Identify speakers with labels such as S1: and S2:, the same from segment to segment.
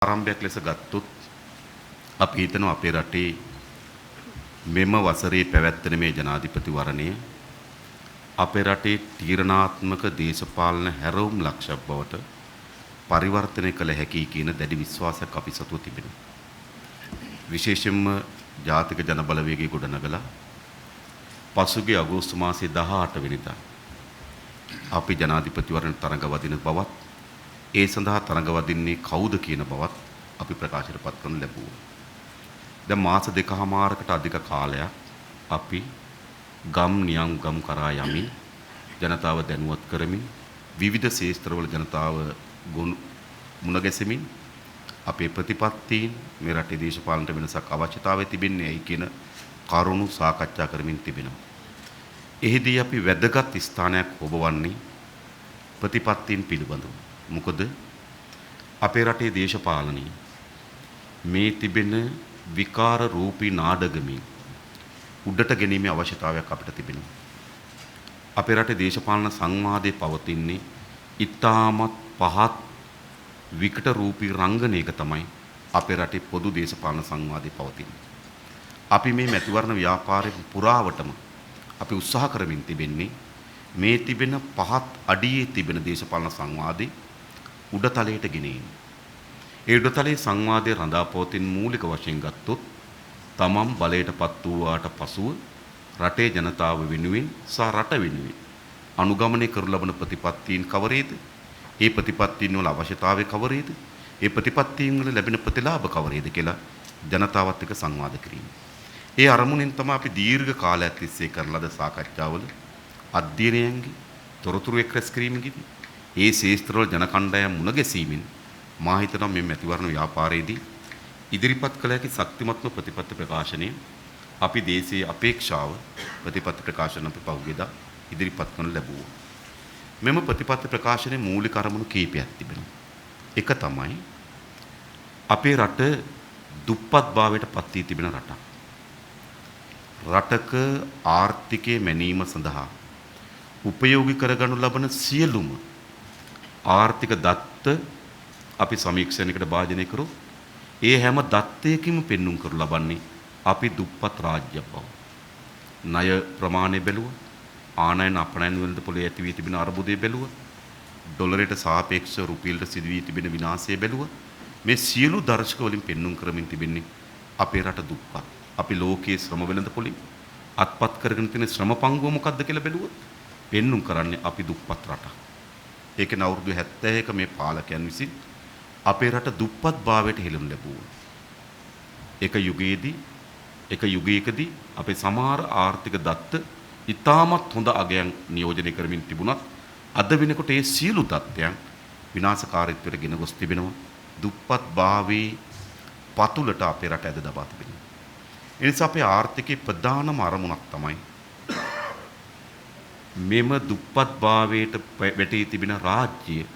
S1: ආරම්භයක් ලෙස ගත්තොත් අපි හිතනවා අපේ රටේ මෙම වසරේ පැවැත්වෙන මේ ජනාධිපතිවරණය අපේ රටේ තීරණාත්මක දේශපාලන හැරවුම් ලක්ෂයක් බවට පරිවර්තනය කළ හැකි කියන දැඩි විශ්වාසයක් අපි සතුව තිබෙනවා. විශේෂයෙන්ම ජාතික ජනබලවේගය ගොඩනගලා පසුගිය අගෝස්තු මාසයේ 18 වෙනිදා අපි ජනාධිපතිවරණ තරඟ වදින බවත් ඒ සඳහා තරඟ වදින්නේ කවුද කියන බවත් අපි ප්‍රකාශයටපත් කරනු ලැබුවා. දැන් මාස දෙකමාරකට අධික කාලයක් අපි ගම් නියම් ගම් කරා යමින් ජනතාව දැනුවත් කරමින් විවිධ ශේෂ්ත්‍රවල ජනතාව මුණ ගැසෙමින් අපේ ප්‍රතිපත්තීන් මේ රටේ දේශපාලන වෙනසක් අවශ්‍යතාවය තිබෙන්නේ ඇයි කියන කරුණු සාකච්ඡා කරමින් තිබෙනවා. එහිදී අපි වැදගත් ස්ථානයක් ඔබවන්නේ ප්‍රතිපත්තීන් පිළිබඳව. මොකද අපේ රටේ දේශපාලනයේ මේ තිබෙන විකාර රූපී නාඩගමින් උඩට ගැනීමේ අවශ්‍යතාවයක් අපිට තිබෙනවා. අපේ රටේ දේශපාලන සංවාදයේ පවතින්නේ ඉතාමත් පහත් විකට රූපී රංගනයක තමයි අපේ රටේ පොදු දේශපාලන සංවාදයේ පවතින්නේ. අපි මේ මැතිවරණ ව්‍යාපාරයේ පුරාවටම අපි උත්සාහ කරමින් තිබෙන්නේ මේ තිබෙන පහත් අඩියේ තිබෙන දේශපාලන සංවාදේ උඩතලයට ගෙනීම. ඒ උඩතලයේ සංවාදයේ රඳා පවතින මූලික වශයෙන් ගත්තොත් තමන් බලයටපත් වූාට පසුව රටේ ජනතාව වෙනුවෙන් සහ රට වෙනුවෙන් අනුගමනය කරන ලබන ප්‍රතිපත්තීන් කවරේද? ඒ ප්‍රතිපත්තීන් වල අවශ්‍යතාවය කවරේද? ඒ ප්‍රතිපත්තීන් වල ලැබෙන ප්‍රතිලාභ කවරේද කියලා ජනතාවත් එක්ක සංවාද කිරීම. ඒ අරමුණෙන් තමයි අපි දීර්ඝ කාලයක් තිස්සේ කරන ලද සාකච්ඡාවල අධ්‍යයනයන්ගේ තොරතුරු එක්රැස් කිරීමකදී ඒ ශේෂ්ත්‍රවල ජන කණ්ඩායම් මුණ ගැසීමෙන් මා හිතනවා මේ මැතිවරණ ව්‍යාපාරයේදී ඉදිරිපත් කළ හැකි ශක්තිමත්ම ප්‍රතිපත්ති ප්‍රකාශනය අපි දේශීය අපේක්ෂාව ප්‍රතිපත්ති ප්‍රකාශන අපි පහුගියදා ඉදිරිපත් කරනු ලැබුවා. මෙම ප්‍රතිපත්ති ප්‍රකාශනයේ මූලික අරමුණු කීපයක් තිබෙනවා. එක තමයි අපේ රට දුප්පත් භාවයට පත් වී තිබෙන රටක්. රටක ආර්ථිකයේ මැනීම සඳහා උපයෝගී කරගනු ලබන සියලුම ආර්ථික දත්ත අපි සමීක්ෂණයකට භාජනය කරොත් ඒ හැම දත්තයකින්ම පෙන්눔 කරු ලබන්නේ අපි දුප්පත් රාජ්‍යයක් බව. ණය ප්‍රමාණය බැලුවා, ආනයන අපනයන වලට පොළේ ඇති වී තිබෙන අර්බුදය බැලුවා, ඩොලරයට සාපේක්ෂව රුපියලට සිදු වී තිබෙන විනාශය බැලුවා. මේ සියලු දර්ශක වලින් පෙන්눔 කරමින් තිබෙන්නේ අපේ රට දුප්පත්. අපි ලෝකයේ ශ්‍රම වෙළඳ පොළේ අත්පත් කරගෙන තියෙන ශ්‍රම පංගුව මොකක්ද කියලා බැලුවොත් පෙන්눔 කරන්නේ අපි දුප්පත් රටක්. ඒක නවුරුදු 71ක මේ පාලකයන් විසින් අපේ රට දුප්පත් භාවයට හෙළනු ලැබුවා. එක යුගයකදී අපේ සමහර ආර්ථික දත්ත ඉතාමත් හොඳ අගයන් නියෝජනය කරමින් තිබුණත් අද වෙනකොට ඒ සියලු තත්ත්වයන් විනාශකාරීත්වයට ගෙන ගොස් තිබෙනවා. දුප්පත් භාවයේ පතුලට අපේ රට ඇද දබා තිබෙනවා. ඒ නිසා අපේ ආර්ථිකයේ ප්‍රධානම අරමුණක් තමයි මෙම දුප්පත් භාවයට වැටී තිබෙන රාජ්‍ය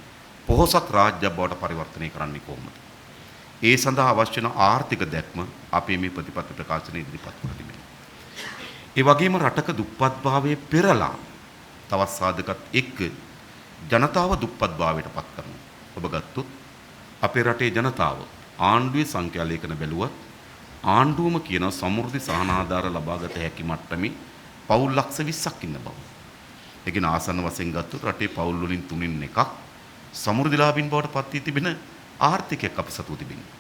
S1: පොහොසත් රාජ්‍යයක් බවට පරිවර්තනය කරන්නේ කොහොමද? ඒ සඳහා අවශ්‍ය වන ආර්ථික දැක්ම අපි මේ ප්‍රතිපත්ති ප්‍රකාශනයේ ඉදිරිපත් කර තිබෙනවා. ඒ වගේම රටක දුප්පත් භාවයේ පෙරලා තවත් සාධකත් එක්ක ජනතාව දුප්පත් භාවයට පත් කරනවා. ඔබ ගත්තොත් අපේ රටේ ජනතාව ආණ්ඩුවේ සංඛ්‍යා ලේඛන බැලුවත් ආණ්ඩුවම කියන සමෘද්ධි සහනාධාර ලබාගත හැකි මට්ටමේ පවුල් ලක්ෂ 20ක් ඉන්න බව. ඒ කියන ආසන්න වශයෙන් ගත්තොත් රටේ පවුල් වලින් 3න් එකක් සමෘද්ධිලාභීන් බවට පත් වී තිබෙන ආර්ථිකයක් අපි සතුව තිබෙනවා.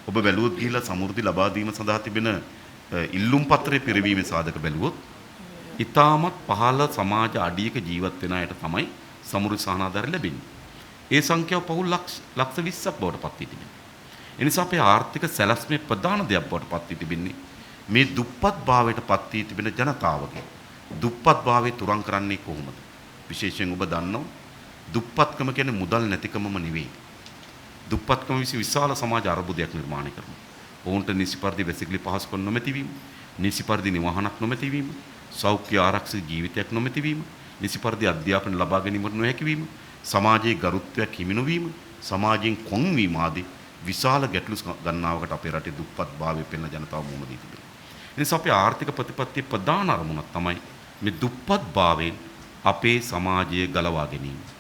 S1: ඔබ බැලුවොත් ගිහිලා සමෘද්ධි ලබා දීම සඳහා තිබෙන ඉල්ලුම් පත්‍රය පිරවීමේ සාධක බැලුවොත් ඉතාමත් පහළ සමාජ අඩියක ජීවත් වෙන අයට තමයි සමෘද්ධි සහනාධාර ලැබෙන්නේ. ඒ සංඛ්‍යාව පවුල් ලක්ෂ 20ක් බවට පත් වී තිබෙනවා. ඒ නිසා අපේ ආර්ථික සැලැස්මේ ප්‍රධාන දෙයක් බවට පත් වී තිබෙන්නේ මේ දුප්පත් භාවයට පත් වී තිබෙන ජනතාවගේ දුප්පත් භාවයේ තුරන් කරන්නේ කොහොමද? විශේෂයෙන් ඔබ දන්නවා දුප්පත්කම කියන්නේ මුදල් නැතිකමම නෙවෙයි. දුප්පත්කම විශාල සමාජ අර්බුදයක් නිර්මාණය කරනවා. ඔවුන්ට නිසි පරිදි වැසිකිලි පහසුකම් නොමැති වීම, නිසි පරිදි නිවහනක් නොමැති වීම, සෞඛ්‍ය ආරක්ෂිත ජීවිතයක් නොමැති වීම, නිසි පරිදි අධ්‍යාපන ලබා ගැනීමට නොහැකි වීම, සමාජයේ ගරුත්වයක් හිමි නොවීම, සමාජයෙන් කොන්වීම ආදී විශාල ගැටලු ගණනාවකට අපේ රටේ දුප්පත් භාවයේ පෙළෙන ජනතාව මුහුණ දී තිබෙනවා. ඒ නිසා අපේ ආර්ථික ප්‍රතිපත්තියේ ප්‍රධාන අරමුණක් තමයි මේ දුප්පත් භාවයෙන් අපේ සමාජය ගලවා ගැනීම.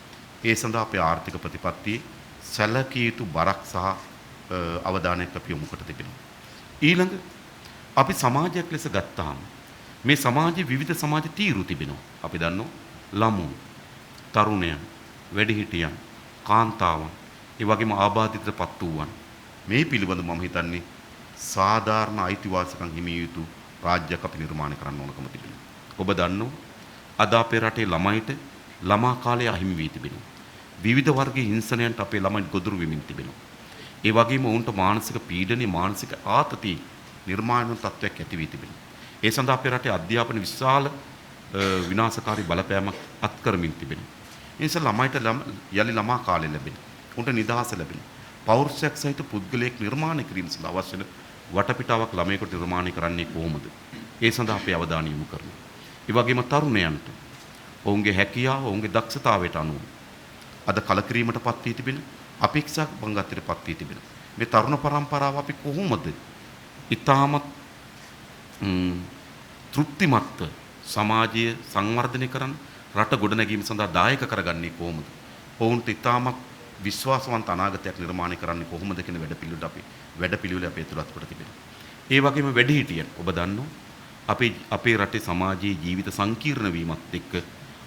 S1: ඒ සඳහා අපේ ආර්ථික ප්‍රතිපත්තියේ සැලකිය යුතු බරක් සහ අවධානයක් අපි යොමු කොට තිබෙනවා. ඊළඟ අපි සමාජයක් ලෙස ගත්තාම මේ සමාජයේ විවිධ සමාජ තීරු තිබෙනවා. අපි දන්නවා ළමුන්, තරුණයන්, වැඩිහිටියන්, කාන්තාවන්, ඒ වගේම ආබාධිතපත් වූවන්. මේ පිළිබඳ මම හිතන්නේ සාධාරණ අයිතිවාසිකම් හිමි යුතු රාජ්‍යයක් අපි නිර්මාණය කරන්න ඕනකම තිබෙනවා. ඔබ දන්නවා අද අපේ රටේ ළමයිට ළමා කාලය අහිමි වී තිබෙනවා. විවිධ වර්ගයේ හිංසනයන්ට අපේ ළමයි ගොදුරු වෙමින් තිබෙනවා. ඒ වගේම ඔවුන්ට මානසික පීඩනය, මානසික ආතතිය නිර්මාණ වන තත්ත්වයක් ඇති වී තිබෙනවා. ඒ සඳහා අපේ රටේ අධ්‍යාපන විශාල විනාශකාරී බලපෑමක් අත් කරමින් තිබෙනවා. ඒ නිසා ළමයිට යලි ළමා කාලය ලැබෙන, උන්ට නිදහස ලැබෙන, පෞරුෂයක් සහිත පුද්ගලයෙක් නිර්මාණය කිරීම සඳහා අවශ්‍ය වටපිටාවක් ළමයෙකුට නිර්මාණය කරන්නේ කොහොමද? ඒ සඳහා අපි අවධානය යොමු කරනවා. ඒ වගේම තරුණයන්ට ඔවුන්ගේ හැකියාව, ඔවුන්ගේ දක්ෂතාවයට අනුව අද කලකිරීමටපත් වී තිබෙන, අපේක්ෂා බංගත්වයටපත් වී තිබෙන මේ තරුණ පරම්පරාව අපි කොහොමද ඊටමත් තෘප්තිමත් සමාජය සංවර්ධනය කරන්න, රට ගොඩනැගීම සඳහා දායක කරගන්නේ කොහොමද? ඔවුන්ට ඊටමත් විශ්වාසවන්ත අනාගතයක් නිර්මාණය කරන්නේ කොහොමද කියන වැඩපිළිවෙල අපි ඇතුළත් කොට තිබෙනවා. ඒ වගේම වැඩිහිටියන් ඔබ දන්නවා අපේ රටේ සමාජයේ ජීවිත සංකීර්ණ වීමත් එක්ක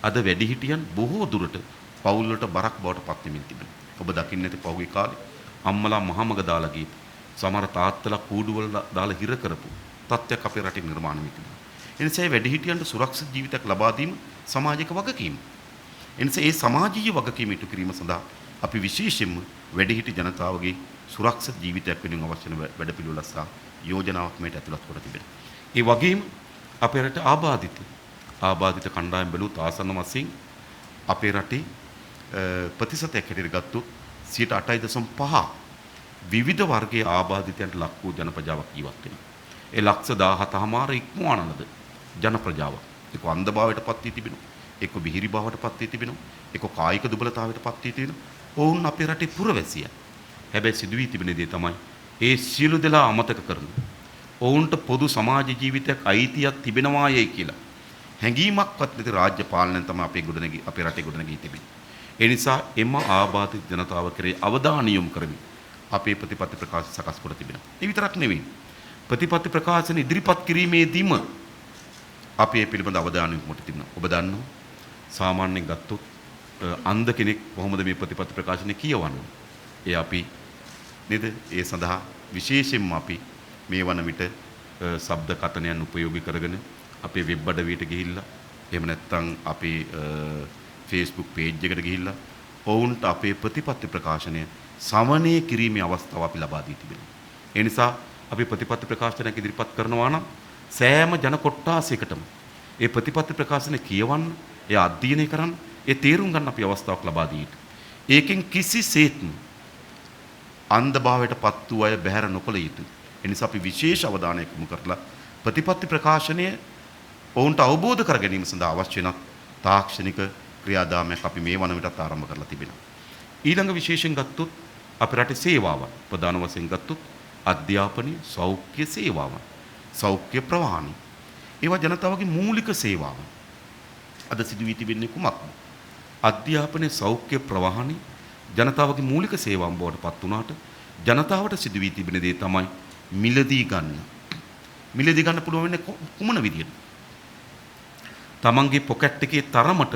S1: අද වැඩිහිටියන් බොහෝ දුරට පවුල් වලට බරක් බවට පත් වෙමින් තිබෙනවා. ඔබ දකින්න ඇති පහුගිය කාලේ අම්මලා මහමග දාලා ගිහින් සමහර තාත්තලා කූඩුවල දාලා හිර කරපු තත්ත්වයක් අපේ රටේ නිර්මාණය වෙ තිබෙනවා. එනිසා වැඩිහිටියන්ට සුරක්ෂිත ජීවිතයක් ලබා දීම සමාජික වගකීම. එනිසා ඒ සමාජීය වගකීම ඉටු කිරීම සඳහා අපි විශේෂයෙන්ම වැඩිහිටි ජනතාවගේ සුරක්ෂිත ජීවිතයක් වෙනුවෙන් අවශ්‍ය වෙන වැඩපිළිවෙල සහ යෝජනාවක් මේට ඇතුළත් කර තිබෙනවා. ඒ වගේම අපේ රට ආබාධිත කණ්ඩායම් බැලුවොත් ආසන්න වශයෙන් අපේ රටේ ප්‍රතිශතයක් හැටියට ගත්තොත් 8.5 විවිධ වර්ගයේ ආබාධිතයන්ට ලක් වූ ජන ප්‍රජාවක් ජීවත් වෙනවා. ඒ ලක්ෂ 17මාර ඉක්මවනලද ජන ප්‍රජාවක්. ඒක අන්ධභාවයටපත් වී තිබෙනවා. ඒක බිහිරි භාවයටපත් වී තිබෙනවා. ඒක කායික දුබලතාවයටපත් වී තිබෙනවා. ඔවුන් අපේ රටේ පුරවැසියන්. හැබැයි සිදු වී තිබෙන දේ තමයි ඒ සියලු දෙනා අමතක කරන. ඔවුන්ට පොදු සමාජ ජීවිතයක් අයිතියක් තිබෙනවායයි කියලා හැඟීමක්වත් නැති රාජ්‍ය පාලනයෙන් තමයි අපේ රටේ ගොඩනැගී තිබෙන්නේ. ඒ නිසා එම ආබාධිත ජනතාව කෙරෙහි අවධානය යොමු කරමින් අපේ ප්‍රතිපත්ති ප්‍රකාශ සකස් කර තිබෙනවා. ඒ විතරක් නෙවෙයි. ප්‍රතිපත්ති ප්‍රකාශන ඉදිරිපත් කිරීමේදීම අපි මේ පිළිබඳ අවධානය යොමු කොට තිබෙනවා. ඔබ දන්නවා සාමාන්‍යයෙන් ගත්තොත් අන්ධ කෙනෙක් කොහොමද මේ ප්‍රතිපත්ති ප්‍රකාශනය කියවන්නේ? ඒ අපි නේද? ඒ සඳහා විශේෂයෙන්ම අපි මේ වන විට ශබ්ද කතනයන් උපයෝගී කරගෙන අපේ වෙබ් අඩවියට ගිහිල්ලා එහෙම නැත්නම් අපේ Facebook page එකට ගිහිල්ලා ඔවුන්ට අපේ ප්‍රතිපත්ති ප්‍රකාශනය සමනය කිරීමේ අවස්ථාව අපි ලබා දී තිබෙනවා. ඒ නිසා අපි ප්‍රතිපත්ති ප්‍රකාශනයක් ඉදිරිපත් කරනවා නම් සෑම ජන කොට්ටාසයකටම ඒ ප්‍රතිපත්ති ප්‍රකාශනය කියවන්න, ඒ අධ්‍යයනය කරන්න, ඒ තේරුම් ගන්න අපි අවස්ථාවක් ලබා දී යුතුයි. ඒකෙන් කිසිසේත්ම අන්ධභාවයටපත් වූ අය බැහැර නොකළ යුතුයි. ඒ නිසා අපි විශේෂ අවධානයක් යොමු කරලා ප්‍රතිපත්ති ප්‍රකාශනය ඔවුන්ට අවබෝධ කර ගැනීම සඳහා අවශ්‍ය වෙන තාක්ෂණික ක්‍රියාදාමයක් අපි මේ වන විටත් ආරම්භ කරලා තිබෙනවා. ඊළඟ විශේෂයෙන් ගත්තොත් අපේ රටේ සේවාවන් ප්‍රධාන වශයෙන් ගත්තොත් අධ්‍යාපනය, සෞඛ්‍ය සේවාවන්, සෞඛ්‍ය ප්‍රවාහනය. ඒවා ජනතාවගේ මූලික සේවාවන්. අද සිදු වී තිබෙන්නේ කුමක්ද? අධ්‍යාපනය, සෞඛ්‍ය ප්‍රවාහනය ජනතාවගේ මූලික සේවාවන් බවට පත් වුණාට ජනතාවට සිදු වී තිබෙන දේ තමයි මිලදී ගන්න. මිලදී ගන්න පුළුවන් වෙන්නේ කුමන විදියටද? තමන්ගේ පොකට් එකේ තරමට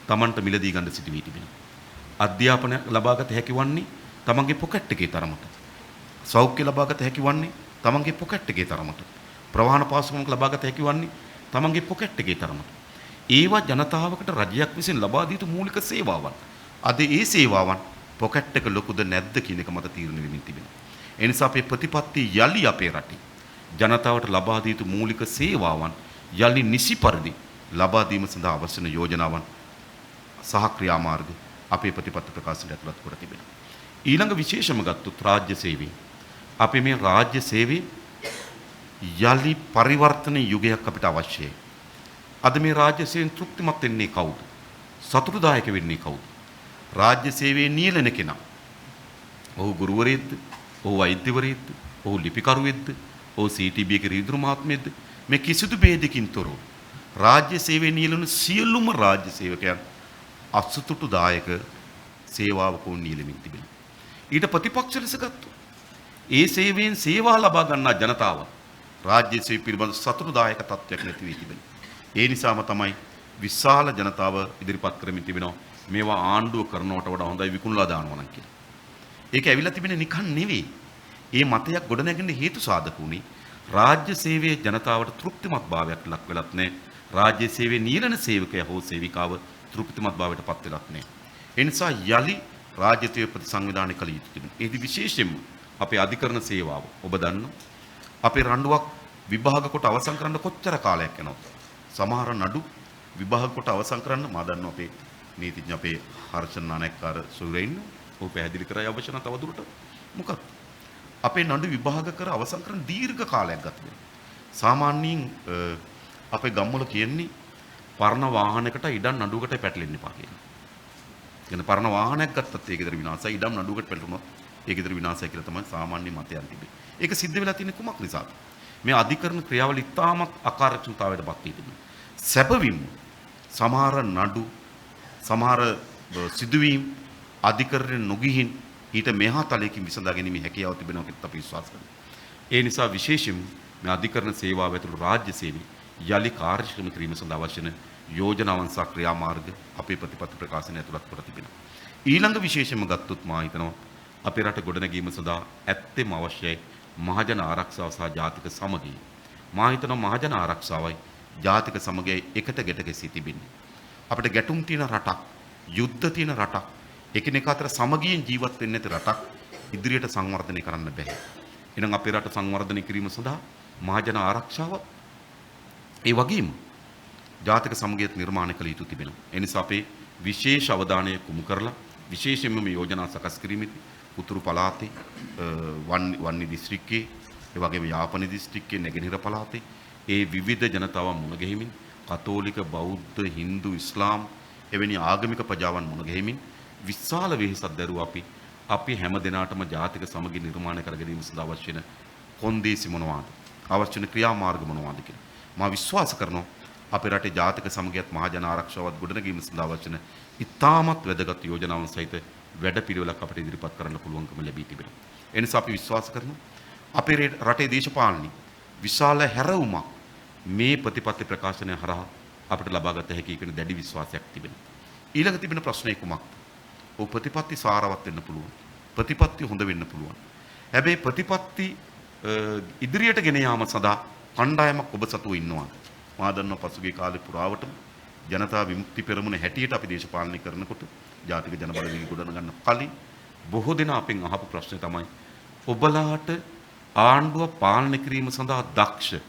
S1: තමන්ට මිලදී ගන්න සිදු වී තිබෙනවා. අධ්‍යාපනය ලබාගත හැකි වන්නේ තමන්ගේ පොකට් එකේ තරමට. සෞඛ්‍ය ලබාගත හැකි වන්නේ තමන්ගේ පොකට් එකේ තරමට. ප්‍රවාහන පාසුකමක් ලබාගත හැකි වන්නේ තමන්ගේ පොකට් එකේ තරමට. ඒවා ජනතාවකට රජයක් විසින් ලබා දී යුතු මූලික සේවාවන්. අද ඒ සේවාවන් පොකට් එක ලොකුද නැද්ද කියන එක මත තීරණය වෙමින් තිබෙනවා. ඒ නිසා අපේ ප්‍රතිපත්ති යලි අපේ රටේ ජනතාවට ලබා දී යුතු මූලික සේවාවන් යලි නිසි පරිදි ලබා දීම සඳහා අවශ්‍ය වන යෝජනාවන් සහ ක්‍රියාමාර්ග අපේ ප්‍රතිපත්ති ප්‍රකාශනයට ඇතුළත් කර තිබෙනවා. ඊළඟ විශේෂම ගත්තොත් රාජ්‍ය සේවය. අපි මේ රාජ්‍ය සේවයේ යලි පරිවර්තන යුගයක් අපිට අවශ්‍යයි. අද මේ රාජ්‍ය සේවයෙන් තෘප්තිමත් වෙන්නේ කවුද? සතුටුදායක වෙන්නේ කවුද? රාජ්‍ය සේවයේ නියැලෙන කෙනා. ඔහු ගුරුවරයෙක්ද? ඔහු වෛද්‍යවරයෙක්ද? ඔහු ලිපිකරුවෙක්ද? ඔහු CTB එකේ රීදුරු මහත්මයෙක්ද? මේ කිසිදු ભેදකින් තොරව රාජ්‍ය සේවයේ නියැලෙන සියලුම රාජ්‍ය සේවකයන් අසතුටුදායක සේවාවක නියැලෙමින් තිබෙනවා. ඊට ප්‍රතිපක්ෂ ලෙස ගත්තොත් ඒ සේවයෙන් සේවා ලබා ගන්නා ජනතාව රාජ්‍ය සේවය පිළිබඳ සතුටුදායක තත්ත්වයක් නැති වී තිබෙනවා. ඒ නිසාම තමයි විශාල ජනතාව ඉදිරිපත් කරමින් තිබෙනවා මේවා ආණ්ඩුව කරනවට වඩා හොඳයි විකුණලා දානවා නම් කියලා. ඒක ඇවිල්ලා තිබෙන්නේ නිකන් නෙවෙයි. මේ මතයක් ගොඩනැගෙන්න හේතු සාධක උනේ රාජ්‍ය සේවයේ ජනතාවට තෘප්තිමත් භාවයක් ලක් වෙලත් නැහැ. රාජ්‍ය සේවයේ නියලන සේවකයා හෝ සේවිකාව තෘප්තිමත් භාවයට පත් වෙලත් නැහැ. ඒ නිසා යලි රාජ්‍ය සේවය ප්‍රතිසංවිධානය කළ යුතු තිබෙනවා. ඒදි විශේෂයෙන්ම අපේ අධිකරණ සේවාව ඔබ දන්නවා. අපේ රණ්ඩුවක් විභාග කොට අවසන් කරන්න කොච්චර කාලයක් යනවද? සමහර නඩු විභාග කොට අවසන් කරන්න මා දන්නවා අපේ නීතිඥ අපේ හර්ෂණ නායකකාර සුරේන් ඔහු පැහැදිලි කරයි අවශ්‍ය නම් තවදුරට මොකක්ද අපේ නඩු විභාග කර අවසන් කරන දීර්ඝ කාලයක් ගත වෙනවා. සාමාන්‍යයෙන් අපේ ගම්වල කියන්නේ පරණ වාහනයකට ඉඩම් නඩුවකට පැටලෙන්න එපා කියලා. කියන පරණ වාහනයක් ගත්තත් ඒක ඉදිරි විනාශයි ඉඩම් නඩුවකට පැටලුණොත් ඒක ඉදිරි විනාශයි කියලා තමයි සාමාන්‍ය මතයන් තිබෙන්නේ. ඒක සිද්ධ වෙලා තියෙන්නේ කුමක් නිසාද? මේ අධිකරණ ක්‍රියාවලිය ඉතාමත් අකාර්යක්ෂමතාවයට පත් වී තිබෙනවා. සැබවින්ම සමහර නඩු සමහර සිදුවීම් අධිකරණ නොගිහින් ඊට මෙහා තලයකින් විසඳා ගැනීමේ හැකියාව තිබෙනවා කියලා අපි විශ්වාස කරනවා. ඒ නිසා විශේෂයෙන්ම මේ අධිකරණ සේවාව ඇතුළු රාජ්‍ය සේවය යලි කාර්යක්ෂම කිරීම සඳහා අවශ්‍ය වන යෝජනාවන් සහ ක්‍රියාමාර්ග අපේ ප්‍රතිපත්ති ප්‍රකාශනය ඇතුළත් කොට තිබෙනවා. ඊළඟ විශේෂයෙන්ම ගත්තොත් මා හිතනවා අපේ රට ගොඩනැගීම සඳහා ඇත්තෙම අවශ්‍යයි මහජන ආරක්ෂාව සහ ජාතික සමගිය. මා හිතනවා මහජන ආරක්ෂාවයි ජාතික සමගියයි එකට ගැට ගැසී තිබෙන්නේ. අපිට ගැටුම් තියෙන රටක්, යුද්ධ තියෙන රටක්, එකිනෙකා අතර සමගියෙන් ජීවත් වෙන්නේ නැති රටක් ඉදිරියට සංවර්ධනය කරන්න බෑ. එහෙනම් අපේ රට සංවර්ධනය කිරීම සඳහා මහජන ආරක්ෂාව ඒ වගේම ජාතික සමගියත් නිර්මාණය කළ යුතු තිබෙනවා. ඒ නිසා අපේ විශේෂ අවධානය යොමු කරලා විශේෂයෙන්ම මේ යෝජනා සකස් කිරීමේදී උතුරු පළාතේ වන්නි දිස්ත්‍රික්කයේ ඒ වගේම යාපනි දිස්ත්‍රික්කයේ නැගෙනහිර පළාතේ ඒ විවිධ ජනතාවන් මුණ ගැහිමින් කතෝලික බෞද්ධ හින්දු ඉස්ලාම් එවැනි ආගමික ප්‍රජාවන් මුණ ගැහිමින් විශාල වෙහෙසක් දැරුවා අපි හැම දිනාටම ජාතික සමගිය නිර්මාණය කර ගැනීම සඳහා අවශ්‍ය වෙන කොන්දේසි මොනවාද අවශ්‍ය වෙන ක්‍රියාමාර්ග මොනවාද කියලා මා විශ්වාස කරනවා අපේ රටේ ජාතික සමගියත් මහජන ආරක්ෂාවත් ගොඩනැගීම සඳහා අවශ්‍ය වෙන ඉතාමත් වැදගත් යෝජනාවන් සහිත වැඩපිළිවෙලක් අපිට ඉදිරිපත් කරන්න පුළුවන්කම ලැබී තිබෙනවා. ඒ නිසා අපි විශ්වාස කරනවා අපේ රටේ දේශපාලනයේ විශාල හැරවුමක් මේ ප්‍රතිපත්ති ප්‍රකාශනය හරහා අපිට ලබාගත හැකි කියන දැඩි විශ්වාසයක් තිබෙනවා. ඊළඟ තිබෙන ප්‍රශ්නේ කුමක්ද? ඔව් ප්‍රතිපත්ති සාරවත් වෙන්න පුළුවන්. ප්‍රතිපත්ති හොඳ වෙන්න පුළුවන්. හැබැයි ප්‍රතිපත්ති ඉදිරියට ගෙන යාම සඳහා කණ්ඩායමක් ඔබ සතුව ඉන්නවා. මා දන්නවා පසුගිය කාලේ පුරාවටම ජනතා විමුක්ති පෙරමුණ හැටියට අපි දේශපාලනය කරනකොට ජාතික ජන බලවේගය ගොඩන ගන්න කලින් බොහෝ දෙනා අපෙන් අහපු ප්‍රශ්නේ තමයි ඔබලාට ආණ්ඩුව පාලනය කිරීම සඳහා දක්ෂ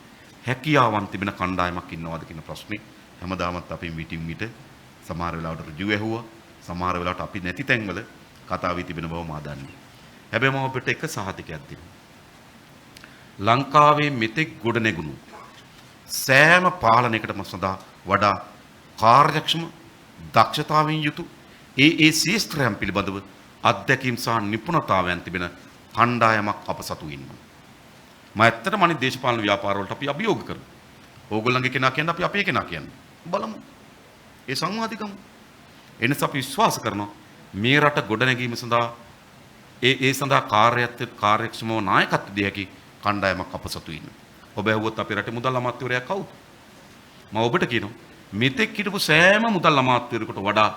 S1: හැකියාවන් තිබෙන කණ්ඩායමක් ඉන්නවද කියන ප්‍රශ්නේ හැමදාමත් අපි විටින් විට සමහර වෙලාවට ඍජුව ඇහුවා සමහර වෙලාවට අපි නැති තැන්වල කතා වී තිබෙන බව මා දන්නේ. හැබැයි මම ඔබට එක සහතිකයක් දෙන්නම්. ලංකාවේ මෙතෙක් ගොඩ නැගුණු සෑම පාලනයකටම සඳහා වඩා කාර්යක්ෂම දක්ෂතාවයෙන් යුතු ඒ ශේෂ්ත්‍රයන් පිළිබඳව අත්දැකීම් සහ නිපුණතාවයන් තිබෙන කණ්ඩායමක් අප සතු ඉන්නවා. මම ඇත්තටම අනිත් දේශපාලන ව්‍යාපාර වලට අපි අභියෝග කරමු. ඕගොල්ලන්ගේ කෙනා කියන්නේ අපි අපේ කෙනා කියන්නේ. බලමු. ඒ සංවාදිකම. එනිසා අපි විශ්වාස කරනවා මේ රට ගොඩනැගීම සඳහා ඒ සඳහා කාර්යක්ෂමව නායකත්ව දී හැකි කණ්ඩායමක් අප සතු ඉන්නවා. ඔබ ඇහුවොත් අපේ රටේ මුදල් අමාත්‍යවරයා කවුද? මම ඔබට කියනවා මෙතෙක් හිටපු සෑම මුදල් අමාත්‍යවරයෙකුට වඩා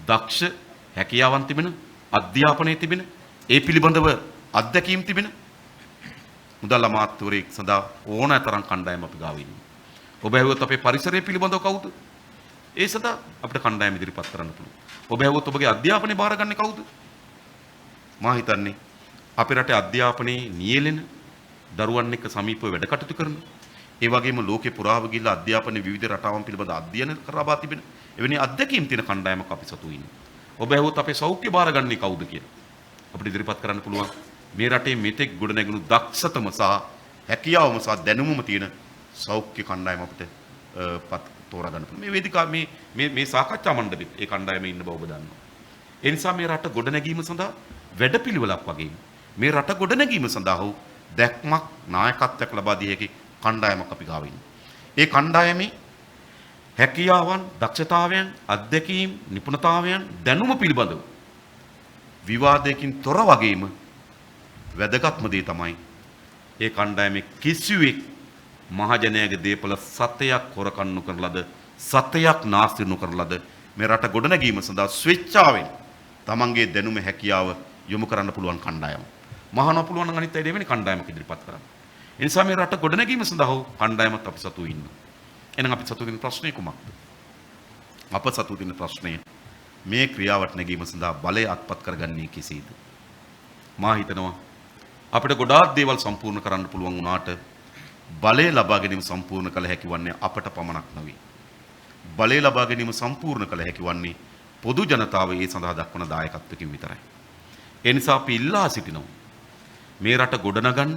S1: දක්ෂ හැකියාවන් තිබෙන අධ්‍යාපනයේ තිබෙන ඒ පිළිබඳව අත්දැකීම් තිබෙන මුදල් අමාත්‍යවරයෙක් සඳහා ඕනෑතරම් කණ්ඩායම් අපි ගාව ඉන්නවා. ඔබ ඇහුවොත් අපේ පරිසරය පිළිබඳව කවුද? ඒ සඳහා අපිට කණ්ඩායම් ඉදිරිපත් කරන්න පුළුවන්. ඔබ ඇහුවොත් ඔබගේ අධ්‍යාපනය බාරගන්නේ කවුද? මා හිතන්නේ අපේ රටේ අධ්‍යාපනයේ නියැලෙන දරුවන් එක්ක සමීපව වැඩ කටයුතු කරන ඒ වගේම ලෝකේ පුරාම ගිහිල්ලා අධ්‍යාපනයේ විවිධ රටාවන් පිළිබඳ අධ්‍යයන කරලා තිබෙන එවැනි අත්දැකීම් තියෙන කණ්ඩායමක් අපි සතු ඉන්නේ. ඔබ ඇහුවොත් අපේ සෞඛ්‍ය බාරගන්නේ කවුද කියලා අපිට ඉදිරිපත් කරන්න පුළුවන්. මේ රටේ මෙතෙක් ගොඩ නැගුණු දක්ෂතම සහ හැකියාවම සහ දැනුමම තියෙන සෞඛ්‍ය කණ්ඩායම අපිට තෝරා ගන්න පුළුවන්. මේ වේදිකාව මේ සාකච්ඡා මණ්ඩපෙත් ඒ කණ්ඩායමේ ඉන්න බව ඔබ දන්නවා. ඒ නිසා මේ රට ගොඩ නැගීම සඳහා වැඩපිළිවෙලක් වගේම මේ රට ගොඩ නැගීම සඳහා දැක්මක් නායකත්වයක් ලබා දී හැකි කණ්ඩායමක් අපි ගාව ඉන්නේ. ඒ කණ්ඩායමේ හැකියාවන්, දක්ෂතාවයන්, අත්දැකීම්, නිපුණතාවයන්, දැනුම පිළිබඳව විවාදයකින් තොර වගේම වැදගත්ම දේ තමයි ඒ කණ්ඩායමේ කිසිවෙක් මහජනයාගේ දේපල සතයක් හොරකම් නොකරන ලද සතයක් නාස්ති නොකරන ලද මේ රට ගොඩනැගීම සඳහා ස්වේච්ඡාවෙන් තමන්ගේ දැනුම හැකියාව යොමු කරන්න පුළුවන් කණ්ඩායම. මහාන පුළුවන් නම් අනිත් අය දෙවෙනි කණ්ඩායමක් ඉදිරිපත් කරන්න. ඒ නිසා මේ රට ගොඩනැගීම සඳහා කණ්ඩායමත් අපි සතු ඉන්න. එහෙනම් අපි සතු වෙන ප්‍රශ්නේ කුමක්ද? අප සතු වෙන ප්‍රශ්නය මේ ක්‍රියාවට නැගීම සඳහා බලය අත්පත් කරගන්නේ කෙසේද? මා හිතනවා අපිට ගොඩාක් දේවල් සම්පූර්ණ කරන්න පුළුවන් වුණාට බලය ලබා ගැනීම සම්පූර්ණ කළ හැකි වන්නේ අපට පමණක් නෙවෙයි. බලය ලබා ගැනීම සම්පූර්ණ කළ හැකි වන්නේ පොදු ජනතාව ඒ සඳහා දක්වන දායකත්වයෙන් විතරයි. ඒ නිසා අපි ඉල්ලා සිටිනවා මේ රට ගොඩනගන්න,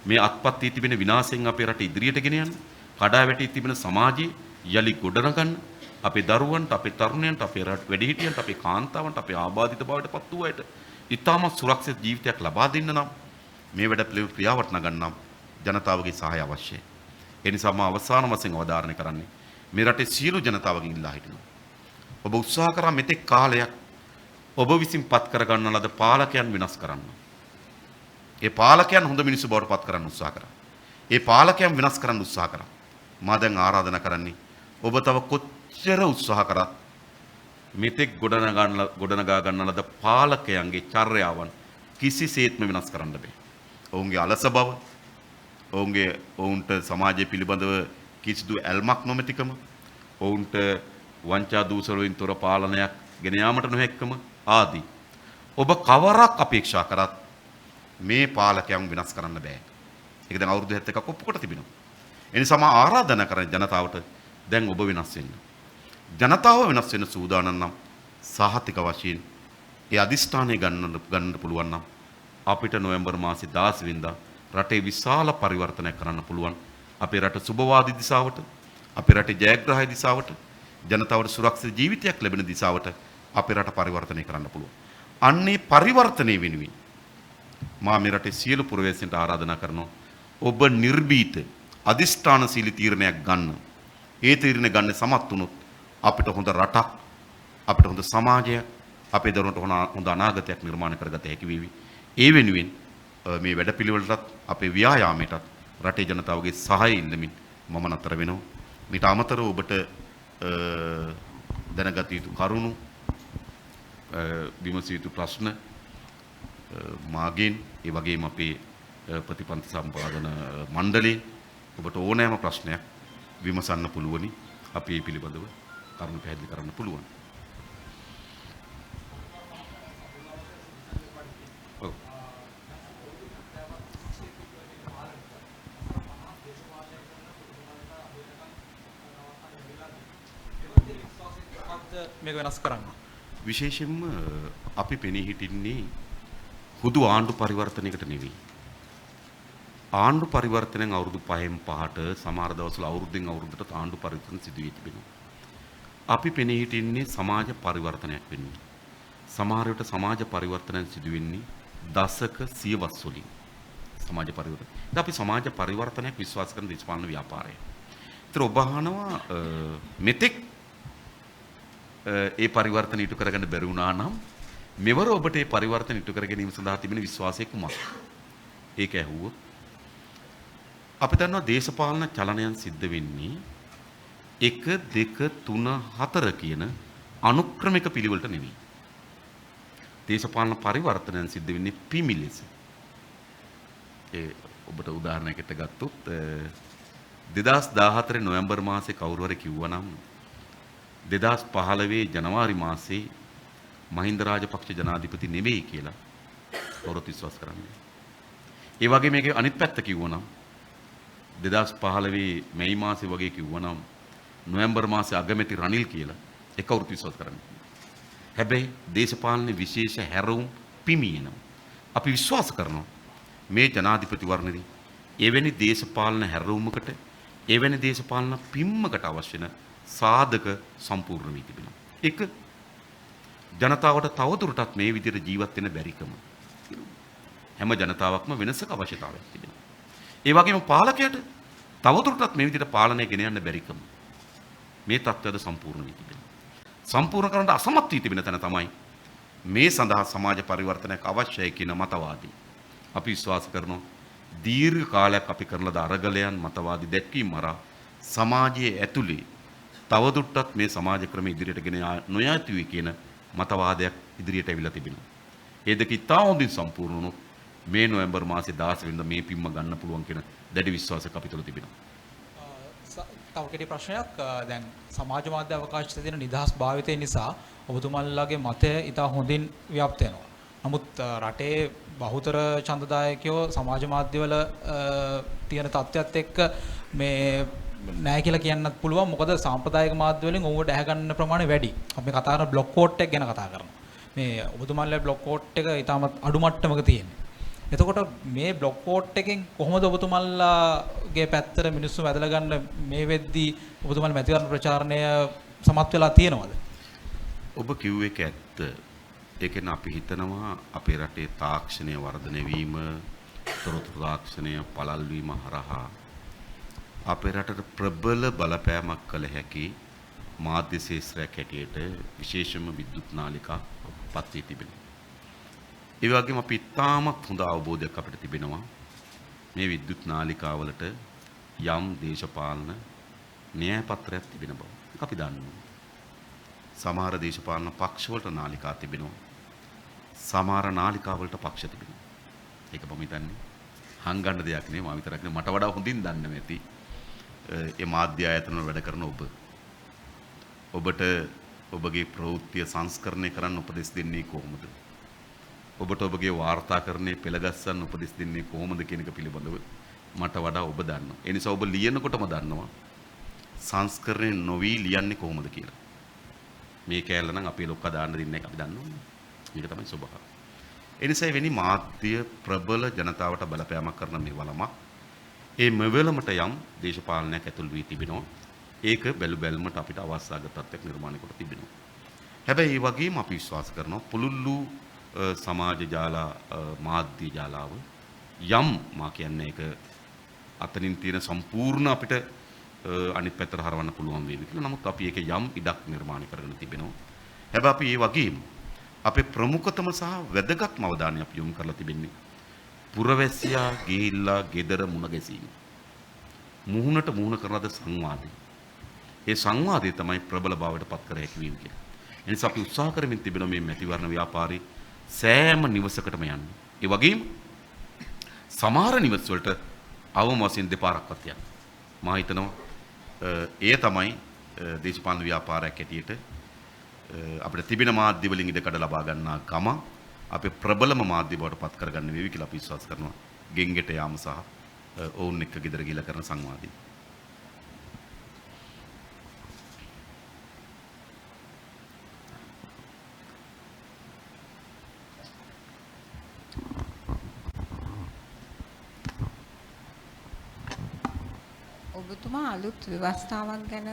S1: මේ අත්පත් වී තිබෙන විනාශයෙන් අපේ රට ඉදිරියට ගෙන යන්න, කඩා වැටී තිබෙන සමාජය යලි ගොඩනගන්න, අපේ දරුවන්ට, අපේ තරුණයන්ට, අපේ රට වැඩිහිටියන්ට, අපේ කාන්තාවන්ට, අපේ ආබාධිත බවට පත් වූ අයට ඉතාමත් සුරක්ෂිත ජීවිතයක් ලබා දෙන්න නම් මේ වැඩ පිළිවෙල ක්‍රියාවට නගන්නම් ජනතාවගේ සහාය අවශ්‍යයි. ඒ නිසා මම අවසාන වශයෙන් අවධාරණය කරන්නේ මේ රටේ සියලු ජනතාවගෙන් ඉල්ලා හිටිනවා. ඔබ උත්සාහ කරා මෙතෙක් කාලයක් ඔබ විසින් පත් කර ගන්න ලද පාලකයන් විනාශ කරන්න. ඒ පාලකයන් හොඳ මිනිස්සු බවට පත් කරන්න උත්සාහ කරා. ඒ පාලකයන් විනාශ කරන්න උත්සාහ කරා. මා දැන් ආරාධනා කරන්නේ ඔබ තව කොච්චර උත්සාහ කරත් මෙතෙක් ගොඩනගා ගන්න ලද පාලකයන්ගේ චර්යාවන් කිසිසේත්ම විනාශ කරන්න බෑ. ඔවුන්ගේ අලස බව, ඔවුන්ට සමාජය පිළිබඳව කිසිදු ඇල්මක් නොමැතිකම, ඔවුන්ට වංචා දූෂණ වලින් තොර පාලනයක් ගෙන යාමට නොහැක්කම ආදී ඔබ කවරක් අපේක්ෂා කරත් මේ පාලකයන් විනාශ කරන්න බෑ. ඒක දැන් අවුරුදු 71ක් ඔප්පු කොට තිබෙනවා. ඒ නිසා මම ආරාධනා කරන ජනතාවට දැන් ඔබ වෙනස් වෙන්න. ජනතාව වෙනස් වෙන සූදානම් නම් සහතික වශයෙන් ඒ අදිෂ්ඨානය ගන්න පුළුවන් නම් අපිට නොවැම්බර් මාසේ 16 වෙනිදා රටේ විශාල පරිවර්තනයක් කරන්න පුළුවන්. අපේ රට සුබවාදී දිශාවට, අපේ රටේ ජයග්‍රහය දිශාවට, ජනතාවට සුරක්ෂිත ජීවිතයක් ලැබෙන දිශාවට අපේ රට පරිවර්තනය කරන්න පුළුවන්. අන්නේ පරිවර්තනය වෙනුවෙන් මා මේ රටේ සියලු පුරවැසියන්ට ආරාධනා කරනවා ඔබ නිර්භීත අදිෂ්ඨානශීලී තීරණයක් ගන්න. ඒ තීරණ ගන්න සමත් වුණොත් අපිට හොඳ රටක්, අපිට හොඳ සමාජයක්, අපේ දරුවන්ට හොඳ අනාගතයක් නිර්මාණය කරගත හැකි වේවි. ඒ වෙනුවෙන් මේ වැඩපිළිවෙලටත් අපේ ව්‍යායාමයටත් රටේ ජනතාවගේ සහාය ඉල්ලමින් මම නතර වෙනවා. මීට අමතරව ඔබට දැනගත යුතු කරුණු, විමසිය යුතු ප්‍රශ්න මාගෙන්, ඒ වගේම අපේ ප්‍රතිපන්ති සම්පාදන මණ්ඩලයෙන් ඔබට ඕනෑම ප්‍රශ්නයක් විමසන්න පුළුවනි. අපි මේ පිළිබඳව කරුණු පැහැදිලි කරන්න පුළුවන්.
S2: මේක වෙනස් කරන්න.
S1: විශේෂයෙන්ම අපි පෙනී හිටින්නේ හුදු ආණ්ඩු පරිවර්තනයකට නෙවෙයි. ආණ්ඩු පරිවර්තනයෙන් අවුරුදු 5න් 5ට සමහර දවස්වල අවුරුද්දෙන් අවුරුද්දට ආණ්ඩු පරිවර්තන සිදු වී තිබෙනවා. අපි පෙනී හිටින්නේ සමාජ පරිවර්තනයක් වෙන්නේ. සමහර විට සමාජ පරිවර්තනයක් සිදු වෙන්නේ දශක සියවස් වලින්. සමාජ පරිවර්තන. අපි සමාජ පරිවර්තනයක් විශ්වාස කරන දේශපාලන ව්‍යාපාරය. ඒතර ඔබ අහනවා මෙතෙක් ඒ පරිවර්තන ඉටු කරගන්න බැරි වුණා නම් මෙවර ඔබට ඒ පරිවර්තන ඉටු කර ගැනීම සඳහා තිබෙන විශ්වාසය කුමක්ද? ඒක ඇහුවොත් අපි දන්නවා දේශපාලන චලනයන් සිද්ධ වෙන්නේ 1 2 3 4 කියන අනුක්‍රමික පිළිවෙලට නෙවෙයි. දේශපාලන පරිවර්තනයන් සිද්ධ වෙන්නේ පිමි ලෙස. ඒ ඔබට උදාහරණයකට ගත්තොත් 2014 නොවැම්බර් මාසේ කවුරු හරි කිව්වනම් 2015 ජනවාරි මාසේ මහින්ද රාජපක්ෂ ජනාධිපති නෙවෙයි කියලා කවුරුත් විශ්වාස කරන්නේ. ඒ වගේ මේකේ අනිත් පැත්ත කිව්වනම් 2015 මැයි මාසේ වගේ කිව්වනම් නොවැම්බර් මාසේ අගමැති රනිල් කියලා ඒ කවුරුත් විශ්වාස කරන්නේ. හැබැයි දේශපාලන විශේෂ හැරවුම් පිමියෙනවා. අපි විශ්වාස කරනවා මේ ජනාධිපතිවරණදී එවැනි දේශපාලන හැරවුමකට, එවැනි දේශපාලන පිම්මකට අවශ්‍ය වෙන සාධක සම්පූර්ණ වී තිබෙනවා. එක ජනතාවට තවදුරටත් මේ විදිහට ජීවත් වෙන්න බැරිකම. හැම ජනතාවක්ම වෙනසක අවශ්‍යතාවයක් තිබෙනවා. ඒ වගේම පාලකයට තවදුරටත් මේ විදිහට පාලනය ගෙන යන්න බැරිකම. මේ තත්ත්වයද සම්පූර්ණ වී තිබෙනවා. සම්පූර්ණ කරන්න අසමත් වී තිබෙන තැන තමයි මේ සඳහා සමාජ පරිවර්තනයක් අවශ්‍යයි කියන මතවාදී. අපි විශ්වාස කරනවා දීර්ඝ කාලයක් අපි කරන ලද අරගලයන් මතවාදී දැක්වීම හරහා සමාජයේ ඇතුලේ තවදුරටත් මේ සමාජ ක්‍රම ඉදිරියට ගෙන නොයා යුතුයි කියන මතවාදයක් ඉදිරියට ඇවිල්ලා තිබෙනවා. ඒ දෙක ඉතා හොඳින් සම්පූර්ණ වුණොත් මේ නොවැම්බර් මාසේ 16 වෙනිදා මේ පින්ම ගන්න පුළුවන් කියන දැඩි විශ්වාසයක් අපි තුළ තිබෙනවා.
S2: තව කෙටි ප්‍රශ්නයක් දැන් සමාජ මාධ්‍ය අවකාශයේ තියෙන නිදහස් භාවිතය නිසා ඔබතුමාලගේ මතය ඉතා හොඳින් ව්‍යාප්ත වෙනවා. නමුත් රටේ බහුතර ඡන්දදායකයෝ සමාජ මාධ්‍යවල තියෙන තත්ත්වයක් එක්ක මේ නැහැ කියලා කියන්නත් පුළුවන්. මොකද සාම්ප්‍රදායික මාධ්‍ය වලින් ඔවුන්ට ඇහැ ගන්න ප්‍රමාණය වැඩි. අපි මේ කතා කරන බ්ලොක් කෝට් එක ගැන කතා කරනවා. මේ ඔබතුමාලගේ බ්ලොක් කෝට් එක ඉතාමත් අඩු මට්ටමක තියෙනවා. එතකොට මේ බ්ලොක් කෝට් එකෙන් කොහොමද ඔබතුමාලගේ පැත්තට මිනිස්සු වැදලා ගන්න මේ වෙද්දී ඔබතුමාලා මැතිවරණ ප්‍රචාරණය සමත් වෙලා තියෙනවද?
S1: ඔබ කිව්ව එක ඇත්ත. ඒ කියන්නේ අපි හිතනවා අපේ රටේ තාක්ෂණය වර්ධනය වීම, තොරතුරු තාක්ෂණය පළල් වීම හරහා අපේ රටට ප්‍රබල බලපෑමක් කළ හැකි මාධ්‍ය ශාස්ත්‍රයක් හැටියට විශේෂම විද්‍යුත් නාලිකා පත් වී තිබෙනවා. ඒ වගේම අපි ඉතාමත් හොඳ අවබෝධයක් අපිට තිබෙනවා මේ විද්‍යුත් නාලිකාවලට යම් දේශපාලන න්‍යාය පත්‍රයක් තිබෙන බව. ඒක අපි දන්නවා. සමහර දේශපාලන පක්ෂවලට නාලිකා තිබෙනවා. සමහර නාලිකාවලට පක්ෂ තිබෙනවා. ඒක මම හිතන්නේ හංගන්න දෙයක් නෙවෙයි. මම විතරක් නෙවෙයි මට වඩා හොඳින් දන්න ඇති. ඒ මාධ්‍ය ආයතන වල වැඩ කරන ඔබට ඔබගේ ප්‍රවෘත්ති සංස්කරණය කරන්න උපදෙස් දෙන්නේ කොහොමද? ඔබට ඔබගේ වාර්තාකරණය පෙළගස්සන්න උපදෙස් දෙන්නේ කොහොමද කියන එක පිළිබඳව මට වඩා ඔබ දන්නවා. ඒ නිසා ඔබ ලියනකොටම දන්නවා සංස්කරණය නොවි ලියන්නේ කොහොමද කියලා. මේ කැලල නම් අපේ ලොක්කා දාන්න දෙන්නේ නැහැ අපි දන්නවා. මේක තමයි ස්වභාවය. ඒ නිසා වෙනි මාධ්‍ය ප්‍රබල ජනතාවට බලපෑමක් කරන මේ වලම ඒ මෙවලමට යම් දේශපාලනයක් ඇතුල් වී තිබෙනවා. ඒක බැලු බැලමට අපිට අවස්ථාගත තත්ත්වයක් නිර්මාණය කොට තිබෙනවා. හැබැයි ඒ වගේම අපි විශ්වාස කරනවා පුළුල්ලු සමාජ ජාලා මාධ්‍ය ජාලාව යම් මා කියන්නේ ඒක අතනින් තියෙන සම්පූර්ණ අපිට අනිත් පැත්තට හරවන්න පුළුවන් වේවි කියලා. නමුත් අපි ඒකේ යම් ඉඩක් නිර්මාණය කරගෙන තිබෙනවා. හැබැයි අපි ඒ වගේම අපේ ප්‍රමුඛතම සහ වැදගත්ම අවධානය අපි යොමු කරලා තිබෙන්නේ පුරවැසියා ගිහිල්ලා ගෙදර මුණ ගැසීම. මුහුණට මුහුණ කරන ලද සංවාදය. ඒ සංවාදය තමයි ප්‍රබල භාවයට පත් කර හැකි වීම කියන්නේ. ඒ නිසා අපි උත්සාහ කරමින් තිබෙන මේ මැතිවරණ ව්‍යාපාරේ සෑම නිවසකටම යන්න. ඒ වගේම සමහර නිවස් වලට අවම වශයෙන් දෙපාරක්වත් යන්න. මා හිතනවා ඒ තමයි දේශපාලන ව්‍යාපාරයක් ඇටියට අපිට තිබෙන මාධ්‍ය වලින් ඉඩකඩ ලබා ගන්නා ගම අපේ ප්‍රබලම මාධ්‍ය බවට පත් කරගන්න වේවි කියලා අපි විශ්වාස කරනවා. ගෙන්ගෙට යාම සහ ඔවුන් එක්ක ගෙදර ගිහලා කරන සංවාදය.
S3: ඔබතුමා අලුත් ව්‍යවස්ථාවක් ගැන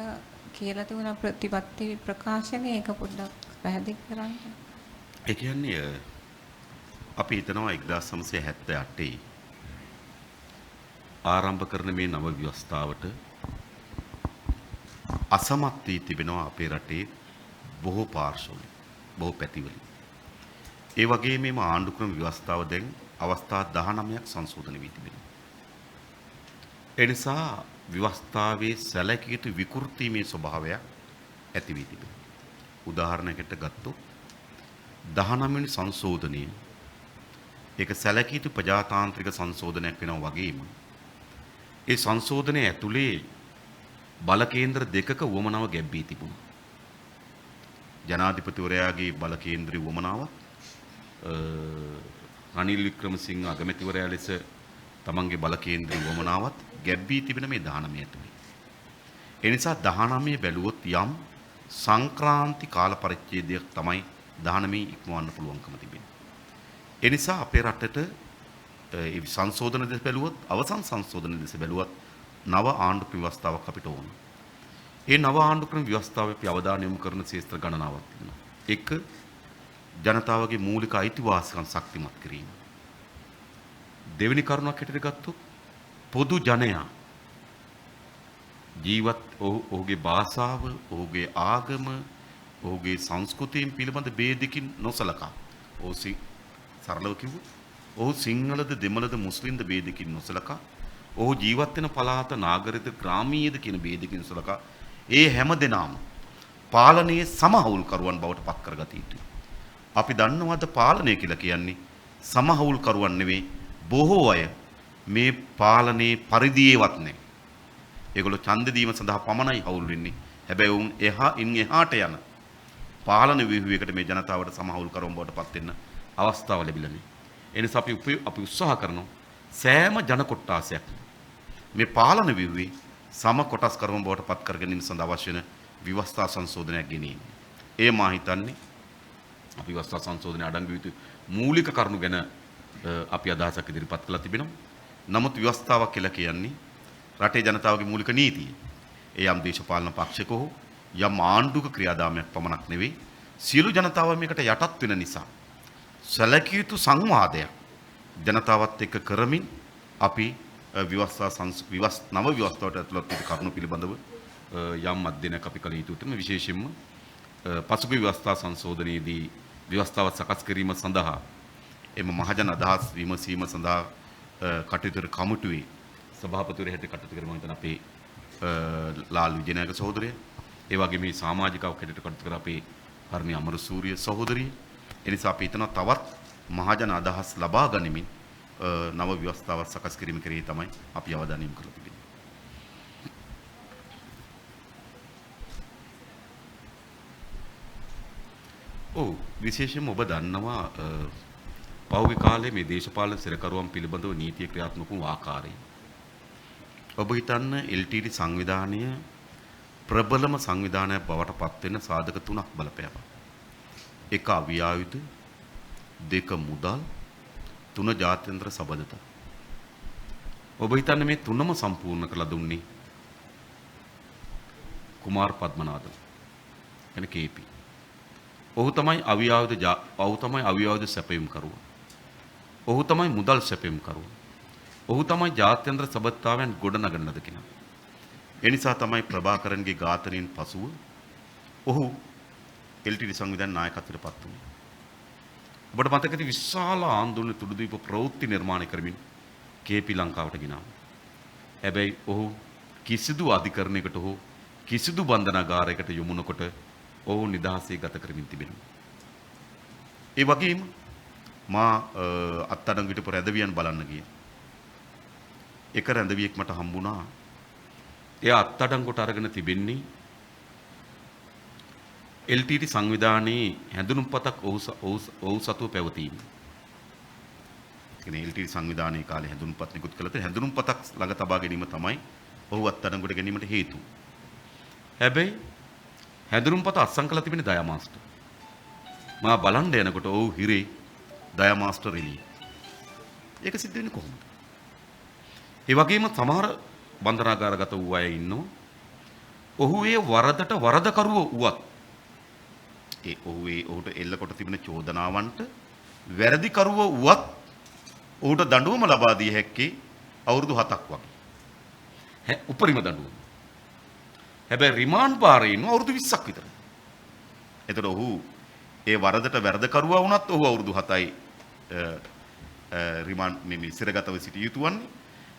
S3: කියලා තිබුණ ප්‍රතිපත්ති ප්‍රකාශනය ඒක පොඩ්ඩක් පැහැදිලි කරන්න.
S1: ඒ කියන්නේ අපි හිතනවා 1978 ආරම්භ කරන මේ නව ව්‍යවස්ථාවට අසමත් වී තිබෙනවා අපේ රටේ බොහෝ පාර්ශවවල බොහෝ පැතිවල. ඒ වගේම මේ ආණ්ඩුක්‍රම ව්‍යවස්ථාව දැන් අවස්ථා 19ක් සංශෝධනය වී තිබෙනවා. ඒ නිසා ව්‍යවස්ථාවේ සැලකිය යුතු විකෘතිමේ ස්වභාවයක් ඇති වී තිබෙනවා. උදාහරණයකට ගත්තොත් 19 වෙනි සංශෝධනය ඒක සැලකිය යුතු ප්‍රජාතාන්ත්‍රික සංශෝධනයක් වෙනවා වගේම ඒ සංශෝධනය ඇතුලේ බල කේන්ද්‍ර දෙකක වමනාව ගැබ්වී තිබුණා. ජනාධිපතිවරයාගේ බල කේන්ද්‍රයේ වමනාවත් රනිල් වික්‍රමසිංහ අගමැතිවරයා ලෙස තමන්ගේ බල කේන්ද්‍රයේ වමනාවත් ගැබ්වී තිබෙන මේ 19 ඇතුලේ. ඒ නිසා 19 බැලුවොත් යම් සංක්‍රාන්ති කාල පරිච්ඡේදයක් තමයි 19 ඉක්මවන්න පුළුවන්කම තිබෙන්නේ. ඒ නිසා අපේ රටට ඒ සංශෝධන දෙස බැලුවොත් අවසන් සංශෝධන දෙස බැලුවත් නව ආණ්ඩුක්‍රම ව්‍යවස්ථාවක් අපිට ඕන. ඒ නව ආණ්ඩුක්‍රම ව්‍යවස්ථාවේ අපි අවධානය යොමු කරන ශේත්‍ර ගණනාවක් තියෙනවා. එක ජනතාවගේ මූලික අයිතිවාසිකම් ශක්තිමත් කිරීම. දෙවෙනි කරුණක් හැටියට ගත්තොත් පොදු ජනයා ජීවත් ඔහුගේ භාෂාව, ඔහුගේ ආගම, ඔහුගේ සංස්කෘතියන් පිළිබඳ ભેදකින් නොසලකා. ඕසි සරලව කිව්වොත් ඔහු සිංහලද දෙමළද මුස්ලිම්ද ભેදකින් නොසලකා ඔහු ජීවත් වෙන පළාත නාගරිකද ග්‍රාමීයද කියන ભેදකින් සලකා ඒ හැම දෙනාම පාලනයේ සමහවුල්කරුවන් බවට පත් කරගත යුතුයි. අපි දන්නවද පාලනය කියලා කියන්නේ සමහවුල්කරුවන් නෙවෙයි බොහෝ අය මේ පාලනයේ පරිදියේවත් නැහැ. ඒගොල්ලෝ ඡන්ද දීම සඳහා පමණයි හවුල් වෙන්නේ. හැබැයි උන් එහාට යන පාලන ව්‍යුහයකට මේ ජනතාවට සමහවුල්කරුවන් බවට පත් වෙන්න අවස්ථාව ලැබිලා නැහැ. ඒ නිසා අපි උත්සාහ කරනවා සෑම ජන කොට්ටාසයක් මේ පාලන ව්‍යුහයේ සම කොටස් කරුවන් බවට පත් කර ගැනීම සඳහා අවශ්‍ය වෙන ව්‍යවස්ථා සංශෝධනයක් ගෙනීම. ඒ මා හිතන්නේ අපි ව්‍යවස්ථා සංශෝධනය අඩංගු යුතු මූලික කරුණු ගැන අපි අදහසක් ඉදිරිපත් කළා තිබෙනවා. නමුත් ව්‍යවස්ථාවක් කියලා කියන්නේ රටේ ජනතාවගේ මූලික නීතිය. ඒ යම් දේශපාලන පක්ෂයක හෝ යම් ආණ්ඩුක ක්‍රියාදාමයක් පමණක් නෙවෙයි සියලු ජනතාව මේකට යටත් වෙන නිසා සැලකිය යුතු සංවාදයක් ජනතාවත් එක්ක කරමින් අපි නව ව්‍යවස්ථාවට ඇතුළත් වූ කරුණු පිළිබඳව යම් අධ්‍යයනයක් අපි කළ යුතු වෙනවා. විශේෂයෙන්ම පසුගිය ව්‍යවස්ථා සංශෝධනයේදී ව්‍යවස්ථාව සකස් කිරීම සඳහා එම මහජන අදහස් විමසීම සඳහා කටයුතු කමිටුවේ සභාපතිවරයා හැටියට කටයුතු කරන මම හිතන අපේ ලාල් විජේනායක සහෝදරයා, ඒ වගේම මේ සමාජිකව කටයුතු කර අපේ හර්ණි අමරසූරිය සහෝදරිය. එනිසා අපි හිතනවා තවත් මහජන අදහස් ලබා ගනිමින් නව ව්‍යවස්ථාවක් සකස් කිරීම කෙරෙහි තමයි අපි අවධානය යොමු කරලා තිබෙන්නේ. ඔව් විශේෂයෙන්ම ඔබ දන්නවා පහුගිය කාලේ මේ දේශපාලන සිරකරුවන් පිළිබඳව නීතිය ක්‍රියාත්මක වූ ආකාරය. ඔබ හිතන්න LTT සංවිධානය ප්‍රබලම සංවිධානයක් බවට පත් වෙන සාධක තුනක් බලපෑවා. එක අවියායුධ, දෙක මුදල්, තුන ජාත්‍යන්තර සබඳතා. ඔබ හිතන්නේ මේ තුනම සම්පූර්ණ කරලා දුන්නේ කුමාර් පද්මනාදන් කෙනෙක් KP. ඔහු තමයි අවියායුධ සැපයුම් කරුවා. ඔහු තමයි මුදල් සැපයුම් කරුවා. ඔහු තමයි ජාත්‍යන්තර සබඳතාවයන් ගොඩනගන ලද කෙනා. ඒ නිසා තමයි ප්‍රභාකරන්ගේ ඝාතනයෙන් පසුව ඔහු LTT සංවිධාන නායකත්වයට පත් වුණේ. ඔබට මතකද විශාල ආන්දෝලන තුඩුදීප ප්‍රවෘත්ති නිර්මාණය කරමින් KP ලංකාවට ගෙනාවා. හැබැයි ඔහු කිසිදු අධිකරණයකට හෝ කිසිදු බන්ධනාගාරයකට යොමු නොකොට ඔහු නිදහසේ ගත කරමින් තිබෙනවා. ඒ වගේම මා අත්අඩංගුවට පෙර රැඳවියන් බලන්න ගියා. එක රැඳවියෙක් මට හම්බුණා. එයා අත්අඩංගුවට අරගෙන තිබෙන්නේ LTT සංවිධානයේ හැඳුනුම්පතක් ඔහු සතුව පැවතීම. කියන්නේ LTT සංවිධානයේ කාලේ හැඳුනුම්පත් නිකුත් කළ තේ හැඳුනුම්පතක් ළඟ තබා ගැනීම තමයි ඔහු අත්අඩංගුවට ගැනීමට හේතුව. හැබැයි හැඳුනුම්පත අත්සන් කළ තිබෙන්නේ දයා මාස්ටර්. මා බලන්න යනකොට ඔහු හිරේ දයා මාස්ටර් එළියේ. ඒක සිද්ධ වෙන්නේ කොහොමද? ඒ වගේම සමහර බන්ධනාගාරගත වූ අය ඉන්නවා. ඔහු ඒ වරදට වරදකරුවෝ වුවත් ඔහුට එල්ල කොට තිබෙන චෝදනාවන්ට වැරදිකරුවෝ වුවත් ඔහුට දඬුවම ලබා දිය හැක්කේ අවුරුදු 7ක් වගේ. උපරිම දඬුවම. හැබැයි රිමාන්ඩ් බාරේ ඉන්න අවුරුදු 20ක් විතර. එතකොට ඔහු ඒ වරදට වැරදකරුවා වුණත් ඔහු අවුරුදු 7යි රිමාන්ඩ් සිරගතව සිටිය යුතු වන්නේ.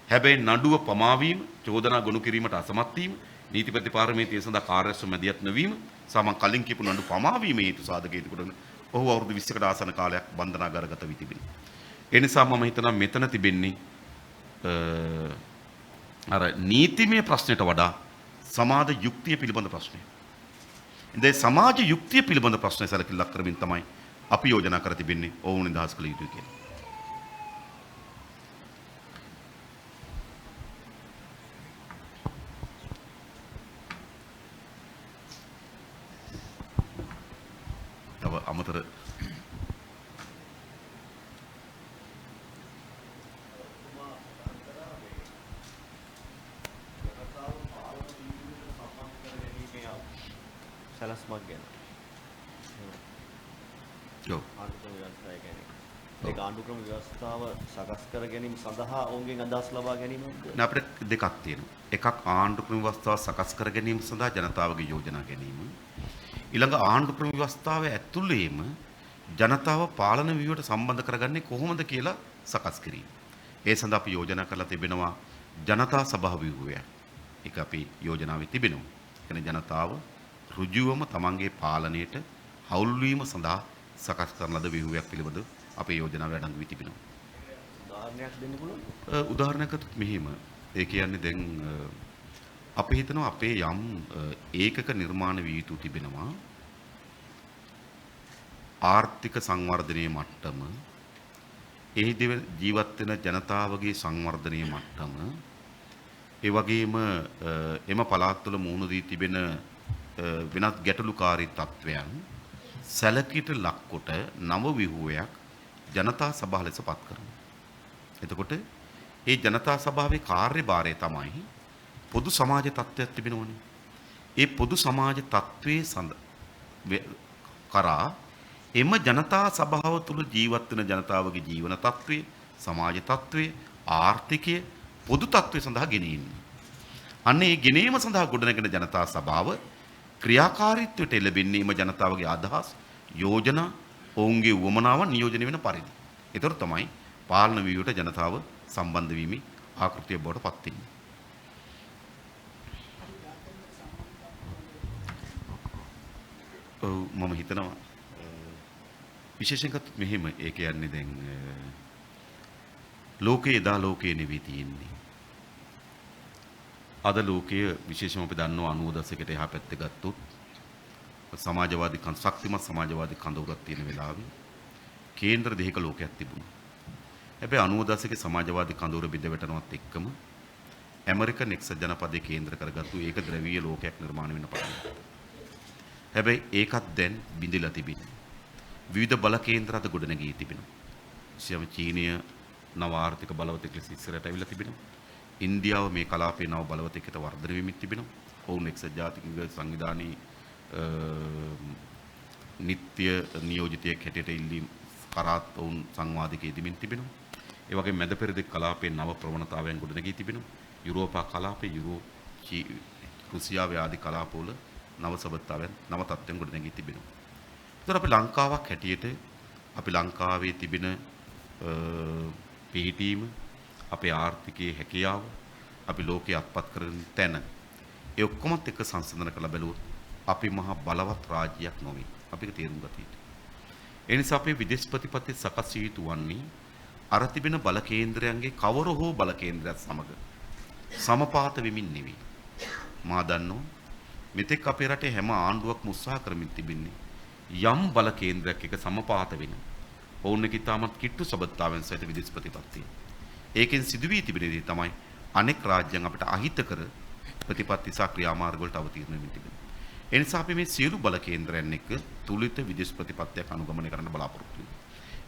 S1: හැබැයි නඩුව පමා වීම, චෝදනා ගොනු කිරීමට අසමත් වීම, නීති ප්‍රතිපාර්තමේන්තුව සඳහා කාර්යස්ව මැදිහත් නොවීම, සමන් කලින් කියපු නඩු පමා වීම හේතු සාධක හේතු කොටගෙන ඔහු අවුරුදු 20කට ආසන්න කාලයක් බන්ධනාගාරගත වී තිබෙනවා. ඒ නිසා මම හිතනවා මෙතන තිබෙන්නේ අර නීතිමය ප්‍රශ්නයට වඩා සමාජ යුක්තිය පිළිබඳ ප්‍රශ්නය. ඉතින් සමාජ යුක්තිය පිළිබඳ ප්‍රශ්නය සැලකිල්ලක් කරමින් තමයි අපි යෝජනා කර තිබෙන්නේ ඔවුන් නිදහස් කළ යුතුයි කියලා. අමතර
S4: සැලස්මක් ගැන.
S1: ඔව්.
S4: ආණ්ඩුක්‍රම ව්‍යවස්ථාව ගැන. ඒක ආණ්ඩුක්‍රම ව්‍යවස්ථාව සකස් කර ගැනීම සඳහා ඔවුන්ගෙන් අදහස් ලබා ගැනීමද?
S1: අපිට දෙකක් තියෙනවා. එකක් ආණ්ඩුක්‍රම ව්‍යවස්ථාව සකස් කර ගැනීම සඳහා ජනතාවගේ යෝජනා ගැනීම. ඊළඟ ආණ්ඩුක්‍රම ව්‍යවස්ථාව ඇතුළේම ජනතාව පාලන ව්‍යුහයට සම්බන්ධ කරගන්නේ කොහොමද කියලා සකස් කිරීම. ඒ සඳහා අපි යෝජනා කරලා තිබෙනවා ජනතා සභා ව්‍යුහය. ඒක අපි යෝජනාවේ තිබෙනවා. එන ජනතාව ඍජුවම තමන්ගේ පාලනයට හවුල් වීම සඳහා සකස් කරන ලද ව්‍යුහයක් පිළිබඳ අපේ යෝජනාවේ අඩංගු වී තිබෙනවා.
S4: උදාහරණයක් දෙන්න පුළුවන්.
S1: උදාහරණයක් ගත්තොත් මෙහිම ඒ කියන්නේ දැන් අපි හිතනවා අපේ යම් ඒකක නිර්මාණ විය යුතු තිබෙනවා ආර්ථික සංවර්ධනයේ මට්ටම එහි ජීවත් වෙන ජනතාවගේ සංවර්ධනයේ මට්ටම ඒ වගේම එම පළාත් තුළ මුහුණ දී තිබෙන වෙනත් ගැටලුකාරී තත්වයන් සැලකිට ලක්කොට නව ව්‍යුහයක් ජනතා සභාව ලෙස පත් කරනවා. එතකොට ඒ ජනතා සභාවේ කාර්යභාරය තමයි පොදු සමාජ තත්ත්වයක් තිබෙනවනේ. ඒ පොදු සමාජ තත්ත්වයේ කරා එම ජනතා සභාව තුළ ජීවත් වෙන ජනතාවගේ ජීවන තත්ත්වය, සමාජ තත්ත්වය, ආර්ථිකය, පොදු තත්ත්වය සඳහා ගෙනීම. අන්න ඒ ගෙනීම සඳහා ගොඩනැගෙන ජනතා සභාව ක්‍රියාකාරීත්වයට එළඹෙන්නේ එම ජනතාවගේ අදහස්, යෝජනා, ඔවුන්ගේ උවමනාවන් නියෝජනය වෙන පරිදි. ඒතර තමයි පාලන ව්‍යුහයට ජනතාව සම්බන්ධ වීමේ ආකෘතිය බවට පත් වෙන්නේ. මම හිතනවා විශේෂයෙන් ගත්තොත් මෙහෙම ඒ කියන්නේ දැන් ලෝකයේ එදා ලෝකයේ නෙවෙයි තියෙන්නේ. අද ලෝකයේ විශේෂම අපි දන්නවා 90 දශකයට එහා පැත්තේ ගත්තොත් සමාජවාදී ශක්තිමත් සමාජවාදී කඳවුරක් තියෙන වෙලාවේ කේන්ද්‍ර දෙහික ලෝකයක් තිබුණා. හැබැයි 90 දශකයේ සමාජවාදී කඳවුර බිඳ වැටෙනවත් එක්කම ඇමරිකන් එක්සත් ජනපදයේ කේන්ද්‍ර කරගත්තු ඒක ද්‍රවීය ලෝකයක් නිර්මාණය වෙන්න පටන් ගත්තා. හැබැයි ඒකත් දැන් බිඳිලා තිබෙනවා. විවිධ බල කේන්ද්‍ර අද ගොඩනැගී තිබෙනවා. සියම චීනීය නව ආර්ථික බලවතෙක් ලෙස ඉස්සරහට ඇවිල්ලා තිබෙනවා. ඉන්දියාව මේ කලාපයේ නව බලවතෙක්ට වර්ධනය වෙමින් තිබෙනවා. ඔවුන් එක්සත් ජාතික සංවිධානයේ නිත්‍ය නියෝජිතයෙක් හැටියට ඉල්ලීම් කරාත් ඔවුන් සංවාදිකයේ දෙමින් තිබෙනවා. ඒ වගේම මැද පෙරදිග කලාපයේ නව ප්‍රවණතාවයන් ගොඩනැගී තිබෙනවා. යුරෝපා කලාපයේ රුසියාවේ ආදී කලාපවල නව සබත්තාවයන් නව තත්ත්වයන් ගොඩනැගී තිබෙනවා. ඒතර අපි ලංකාවක් හැටියට අපි ලංකාවේ තිබෙන පිහිටීම අපේ ආර්ථිකයේ හැකියාව අපි ලෝකයේ අත්පත් කරන තැන ඒ ඔක්කොමත් එක්ක සංසන්දනය කරලා බැලුවොත් අපි මහා බලවත් රාජ්‍යයක් නොවේ. අපිට තේරුම් ගත යුතුයි. ඒ නිසා අපේ විදේශ ප්‍රතිපත්ති සකස් වී යුතු වන්නේ අර තිබෙන බල කේන්ද්‍රයන්ගේ කවර හෝ බල කේන්ද්‍රයක් සමග සමපාත වෙමින් නෙවෙයි. මා දන්නවා මෙතෙක් අපේ රටේ හැම ආණ්ඩුවක්ම උත්සාහ කරමින් තිබෙන්නේ යම් බල කේන්ද්‍රයක් එක සමපාත වෙන. ඔවුන් එක ඉතාමත් කිට්ටු සබත්තාවෙන් සහිත විදේශ ප්‍රතිපත්තිය. ඒකෙන් සිදුවී තිබෙන දේ තමයි අනෙක් රාජ්‍යයන් අපිට අහිතකර ප්‍රතිපත්ති සහ ක්‍රියාමාර්ග වලට අවතීර්ණ වෙමින් තිබෙනවා. ඒ නිසා අපි මේ සියලු බල කේන්ද්‍රයන් එක්ක තුලිත විදේශ ප්‍රතිපත්තියක් අනුගමනය කරන්න බලාපොරොත්තු වෙනවා.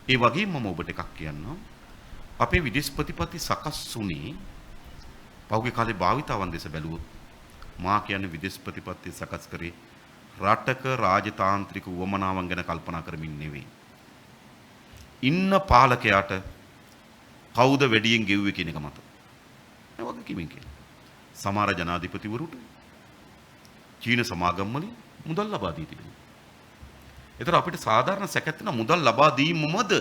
S1: ඒ වගේම මම ඔබට එකක් කියන්නම්. අපේ විදේශ ප්‍රතිපත්ති සකස් වුණේ පහුගිය කාලේ භාවිතාවන් දෙස බැලුවොත් මා කියන්නේ විදේශ ප්‍රතිපත්ති සකස් කරේ රටක රාජතාන්ත්‍රික උවමනාවන් ගැන කල්පනා කරමින් නෙවෙයි. ඉන්න පාලකයාට කවුද වැඩියෙන් ගෙව්වේ කියන එක මත. ඒ වගේ කිමින් කියන්නේ. සමහර ජනාධිපතිවරුන්ට චීන සමාගම් වලින් මුදල් ලබා දී තිබෙනවා. ඒතර අපිට සාධාරණ සැකයක් තියෙන මුදල් ලබා දීමමද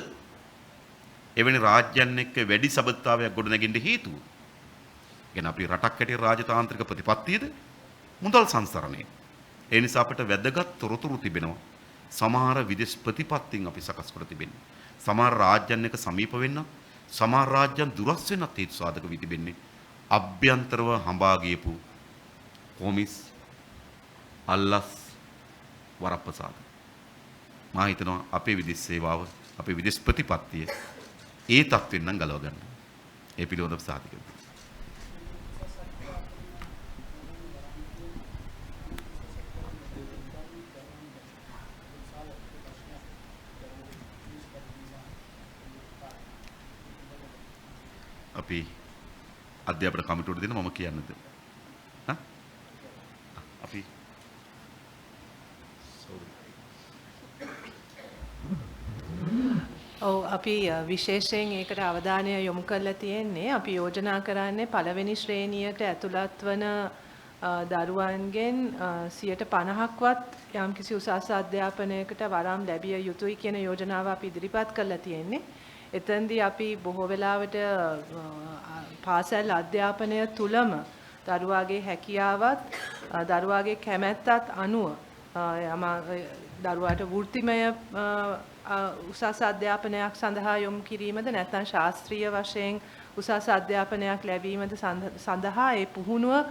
S1: එවැනි රාජ්‍යයන් එක්ක වැඩි සබත්තාවයක් ගොඩනැගෙන්න හේතුව. කියන අපි රටක් හැටියට රාජතාන්ත්‍රික ප්‍රතිපත්තියද මුදල් සංස්කරණය. ඒ නිසා අපිට වැදගත් තොරතුරු තිබෙනවා. සමහර විදේශ ප්‍රතිපත්තීන් අපි සකස් කර තිබෙනවා. සමහර රාජ්‍යයන් එක්ක සමීප වෙන්න, සමහර රාජ්‍යයන් දුරස් වෙන්නත් හේතු සාධක වී තිබෙන්නේ. අභ්‍යන්තරව හඹා ගියපු කොමිස් අල්ලස් වරප්‍රසාද. මා හිතනවා අපේ විදේශ සේවාව, අපේ විදේශ ප්‍රතිපත්තිය ඒ තත්ත්වෙන් නම් ගලව ගන්න. ඒ පිළිවෙලව සාධක වෙනවා. අපි අධ්‍යාපන කමිටුවට දෙන මම කියන්නද? අපි
S5: ඔව් අපි විශේෂයෙන් ඒකට අවධානය යොමු කරලා තියෙන්නේ අපි යෝජනා කරන්නේ පළවෙනි ශ්‍රේණියට ඇතුළත් වන දරුවන්ගෙන් 50%ක්වත් යම්කිසි උසස් අධ්‍යාපනයකට වරම් ලැබිය යුතුයි කියන යෝජනාව අපි ඉදිරිපත් කරලා තියෙන්නේ. එතෙන්දී අපි බොහෝ වෙලාවට පාසල් අධ්‍යාපනය තුලම දරුවාගේ හැකියාවත් දරුවාගේ කැමැත්තත් අනුව දරුවාට වෘත්තිමය උසස් අධ්‍යාපනයක් සඳහා යොමු කිරීමද නැත්නම් ශාස්ත්‍රීය වශයෙන් උසස් අධ්‍යාපනයක් ලැබීමද සඳහා ඒ පුහුණුව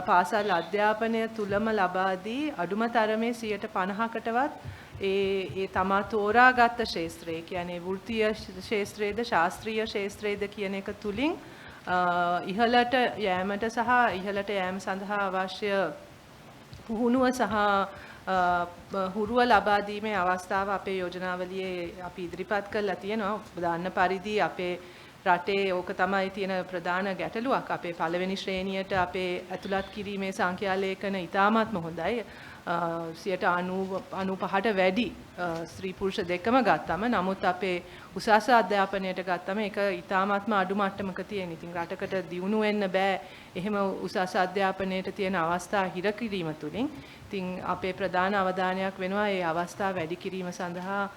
S5: පාසල් අධ්‍යාපනය තුලම ලබා දී අඩුම තරමේ 50%කටවත් ඒ තමා තෝරාගත් ශාස්ත්‍රය කියන්නේ වෘත්තීය ශාස්ත්‍රයේද ශාස්ත්‍රීය ශාස්ත්‍රයේද කියන එක තුලින් ඉහළට යෑමට සහ ඉහළට යෑම සඳහා අවශ්‍ය පුහුණුව සහ හුරුව ලබා දීමේ අවස්ථාව අපේ යෝජනාවලියේ අපි ඉදිරිපත් කරලා තියෙනවා. දාන්න පරිදි අපේ රටේ ඕක තමයි තියෙන ප්‍රධාන ගැටලුවක්. අපේ පළවෙනි ශ්‍රේණියට අපේ ඇතුළත් කිරීමේ සංඛ්‍යා ලේඛන ඉතාමත්ම හොඳයි. 95%ට වැඩි ස්ත්‍රී පුරුෂ දෙකම ගත්තම නමුත් අපේ උසස් අධ්‍යාපනයට ගත්තම ඒක ඉතාමත්ම අඩු මට්ටමක තියෙන. ඉතින් රටකට දියුණු වෙන්න බෑ එහෙම උසස් අධ්‍යාපනයට තියෙන අවස්ථා හිර කිරීම තුලින්. ඉතින් අපේ ප්‍රධාන අවධානයක් වෙනවා මේ අවස්ථා වැඩි කිරීම සඳහා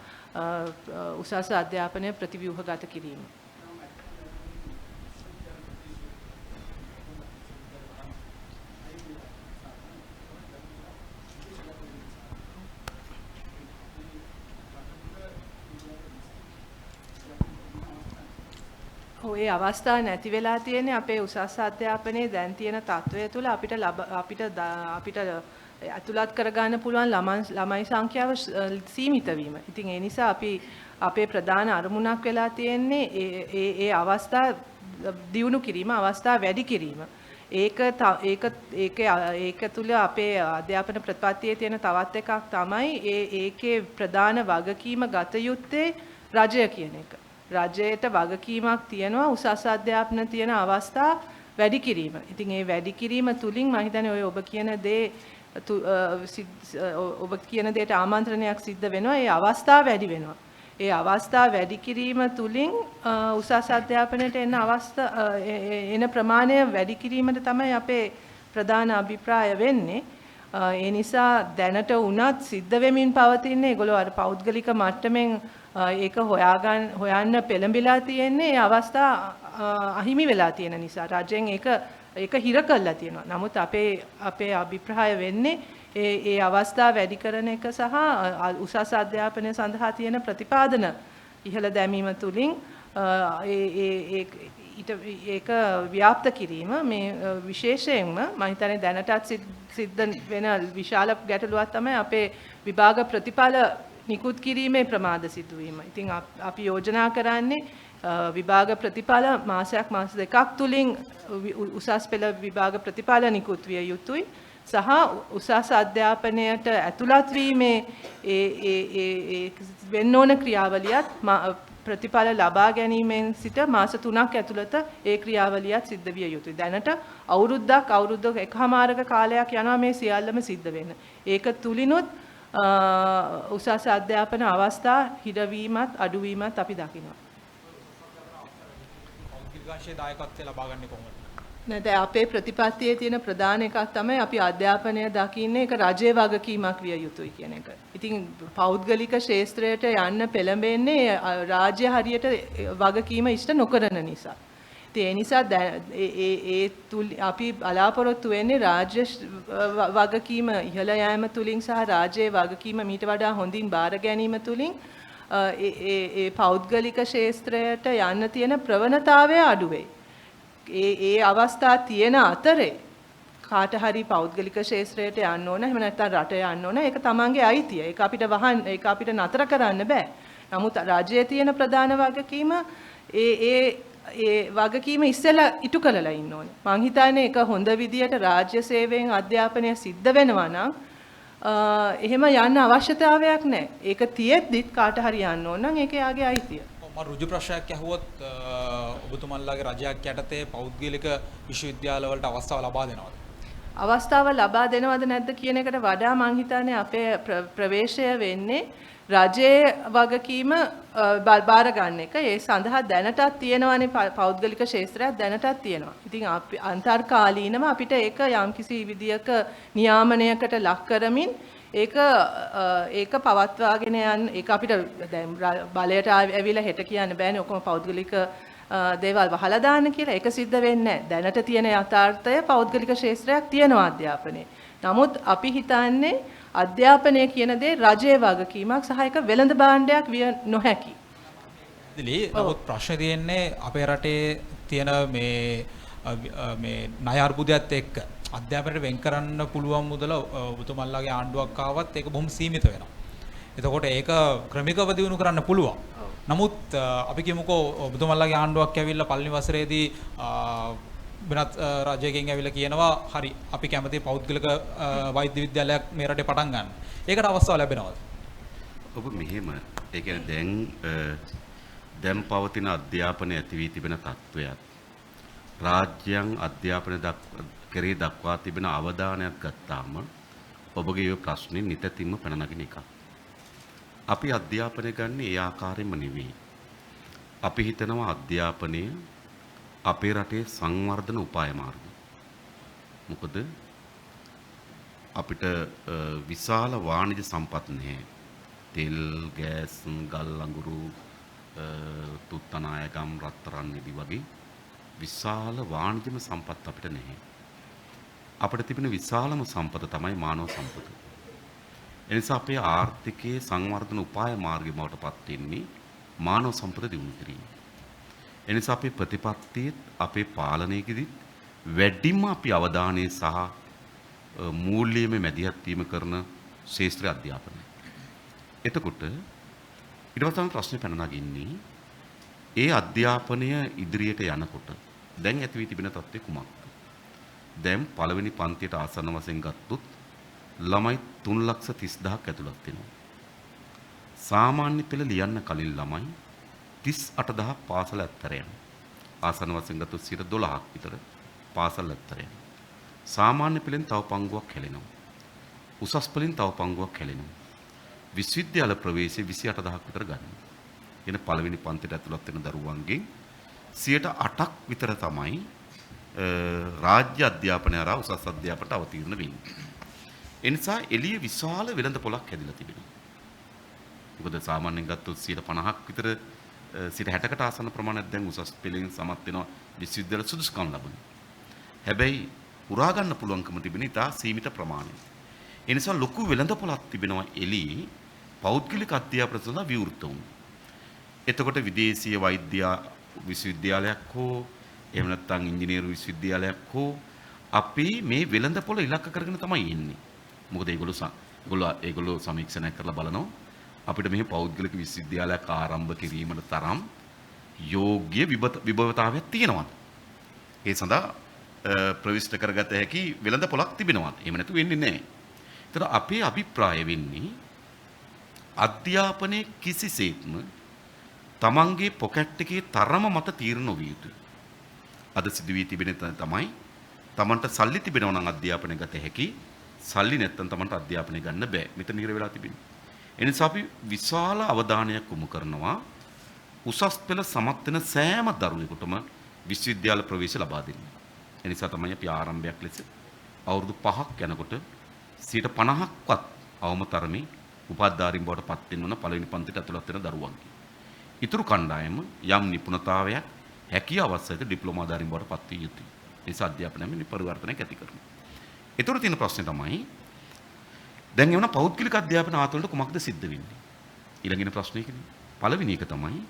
S5: උසස් අධ්‍යාපනය ප්‍රතිව්‍යුහගත කිරීම. ඔය අවස්ථා නැති වෙලා තියෙන්නේ අපේ උසස් අධ්‍යාපනයේ දැන් තියෙන තත්වය තුළ අපිට ඇතුළත් කරගන්න පුළුවන් ළමයි සංඛ්‍යාව සීමිත වීම. ඉතින් ඒ නිසා අපි අපේ ප්‍රධාන අරමුණක් වෙලා තියෙන්නේ ඒ අවස්ථා දියුණු කිරීම, අවස්ථා වැඩි කිරීම. ඒක තුළ අපේ අධ්‍යාපන ප්‍රතිපත්තියේ තියෙන තවත් එකක් තමයි ඒකේ ප්‍රධාන වගකීම ගත යුත්තේ රජය කියන එක. රජයට වගකීමක් තියෙනවා උසස් අධ්‍යාපන තියෙන අවස්ථා වැඩි කිරීම. ඉතින් ඒ වැඩි කිරීම තුලින් මම හිතන්නේ ඔය ඔබ කියන දේට ආමන්ත්‍රණයක් සිද්ධ වෙනවා. ඒ අවස්ථා වැඩි වෙනවා. ඒ අවස්ථා වැඩි කිරීම තුලින් උසස් අධ්‍යාපනයට එන ප්‍රමාණය වැඩි කිරීමට තමයි අපේ ප්‍රධාන අභිප්‍රාය වෙන්නේ. ඒ නිසා දැනට උනත් සිද්ධ වෙමින් පවතින්නේ ඒගොල්ලෝ අර පෞද්ගලික මට්ටමින් ඒක හොයන්න පෙළඹිලා තියෙන්නේ ඒ අවස්ථා අහිමි වෙලා තියෙන නිසා රජෙන් ඒක හිර කළා තියෙනවා. නමුත් අපේ අභිප්‍රාය වෙන්නේ ඒ අවස්ථා වැඩි කරන එක සහ උසස් අධ්‍යාපනය සඳහා තියෙන ප්‍රතිපාදන ඉහළ දැමීම තුලින් ඒක ව්‍යාප්ත කිරීම මේ විශේෂයෙන්ම මම හිතන්නේ දැනටත් සිද්ධ වෙන විශාල ගැටලුවක් තමයි අපේ විභාග ප්‍රතිඵල නිකුත් කිරීමේ ප්‍රමාද සිදුවීම. ඉතින් අපි යෝජනා කරන්නේ විභාග ප්‍රතිඵල මාස දෙකක් තුලින් උසස් පෙළ විභාග ප්‍රතිඵල නිකුත් විය යුතුයි. සහ උසස් අධ්‍යාපනයට ඇතුළත් වීමේ ඒ වෙන්න ඕන ක්‍රියාවලියත් ප්‍රතිඵල ලබා ගැනීමෙන් සිට මාස 3ක් ඇතුළත ඒ ක්‍රියාවලියත් සිද්ධ විය යුතුයි. දැනට අවුරුද්දක එකමාරක කාලයක් යනවා මේ සියල්ලම සිද්ධ වෙන්න. ඒක තුලිනුත් උසස් අධ්‍යාපන අවස්ථා හිරවීමත් අඩුවීමත් අපි දකිනවා.
S2: පෞද්ගලික දායකත්වය ලබා ගන්න කොහොමද?
S5: නැත්නම් අපේ ප්‍රතිපත්තියේ තියෙන ප්‍රධාන එකක් තමයි අපි අධ්‍යාපනය දකින්නේ ඒක රජයේ වගකීමක් විය යුතුයි කියන එක. ඉතින් පෞද්ගලික ශාස්ත්‍රයට යන්න පෙළඹෙන්නේ රාජ්‍ය හරියට වගකීම ඉෂ්ට නොකරන නිසා. ඒ නිසා අපි බලාපොරොත්තු වෙන්නේ රාජ්‍ය වගකීම ඉහළ යෑම තුලින් සහ රාජ්‍යයේ වගකීම මීට වඩා හොඳින් බාර ගැනීම තුලින් ඒ පෞද්ගලික ශාස්ත්‍රයට යන්න තියෙන ප්‍රවණතාවය අඩු වෙයි. ඒ අවස්ථා තියෙන අතරේ කාට හරි පෞද්ගලික ශාස්ත්‍රයට යන්න ඕන එහෙම නැත්නම් රට යන්න ඕන ඒක තමන්ගේ අයිතිය. ඒක අපිට නතර කරන්න බෑ. නමුත් රාජ්‍යයේ තියෙන ප්‍රධාන වගකීම ඒ වගකීම ඉස්සෙල්ලා ඉටු කරලා ඉන්න ඕනේ. මං හිතන්නේ ඒක හොඳ විදියට රාජ්‍ය සේවයෙන් අධ්‍යාපනය සිද්ධ වෙනවා නම් එහෙම යන්න අවශ්‍යතාවයක් නැහැ. ඒක තියෙද්දිත් කාට හරි යන්න ඕන නම් ඒක යාගේ අයිතිය.
S2: මම ඍජු ප්‍රශ්නයක් අහුවොත් ඔබතුමන්ලාගේ රජයක් යටතේ පෞද්ගලික විශ්වවිද්‍යාලවලට අවස්ථාව ලබා දෙනවද?
S5: අවස්ථාව ලබා දෙනවද නැද්ද කියන එකට වඩා මං හිතන්නේ අපේ ප්‍රවේශය වෙන්නේ රජයේ වගකීම බාර ගන්න එක. ඒ සඳහා දැනටත් තියෙනවානේ පෞද්ගලික ශාස්ත්‍රයක් දැනටත් තියෙනවා. ඉතින් අන්තර්කාලීනව අපිට ඒක යම්කිසි විදියක නියාමනයකට ලක් කරමින් ඒක පවත්වාගෙන යන්න ඒක අපිට දැන් බලයට ඇවිල්ලා හෙට කියන්න බෑනේ ඔක්කොම පෞද්ගලික දේවල් වහලා දාන්න කියලා. ඒක සිද්ධ වෙන්නේ නැහැ. දැනට තියෙන යථාර්ථය පෞද්ගලික ශාස්ත්‍රයක් තියෙනවා අධ්‍යාපනයේ. නමුත් අපි හිතන්නේ අධ්‍යාපනය කියන දේ රජයේ වගකීමක් සහ ඒක වෙළඳ භාණ්ඩයක් විය නොහැකි.
S2: නමුත් ප්‍රශ්නේ තියෙන්නේ අපේ රටේ තියෙන මේ ණය අර්බුදයත් එක්ක අධ්‍යාපනයට වෙන් කරන්න පුළුවන් මුදල ඔබතුමන්ලාගේ ආණ්ඩුවක් ආවත් ඒක බොහොම සීමිත වෙනවා. එතකොට ඒක ක්‍රමිකව දියුණු කරන්න පුළුවන්. නමුත් අපි කියමුකෝ ඔබතුමන්ලාගේ ආණ්ඩුවක් ඇවිල්ලා පළවෙනි වසරේදී වෙනත් රජයකින් ඇවිල්ලා කියනවා හරි අපි කැමති පෞද්ගලික වෛද්‍ය විද්‍යාලයක් මේ රටේ පටන් ගන්න. ඒකට අවස්ථාව ලැබෙනවද?
S1: ඔබ මෙහෙම ඒ කියන්නේ දැන් පවතින අධ්‍යාපනය ඇති වී තිබෙන තත්ත්වයක් රාජ්‍යයන් අධ්‍යාපනය කෙරෙහි දක්වා තිබෙන අවධානයක් ගත්තාම ඔබගේ මේ ප්‍රශ්නේ නිතින්ම පැන නගින එකක්. අපි අධ්‍යාපනය ගන්න ඒ ආකාරයෙන්ම නෙවෙයි. අපි හිතනවා අධ්‍යාපනය අපේ රටේ සංවර්ධන උපාය මාර්ගය. මොකද අපිට විශාල වාණිජ සම්පත් නැහැ. තෙල්, ගෑස්, ගල් අඟුරු, තුත්තනායකම්, රත්තරන් නිදි වගේ විශාල වාණිජම සම්පත් අපිට නැහැ. අපිට තිබෙන විශාලම සම්පත තමයි මානව සම්පත. එනිසා අපේ ආර්ථිකයේ සංවර්ධන උපාය මාර්ගය බවට පත් වෙන්නේ මානව සම්පත දියුණු කිරීම. එනිසා අපේ ප්‍රතිපත්තියත් අපේ පාලනයේදී වැඩිම අපි අවධානය සහ මූල්‍යමය මැදිහත් වීම කරන ශාස්ත්‍රීය අධ්‍යාපනය. එතකොට ඊට පස්සේ ප්‍රශ්නේ පැන නගින්නේ ඒ අධ්‍යාපනය ඉදිරියට යනකොට දැන් ඇති වී තිබෙන තත්ත්වය කුමක්ද? දැන් පළවෙනි පන්තියට ආසන්න වශයෙන් ගත්තොත් ළමයි 3,30,000ක් ඇතුළත් වෙනවා. සාමාන්‍ය පෙළ ලියන්න කලින් ළමයි 38,000ක් පාසල ඇත්තර යනවා. ආසන්න වශයෙන් ගත්තොත් 12ක් විතර පාසල ඇත්තර යනවා. සාමාන්‍ය පෙළෙන් තව පංගුවක් හැලෙනවා. උසස් පෙළෙන් තව පංගුවක් හැලෙනවා. විශ්වවිද්‍යාල ප්‍රවේශයේ 28,000ක් විතර ගන්නවා. එන පළවෙනි පන්තියට ඇතුළත් වෙන දරුවන්ගෙන් 8%ක් විතර තමයි රාජ්‍ය අධ්‍යාපනය හරහා උසස් අධ්‍යාපනයට අවතීර්ණ වෙන්නේ. ඒ නිසා එළිය විශාල වෙළඳ පොලක් හැදිලා තිබෙනවා. මොකද සාමාන්‍යයෙන් ගත්තොත් 50%ක් විතර 60%කට ආසන්න ප්‍රමාණයක් දැන් උසස් පෙළෙන් සමත් වෙනවා විශ්වවිද්‍යාල සුදුසුකම් ලබන. හැබැයි උරා ගන්න පුළුවන්කම තිබෙන ඉතා සීමිත ප්‍රමාණයක්. ඒ නිසා ලොකු වෙළඳ පොලක් තිබෙනවා එළියේ පෞද්ගලික අධ්‍යාපන සඳහා විවෘත වුණා. එතකොට විදේශීය වෛද්‍ය විශ්වවිද්‍යාලයක් හෝ එහෙම නැත්නම් ඉංජිනේරු විශ්වවිද්‍යාලයක් හෝ අපි මේ වෙළඳ පොළ ඉලක්ක කරගෙන තමයි ඉන්නේ. මොකද ඒගොල්ලෝ සමීක්ෂණයක් කරලා බලනවා අපිට මේ පෞද්ගලික විශ්වවිද්‍යාලයක් ආරම්භ කිරීමට තරම් යෝග්‍ය විභවතාවයක් තියෙනවද? ඒ සඳහා ප්‍රවිෂ්ඨ කරගත හැකි වෙළඳ පොළක් තිබෙනවද? එහෙම නැතු වෙන්නේ නැහැ. ඒතර අපේ අභිප්‍රාය වෙන්නේ අධ්‍යාපනයේ කිසිසේත්ම තමන්ගේ පොකට් එකේ තරම මත තීරණ නොවිය යුතුයි. අද සිදු වී තිබෙන තමයි තමන්ට සල්ලි තිබෙනවා නම් අධ්‍යාපනය ගත හැකි. සල්ලි නැත්තම් තමන්ට අධ්‍යාපනය ගන්න බෑ. මෙතන ඉර වෙලා තිබෙනවා. එනිසා අපි විශාල අවධානයක් යොමු කරනවා උසස් පෙළ සමත් වෙන සෑම දරුවෙකුටම විශ්වවිද්‍යාල ප්‍රවේශ ලබා දෙන්න. එනිසා තමයි අපි ආරම්භයක් ලෙස අවුරුදු 5ක් යනකොට 50%ක්වත් අවම තරමේ උපාධාරීන් බවට පත් වෙන පළවෙනි පන්තියට ඇතුළත් වෙන දරුවන්ගේ. ඊතුරු කණ්ඩායම යම් නිපුණතාවයක් හැකියාවක් සහිත ඩිප්ලෝමාධාරීන් බවට පත් විය යුතුයි. ඒ අධ්‍යාපනයේ පරිවර්තනයක් ඇති කරනවා. ඊතුරු තියෙන ප්‍රශ්නේ තමයි දැන් එවන පෞද්ගලික අධ්‍යාපන ආතලට කුමක්ද සිද්ධ වෙන්නේ? ඊළඟින ප්‍රශ්නේ කියන්නේ පළවෙනි එක තමයි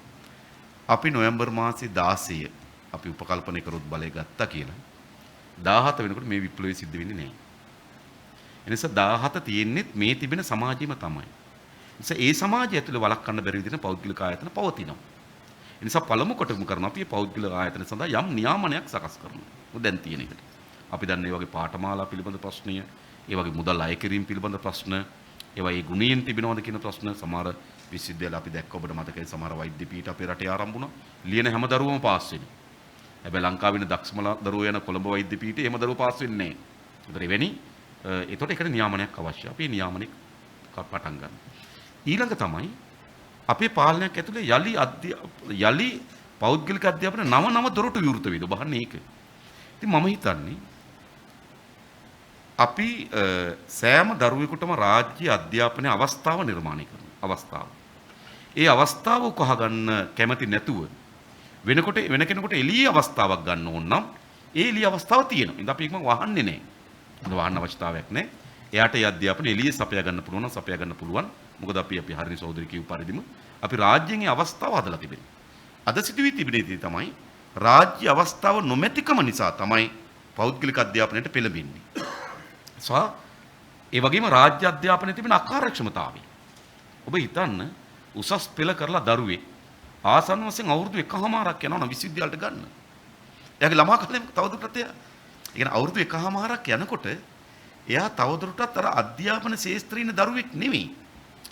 S1: අපි නොවැම්බර් මාසයේ 16 අපි උපකල්පනය කරොත් බලය ගත්තා කියලා 17 වෙනකොට මේ විප්ලවය සිද්ධ වෙන්නේ නැහැ. එනිසා 17 තියෙන්නේ මේ තිබෙන සමාජෙම තමයි. නිසා ඒ සමාජය ඇතුළේ වළක්වන්න බැරි විදිහට පෞද්ගලික ආයතන පවතිනවා. ඒ නිසා පළමු කොටම කරන අපි පෞද්ගලික ආයතන සඳහා යම් නියාමනයක් සකස් කරනවා. දැන් තියෙන එකට. අපි දන්නේ මේ වගේ පාඨමාලා පිළිබඳ ප්‍රශ්නය, ඒ වගේ මුදල් අය කිරීම පිළිබඳ ප්‍රශ්න, ඒ වගේ ගුණයෙන් තිබෙනවද කියන ප්‍රශ්න සමහර විශ්වවිද්‍යාල අපි දැක්ක ඔබට මතකයි සමහර වෛද්‍ය පීඨ අපේ රටේ ආරම්භ වුණා. ලියන හැම දරුවම පාස් වෙනවා. හැබැයි ලංකාවේ ඉන්න දක්ෂම දරුවෝ යන කොළඹ වෛද්‍ය පීඨේ එහෙම දරුවෝ පාස් වෙන්නේ නැහැ. ඒතර එවැනි ඒතකොට ඒකට නියාමනයක් අවශ්‍යයි. අපි නියාමනයක් පටන් ගන්න. ඊළඟ තමයි අපේ පාලනයක් ඇතුලේ යලි පෞද්ගලික අධ්‍යාපන නව දොරටු විවෘත වේද. ඔබ අහන්නේ ඒක. ඉතින් මම හිතන්නේ අපි සෑම දරුවෙකුටම රාජ්‍ය අධ්‍යාපනයේ අවස්ථාව නිර්මාණය කරනවා. අවස්ථාව. ඒ අවස්ථාව උකහා ගන්න කැමති නැතුව වෙන කෙනෙකුට එළියේ අවස්ථාවක් ගන්න ඕන නම් ඒ එළියේ අවස්ථාව තියෙනවා. ඉතින් අපි එකම වහන්නේ නැහැ. මොකද වහන්න අවශ්‍යතාවයක් නැහැ. එයාට ඒ අධ්‍යාපනය එළියේ සපයා ගන්න පුළුවන් නම් සපයා ගන්න පුළුවන්. මොකද අපි හරිනි සහෝදරි කියු පරිදිම අපි රාජ්‍යයෙන් අවස්ථාව හදලා තිබෙනවා. අද සිදුවී තිබෙන්නේ තමයි රාජ්‍ය අවස්ථාව නොමැතිකම නිසා තමයි පෞද්ගලික අධ්‍යාපනයට පෙළඹෙන්නේ. ඒ වගේම රාජ්‍ය අධ්‍යාපනයේ තිබෙන අකාර්යක්ෂමතාවය. ඔබ හිතන්න උසස් පෙළ කරලා දරුවේ ආසන්න වශයෙන් අවුරුදු 1කමාරක් යනවා නම් විශ්වවිද්‍යාලයට ගන්න. එයාගේ ළමා කාලේ තවදුරටත් එයා කියන්නේ අවුරුදු 1කමාරක් යනකොට එයා තවදුරටත් අර අධ්‍යාපන ශාස්ත්‍රීය දරුවෙක් නෙමෙයි.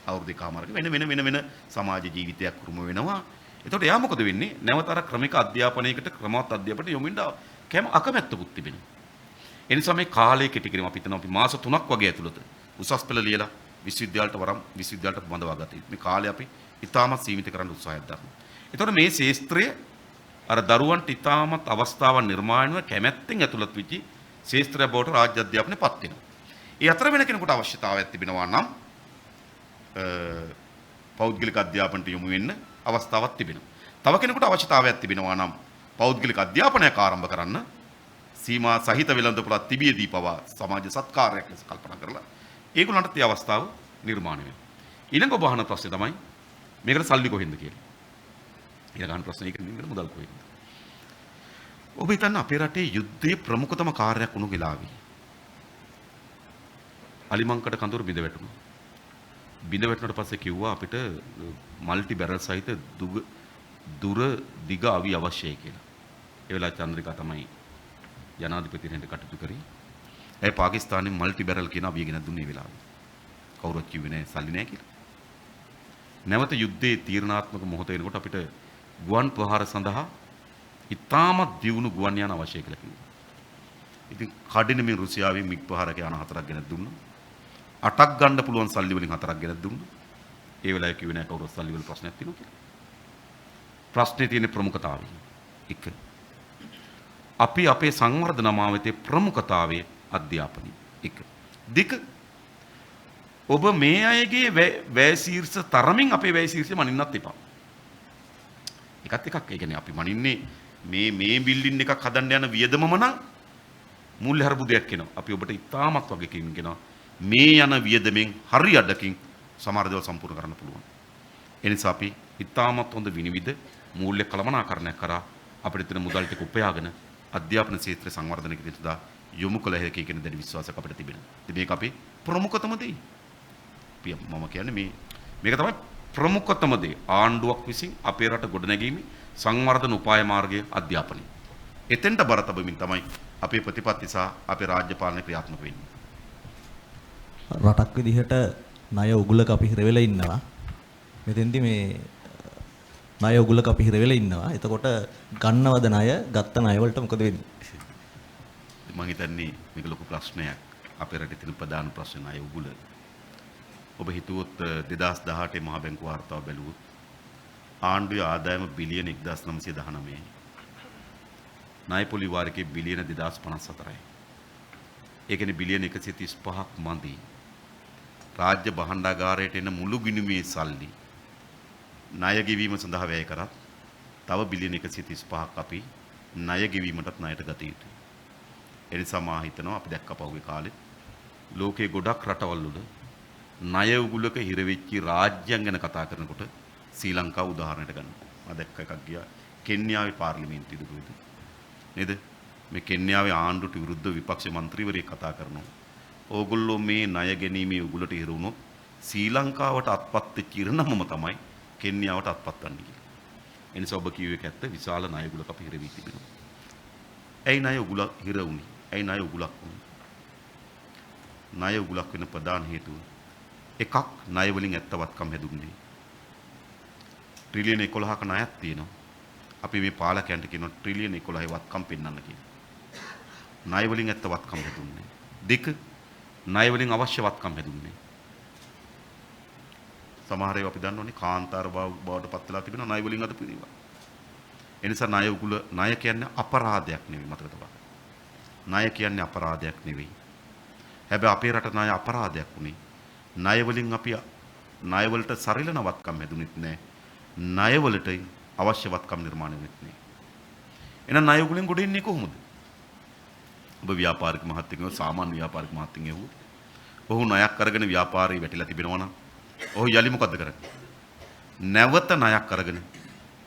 S1: අවුරුදු 1කමාරක වෙන සමාජ ජීවිතයක් උරුම වෙනවා. එතකොට එයා මොකද වෙන්නේ? නැවත අර ක්‍රමික අධ්‍යාපනයකට ක්‍රමවත් අධ්‍යාපනයට යොමු වෙන්න අකමැත්තකුත් තිබෙනවා. ඒ නිසා මේ කාලය කෙටි කිරීම අපි හිතනවා අපි මාස 3ක් වගේ ඇතුළත උසස් පෙළ ලියලා විශ්වවිද්‍යාලයට බඳවා ගත යුතු. මේ කාලය අපි ඉතාමත් සීමිත කරන්න උත්සාහයක් දරනවා. එතකොට මේ ශාස්ත්‍රය අර දරුවන්ට ඉතාමත් අවස්ථාවන් නිර්මාණය වෙන කැමැත්තෙන් ඇතුළත් වෙච්ච ශාස්ත්‍රය බවට රාජ්‍ය අධ්‍යාපනයපත් වෙනවා. ඒ අතර වෙන කෙනෙකුට අවශ්‍යතාවයක් තිබෙනවා නම් පෞද්ගලික අධ්‍යාපනයට යොමු වෙන්න අවස්ථාවක් තිබෙනවා. තව කෙනෙකුට අවශ්‍යතාවයක් තිබෙනවා නම් පෞද්ගලික අධ්‍යාපනයක් ආරම්භ කරන්න සීමා සහිත වෙළඳපොළක් තිබියදී පවා සමාජ සත්කාරයක් ලෙස කල්පනා කරලා ඒගොල්ලන්ට ඒ අවස්ථාව නිර්මාණය වෙනවා. ඊළඟ ඔබ අහන ප්‍රශ්නේ තමයි මේකට සල්ලි කොහෙන්ද කියලා. ඊළඟ අහන ප්‍රශ්නේ ඒක නෙමෙයි මුදල් කොහෙන්ද. ඔබ හිතන්න අපේ රටේ යුද්ධයේ ප්‍රමුඛතම කාර්යයක් වුණු වෙලාවේ අලිමංකඩ කඳවුර බිඳ වැටුණා. බිඳ වැටුණාට පස්සේ කිව්වා අපිට මල්ටි බැරල් සහිත දුර දිග අවි අවශ්‍යයි කියලා. ඒ වෙලාවේ චන්ද්‍රිකා තමයි ජනාධිපතිවරයෙක් කටයුතු කරේ. ඒ පාකිස්තානයේ මල්ටි බැරල් කියන අවිය ගෙන දුන්නේ ඒ වෙලාවේ. කවුරුත් කිව්වේ නැහැ සල්ලි නැහැ කියලා. නැවත යුද්ධයේ තීරණාත්මක මොහොත වෙනකොට අපිට ගුවන් ප්‍රහාර සඳහා ඉතාමත් දියුණු ගුවන් යාන අවශ්‍යයි කියලා කිව්වා. ඉතින් කඩිනමින් රුසියාවෙන් මිග් ප්‍රහාරක යාන 4ක් ගෙන දුන්නා. 8ක් ගන්න පුළුවන් සල්ලි වලින් 4ක් ගෙන දුන්නා. ඒ වෙලාවේ කිව්වේ නැහැ කවුරුත් සල්ලි වල ප්‍රශ්නයක් තියෙනවා කියලා. ප්‍රශ්නේ තියෙන ප්‍රමුඛතාවය. 1. අපි අපේ සංවර්ධන මාවතේ ප්‍රමුඛතාවයේ අධ්‍යාපනය. 1. 2. ඔබ මේ අයගේ වැය ශීර්ෂ තරමින් අපේ වැය ශීර්ෂය මනින්නත් එපා. එකත් එකක්. ඒ කියන්නේ අපි මනින්නේ මේ බිල්ඩින් එකක් හදන්න යන වියදමම නම් මූල්‍ය හරබුදයක් වෙනවා. අපි ඔබට ඉතාමත් වගේ කියනවා මේ යන වියදමෙන් හරි අඩකින් සමහර දේවල් සම්පූර්ණ කරන්න පුළුවන්. ඒ නිසා අපි ඉතාමත් හොඳ විනිවිද මූල්‍ය කළමනාකරණයක් කරා අපිට තියෙන මුදල් ටික උපයාගෙන අධ්‍යාපන ක්ෂේත්‍ර සංවර්ධනය කිරීමට යොමු කළ හැකි කියන දැඩි විශ්වාසයක් අපිට තිබෙනවා. ඉතින් මේක අපේ ප්‍රමුඛතම දේ. මම කියන්නේ මේක තමයි ප්‍රමුඛතම දේ. ආණ්ඩුවක් විසින් අපේ රට ගොඩනැගීමේ සංවර්ධන උපාය මාර්ගය අධ්‍යාපනය. එතෙන්ට බර තබමින් තමයි අපේ ප්‍රතිපත්ති සහ අපේ රාජ්‍ය පාලනය ක්‍රියාත්මක වෙන්නේ.
S6: රටක් විදිහට ණය උගුලක අපි හිර වෙලා ඉන්නවා. මෙතෙන්දි මේ ණය උගුලක අපි හිර වෙලා ඉන්නවා. එතකොට ගන්නවද ණය? ගත්ත ණය වලට මොකද වෙන්නේ?
S1: මම හිතන්නේ මේක ලොකු ප්‍රශ්නයක්. අපේ රටේ තියෙන ප්‍රධාන ප්‍රශ්න ණය උගුල. ඔබ හිතුවොත් 2018 මහ බැංකුව වාර්තාව බැලුවොත් ආණ්ඩුවේ ආදායම බිලියන 1919යි. ණය පොලි වාරිකේ බිලියන 2054යි. ඒ කියන්නේ බිලියන 135ක් මදි. රාජ්‍ය භාණ්ඩාගාරයට එන මුළු ගිණුමේ සල්ලි ණය ගෙවීම සඳහා වැය කරත් තව බිලියන 135ක් අපි ණය ගෙවීමටත් ණයට ගත යුතුයි. ඒ නිසා මා හිතනවා අපි දැක්ක පහුගිය කාලේ ලෝකේ ගොඩක් රටවල් වල ණය උගුලක හිර වෙච්ච රාජ්‍යයන් ගැන කතා කරනකොට ශ්‍රී ලංකාව උදාහරණයට ගන්නවා. මම දැක්ක එකක් ගියා කෙන්යාවේ පාර්ලිමේන්තුව ඉදිරියට. නේද? මේ කෙන්යාවේ ආණ්ඩුවට විරුද්ධ විපක්ෂ මන්ත්‍රීවරයෙක් කතා කරනවා. ඕගොල්ලෝ මේ ණය ගැනීමේ උගුලට හිර වුණොත් ශ්‍රී ලංකාවට අත්පත් වෙච්ච ඉරණමම තමයි කෙන්යාවට අත්පත් වන්නේ කියලා. ඒ නිසා ඔබ කියුවේ ඇත්ත විශාල ණය උගුලක අපි හිර වී තිබෙනවා. ඇයි ණය උගුල හිර වුනේ? ඇයි ණය උගුලක් වුනේ? ණය උගුලක් වෙන ප්‍රධාන හේතුව එකක් ණය වලින් ඇත්තවත්කම් හැදුන්නේ. ට්‍රිලියන 11ක ණයක් තියෙනවා. අපි මේ පාලකයන්ට කියනවා ට්‍රිලියන 11 වත්කම් පෙන්වන්න කියලා. ණය වලින් ඇත්තවත්කම් හැදුන්නේ. 2 ණය වලින් අවශ්‍ය වත්කම් හැදුන්නේ. සමහර ඒවා අපි දන්නවනේ කාන්තාර බවට පත් වෙලා තිබෙනවා ණය වලින් අද පිළිවෙල. ඒ නිසා ණය උගුල ණය කියන්නේ අපරාධයක් නෙවෙයි මතක තබා. ණය කියන්නේ අපරාධයක් නෙවෙයි. හැබැයි අපේ රට ණය අපරාධයක් උනේ. ණය වලින් අපි ණය වලට සරිලනවත්කම් හැදුනෙත් නැහැ. ණය වලට අවශ්‍යවත්කම් නිර්මාණය වෙන්නේ නැහැ. එහෙනම් ණය වලින් ගොඩ එන්නේ කොහොමද? ඔබ ව්‍යාපාරික මහත්තුන්ගේ සාමාන්‍ය ව්‍යාපාරික මහත්තුන්ගේ ඔහු ණයක් අරගෙන ව්‍යාපාරේ වැටිලා තිබෙනවා නම් ඔහු යලි මොකද්ද කරන්නේ? නැවත ණයක් අරගෙන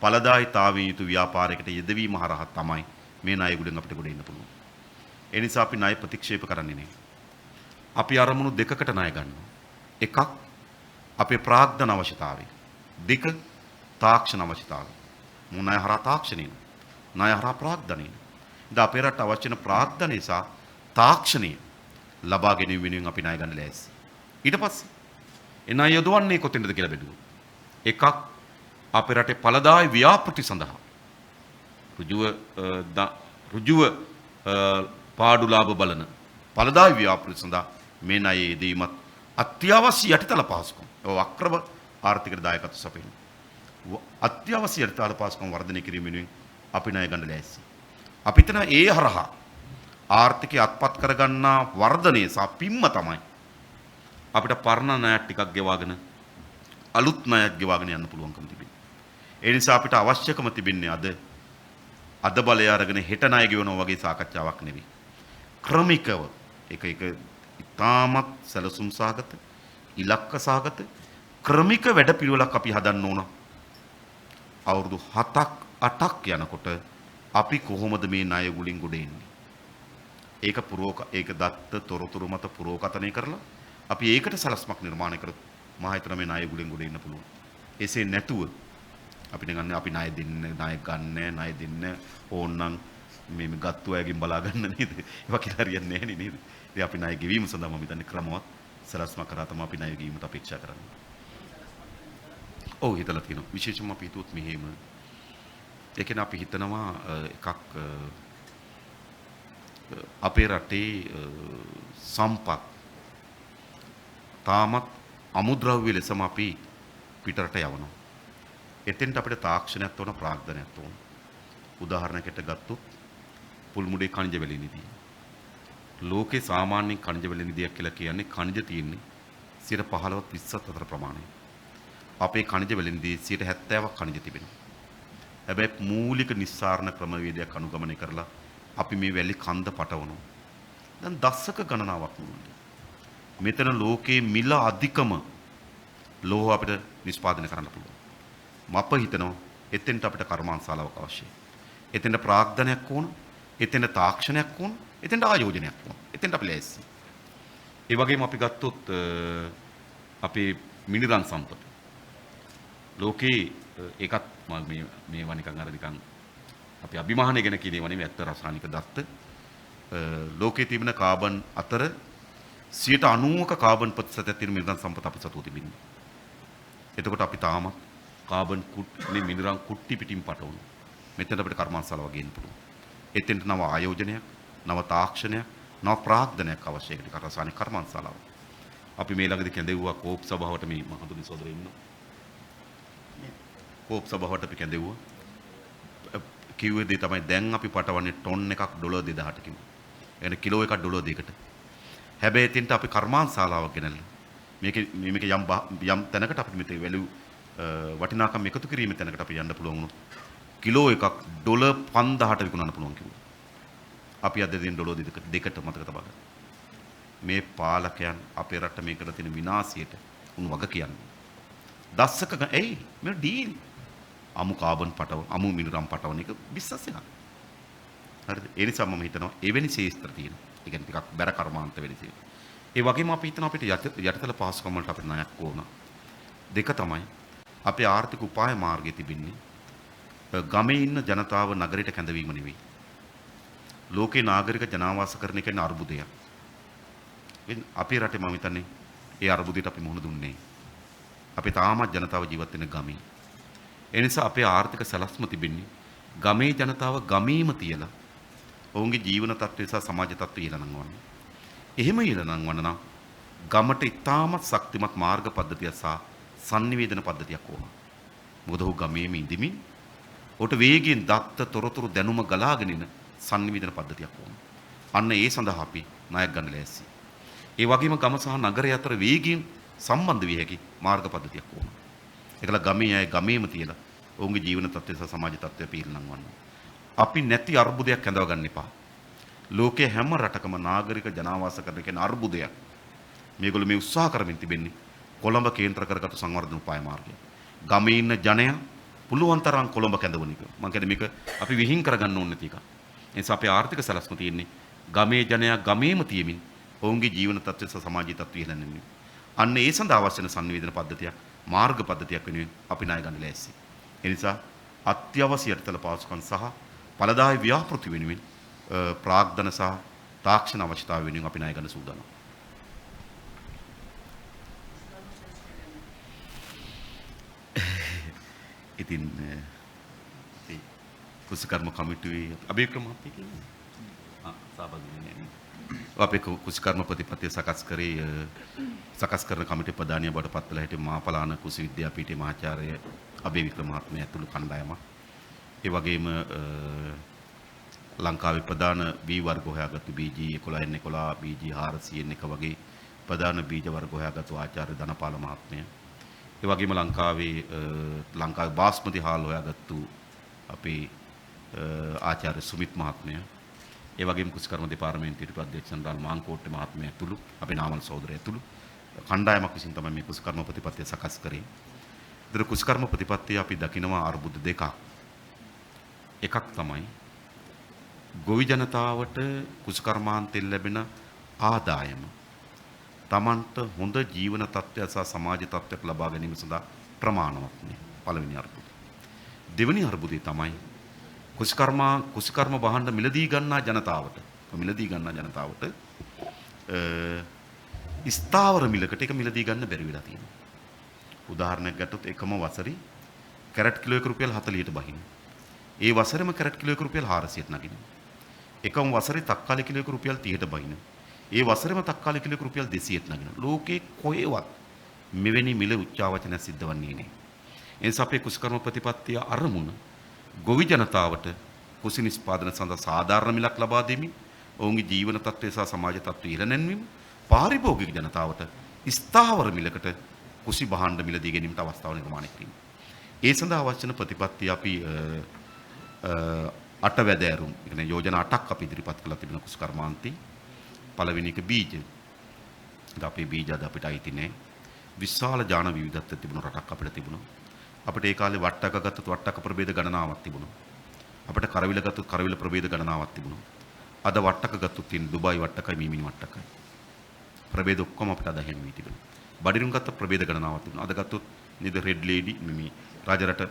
S1: ඵලදායීතාවයෙන් යුතු ව්‍යාපාරයකට යෙදවීම හරහා තමයි මේ ණය ගුඩෙන් අපිට ගොඩ එන්න පුළුවන්. ඒ නිසා අපි ණය ප්‍රතික්ෂේප කරන්නේ නැහැ. අපි අරමුණු දෙකකට ණය ගන්නවා. එකක් අපේ ප්‍රාග්ධන අවශ්‍යතාවය. දෙක තාක්ෂණ අවශ්‍යතාවය. ණය හරහා තාක්ෂණය. ණය හරහා ප්‍රාග්ධනය. ඉතින් අපේ රට අවශ්‍ය වෙන ප්‍රාග්ධනය සහ තාක්ෂණය ලබා ගැනීම වෙනුවෙන් අපි ණය ගන්න ලෑස්ති. ඊට පස්සේ ඒ ණය යොදවන්නේ කොතැනද කියලා බැලුවොත්. එකක් අපේ රටේ ඵලදායී ව්‍යාපෘති සඳහා ඍජුව පාඩු ලාභ බලන ඵලදායී ව්‍යාපෘති සඳහා මේ ණයේ යෙදීමත් අත්‍යවශ්‍ය යටිතල පහසුකම්. ඔව් අක්‍රම ආර්ථික දායකත්ව සපයන. අත්‍යවශ්‍ය යටිතල පහසුකම් වර්ධනය කිරීම වෙනුවෙන් අපි ණය ගන්න ලෑස්ති. අපි හිතන ඒ හරහා ආර්ථිකය අත්පත් කරගන්නා වර්ධනය සහ පිම්ම තමයි අපිට පරණ ණයක් ටිකක් ගෙවාගෙන අලුත් ණයක් ගෙවාගෙන යන්න පුළුවන්කම තිබෙනවා. ඒ නිසා අපිට අවශ්‍යකම තිබෙන්නේ අද බලය අරගෙන හෙට ණය ගෙවනවා වගේ සාකච්ඡාවක් නෙවෙයි. ක්‍රමිකව එක ඉතාමත් සැලසුම් සහගත ඉලක්ක සහගත ක්‍රමික වැඩපිළිවෙලක් අපි හදන්න ඕන. අවුරුදු 7ක් 8ක් යනකොට අපි කොහොමද මේ ණය වලින් ගොඩ එන්නේ? ඒක දත්ත තොරතුරු මත පුරෝකථනය කරලා අපි ඒකට සලස්මක් නිර්මාණය කරොත් මා හිතන මේ ණය වලින් ගොඩ එන්න පුළුවන්. එසේ නැතුව අපි ගන්න අපි ණය දෙන්න ඕනනම් මේ ගත්තු අයගෙන් බලා ගන්න නේද? ඒවා කියලා හරියන්නේ නැහැ නේද? ඉතින් අපි ණය ගෙවීම සඳහා මම හිතන්නේ ක්‍රමවත් සලස්මක් කරා තමයි අපි ණය ගෙවීමට අපේක්ෂා කරන්නේ. ඔව් හිතලා තියෙනවා. විශේෂයෙන්ම අපි හිතුවොත් මෙහෙම ඒ කියන්නේ අපි හිතනවා එකක් අපේ රටේ සම්පත් තාමත් අමුද්‍රව්‍ය ලෙසම අපි පිටරට යවනවා. එතෙන්ට අපිට තාක්ෂණයක් ඕන ප්‍රාග්ධනයක් ඕන. උදාහරණයකට ගත්තොත් පුල්මුඩේ කනිජ වැලි නිධිය. ලෝකේ සාමාන්‍යයෙන් කනිජ වැලි නිධියක් කියලා කියන්නේ කනිජ තියෙන්නේ 15වත් 20ත් අතර ප්‍රමාණය. අපේ කනිජ වැලි නිධියේ 70ක් කනිජ තිබෙනවා. හැබැයි මූලික නිස්සාරණ ක්‍රමවේදයක් අනුගමනය කරලා අපි මේ වැලි කන්ද පටවනවා. දැන් දශක ගණනාවක් මුළුල්ලේ. මෙතන ලෝකේ මිල අධිකම ලෝහ අපිට නිෂ්පාදනය කරන්න පුළුවන්. මප හිතනවා එතෙන්ට අපිට කර්මාන්තශාලාවක් අවශ්‍යයි. එතෙන්ට ප්‍රාග්ධනයක් ඕන, එතෙන්ට තාක්ෂණයක් ඕන, එතෙන්ට ආයෝජනයක් ඕන. එතෙන්ට අපි ලෑස්ති. ඒ වගේම අපි ගත්තොත් අපේ මිනිරන් සම්පත. ලෝකේ ඒකත් මේවා නිකන් අර නිකන් අපි අභිමානය ගැන කියන ඒවා නෙමෙයි ඇත්ත රසායනික දත්ත. ලෝකේ තිබෙන කාබන් අතර 90ක කාබන් ප්‍රතිශතයක් තියෙන මිනිරන් සම්පත අපි සතුව තිබෙනවා. එතකොට අපි තාමත් කාබන් මිනිරන් කුට්ටි පිටින් පටවන. මෙතන අපිට කර්මාන්තශාලාව ගේන්න පුළුවන්. එතෙන්ට නව ආයෝජනයක්, නව තාක්ෂණයක්, නව ප්‍රාග්ධනයක් අවශ්‍යයි ඒකට රසායනික කර්මාන්තශාලාව. අපි මේ ළඟදී කැඳෙව්වා කෝප් සභාවට මේ මහතුනි සෝදරයෝ ඉන්නවා. කෝප් සභාවට අපි කැඳෙව්වා. කිව්වේ දේ තමයි දැන් අපි පටවන්නේ ටොන් එකක් ඩොලර් 2000ට කිව්වා. يعني කිලෝ එකක් ඩොලර් 2කට. හැබැයි එතෙන්ට අපි කර්මාන්තශාලාවක් ගෙනල්ලා මේක යම් තැනකට අපිට මෙතේ වැලියු වටිනාකම් එකතු කිරීමේ තැනකට අපි යන්න පුළුවන් වුණොත් කිලෝ එකක් ඩොලර් 5000ට විකුණන්න පුළුවන් කිව්වා. අපි අද දෙන ඩොලර් 2කට මතක තබා ගන්න. මේ පාලකයන් අපේ රට මේ කරලා තියෙන විනාශයට උන් වග කියන්නේ. දශක ඇයි මේ ඩීල් අමු කාබන් අමු මිනිරම් පටවන එක බිස්නස් එකක්. හරිද? ඒ නිසා මම හිතනවා එවැනි ශේස්ත්‍ර තියෙනවා. ඒ කියන්නේ ටිකක් බැර කර්මාන්ත වෙලි තියෙනවා. ඒ වගේම අපි හිතනවා අපිට යටිතල පහසුකම් වලට අපිට ණයක් ඕන. දෙක තමයි අපේ ආර්ථික උපාය මාර්ගයේ තිබෙන්නේ ගමේ ඉන්න ජනතාව නගරයට කැඳවීම නෙවෙයි. ලෝකේ නාගරික ජනාවාසකරණය කියන්නේ අර්බුදයක්. අපේ රටේ මම හිතන්නේ ඒ අර්බුදයට අපි මුහුණ දුන්නේ. අපි තාමත් ජනතාව ජීවත් වෙන ගමේ. ඒ නිසා අපේ ආර්ථික සැලැස්ම තිබෙන්නේ ගමේ ජනතාව ගමේම තියලා ඔවුන්ගේ ජීවන තත්ත්වය සහ සමාජ තත්ත්වය ඊළඟවන්න. එහෙම ඊළඟවන්න නම් ගමට ඉතාමත් ශක්තිමත් මාර්ග පද්ධතිය සහ sannivedana පද්ධතියක් ඕන. මොකද ඔහු ගමේම ඉඳිමින් ඔහුට වේගයෙන් දත්ත තොරතුරු දැනුම ගලාගෙන ඉන sannivedana පද්ධතියක් ඕන. අන්න ඒ සඳහා අපි ණයක් ගන්න ලෑස්ති. ඒ වගේම ගම සහ නගරය අතර වේගයෙන් සම්බන්ධ විය හැකි මාර්ග පද්ධතියක් ඕන. ඒකලා ගමේ අය ගමේම තියලා ඔවුන්ගේ ජීවන තත්ත්වය සහ සමාජ තත්ත්වය පීරණම් වන්න. අපි නැති අර්බුදයක් ඇඳව ගන්න එපා. ලෝකයේ හැම රටකම නාගරික ජනාවාස කරන කියන අර්බුදයක්. මේගොල්ලෝ මේ උත්සාහ කරමින් තිබෙන්නේ කොළඹ කේන්ද්‍ර කරගත් සංවර්ධන උපාය මාර්ගය. ගමේ ඉන්න ජනයා පුළුවන් තරම් කොළඹ කැඳවන එක. මම කියන්නේ මේක අපි විහිං කරගන්න ඕනේ නැති එක. ඒ නිසා අපේ ආර්ථික සැලැස්ම තියෙන්නේ ගමේ ජනයා ගමේම තියමින් ඔවුන්ගේ ජීවන තත්ත්වය සහ සමාජීය තත්ත්වය ඉහළනෙන්නේ. අන්න ඒ සඳහා අවශ්‍ය වෙන සංවේදන පද්ධතියක් මාර්ග පද්ධතියක් වෙනුවෙන් අපි ණය ගන්න ලෑස්ති. ඒ නිසා අත්‍යවශ්‍ය යටිතල පාසුකම් සහ ඵලදායී ව්‍යාපෘති වෙනුවෙන් ප්‍රාග්ධන සහ තාක්ෂණ අවශ්‍යතාවය වෙනුවෙන් අපි ණය ගන්න සූදානම්. ඉතින් ඒ කුසකර්ම කමිටුවේ අභික්‍රම මහත්තයා කියන්නේ සහභාගී වෙන්නේ නැහැ. අපේ කුසකර්ම ප්‍රතිපත්තිය සකස් කරන කමිටුවේ ප්‍රධානිය බවට පත් වෙලා හිටිය මහාපලාන කුසි විද්‍යාපීඨයේ මහාචාර්ය අබේ වික්‍රම මහත්මයා ඇතුළු කණ්ඩායමක්. ඒ වගේම ලංකාවේ ප්‍රධාන බී වර්ග හොයාගත්තු BG 11N 11 BG 400N1 වගේ ප්‍රධාන බීජ වර්ග හොයාගත්තු ආචාර්ය ධනපාල මහත්මයා. ඒ වගේම ලංකාවේ බාස්මති හාල් හොයාගත්තු අපේ ආචාර්ය සුමිත් මහත්මයා. ඒ වගේම කුසකර්ම දෙපාර්තමේන්තුවේ අධ්‍යක්ෂ ජනරාල් මාංකෝට්ටේ මහත්මයා ඇතුළු අපේ නාමල් සහෝදරය ඇතුළු කණ්ඩායමක් විසින් තමයි මේ කුසකර්ම ප්‍රතිපත්තිය සකස් කරේ. ඒතර කුසකර්ම ප්‍රතිපත්තිය අපි දකිනවා අර්බුද දෙකක්. එකක් තමයි ගොවි ජනතාවට කුසකර්මාන්තයෙන් ලැබෙන ආදායම තමන්ට හොඳ ජීවන තත්ත්වය සහ සමාජ තත්ත්වයක් ලබා ගැනීම සඳහා ප්‍රමාණවත් නේ. පළවෙනි අර්බුදය. දෙවෙනි අර්බුදය තමයි කුසකර්ම වහන්න මිලදී ගන්නා ජනතාවට ස්ථාවර මිලකට ඒක මිලදී ගන්න බැරි වෙලා තියෙනවා. උදාහරණයක් ගත්තොත් එකම වසරේ කැරට් කිලෝ 1 රුපියල් 40ට බහින. ඒ වසරේම කැරට් කිලෝ 1 රුපියල් 400ට නගිනවා. එකම වසරේ තක්කාලි කිලෝ 1 රුපියල් 30ට බහින. ඒ වසරේම තක්කාලි කිලෝ 1 රුපියල් 200ට නගිනවා. ලෝකේ කොහෙවත් මෙවැනි මිල උච්චාවචනයක් සිද්ධ වන්නේ නැහැ. ඒ නිසා අපේ කුසකර්ම ප්‍රතිපත්තිය අරමුණ ගොවි ජනතාවට කුසි නිෂ්පාදන සඳහා සාධාරණ මිලක් ලබා දෙමින් ඔවුන්ගේ ජීවන තත්ත්වය සහ සමාජ තත්ත්වය ඉහළ නැන්වීම, පාරිභෝගික ජනතාවට ස්ථාවර මිලකට කුසි භාණ්ඩ මිල දී ගැනීමට අවස්ථාව නිර්මාණය කිරීම. ඒ සඳහා අවශ්‍ය වෙන ප්‍රතිපත්තිය අපි අටවැදෑරුම් කියන්නේ යෝජනා 8ක් අපි ඉදිරිපත් කළා තිබෙන කුසකර්මාන්තේ. පළවෙනි එක බීජ. අපේ බීජ අද අපිට අයිති නැහැ. විශාල ජාන විවිධත්වයක් තිබුණ රටක් අපිට තිබුණා. අපිට ඒ කාලේ වට්ටක ගත්තොත් වට්ටක ප්‍රභේද ගණනාවක් තිබුණා. අපිට කරවිල ගත්තොත් කරවිල ප්‍රභේද ගණනාවක් තිබුණා. අද වට්ටක ගත්තොත් තියෙන දුබායි වට්ටකයි මීමිනි වට්ටකයි. ප්‍රභේද ඔක්කොම අපිට අද හැම වී තිබෙනවා. බඩිරුම් ගත්ත ප්‍රභේද ගණනාවක් තිබුණා. අද ගත්තොත් නේද රෙඩ් ලේඩි මේ රාජරට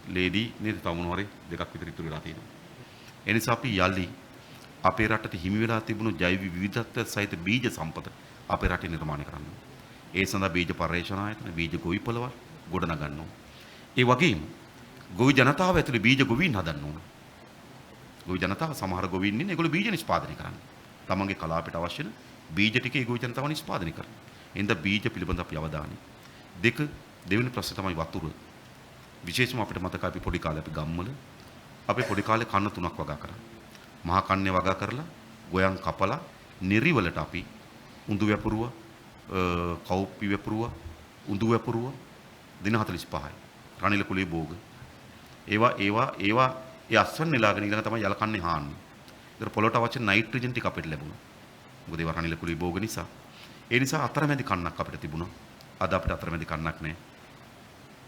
S1: ලේඩි නේද තමුණුවරේ දෙකක් විතර ඉතුරු වෙලා තියෙනවා. ඒ නිසා අපි යලි අපේ රටට හිමි වෙලා තිබුණු ජෛව විවිධත්වය සහිත බීජ සම්පත අපේ රටේ නිර්මාණය කරන්න. ඒ සඳහා බීජ පර්යේෂණ ආයතන බීජ ගොවිපළවල් ගොඩනගන්න ඕන. ඒ වගේම ගොවි ජනතාව ඇතුළේ බීජ ගොවීන් හදන්න ඕන. ගොවි ජනතාව සමහර ගොවීන් ඉන්නේ ඒගොල්ලෝ බීජ නිෂ්පාදනය කරන්නේ. තමන්ගේ කලාපයට අවශ්‍ය වෙන බීජ ටික ඒ ගොවි ජනතාව නිෂ්පාදනය කරනවා. එඳ බීජ පිළිබඳ අපි අවධානය. දෙවෙනි ප්‍රශ්නේ තමයි වතුර. විශේෂයෙන්ම අපිට මතකයි අපි පොඩි කාලේ අපි ගම්වල අපි පොඩි කාලේ කන්න 3ක් වගා කරා. මහා කන්නේ වගා කරලා ගොයන් කපලා නිරිවලට අපි උඳු වැපුරුව, කවුප්පි වැපුරුව, උඳු වැපුරුව දින 45යි. රනිල කුලී භෝග. ඒවා ඒ අස්වන් නෙලාගෙන ඊළඟ තමයි යල කන්නේ හාන්නේ. ඒතර පොළොට අවශ්‍ය නයිට්‍රජන් ටික අපිට ලැබුණා. මොකද ඒවා රනිල කුලී භෝග නිසා. ඒ නිසා අතරමැදි කන්නක් අපිට තිබුණා. අද අපිට අතරමැදි කන්නක් නැහැ.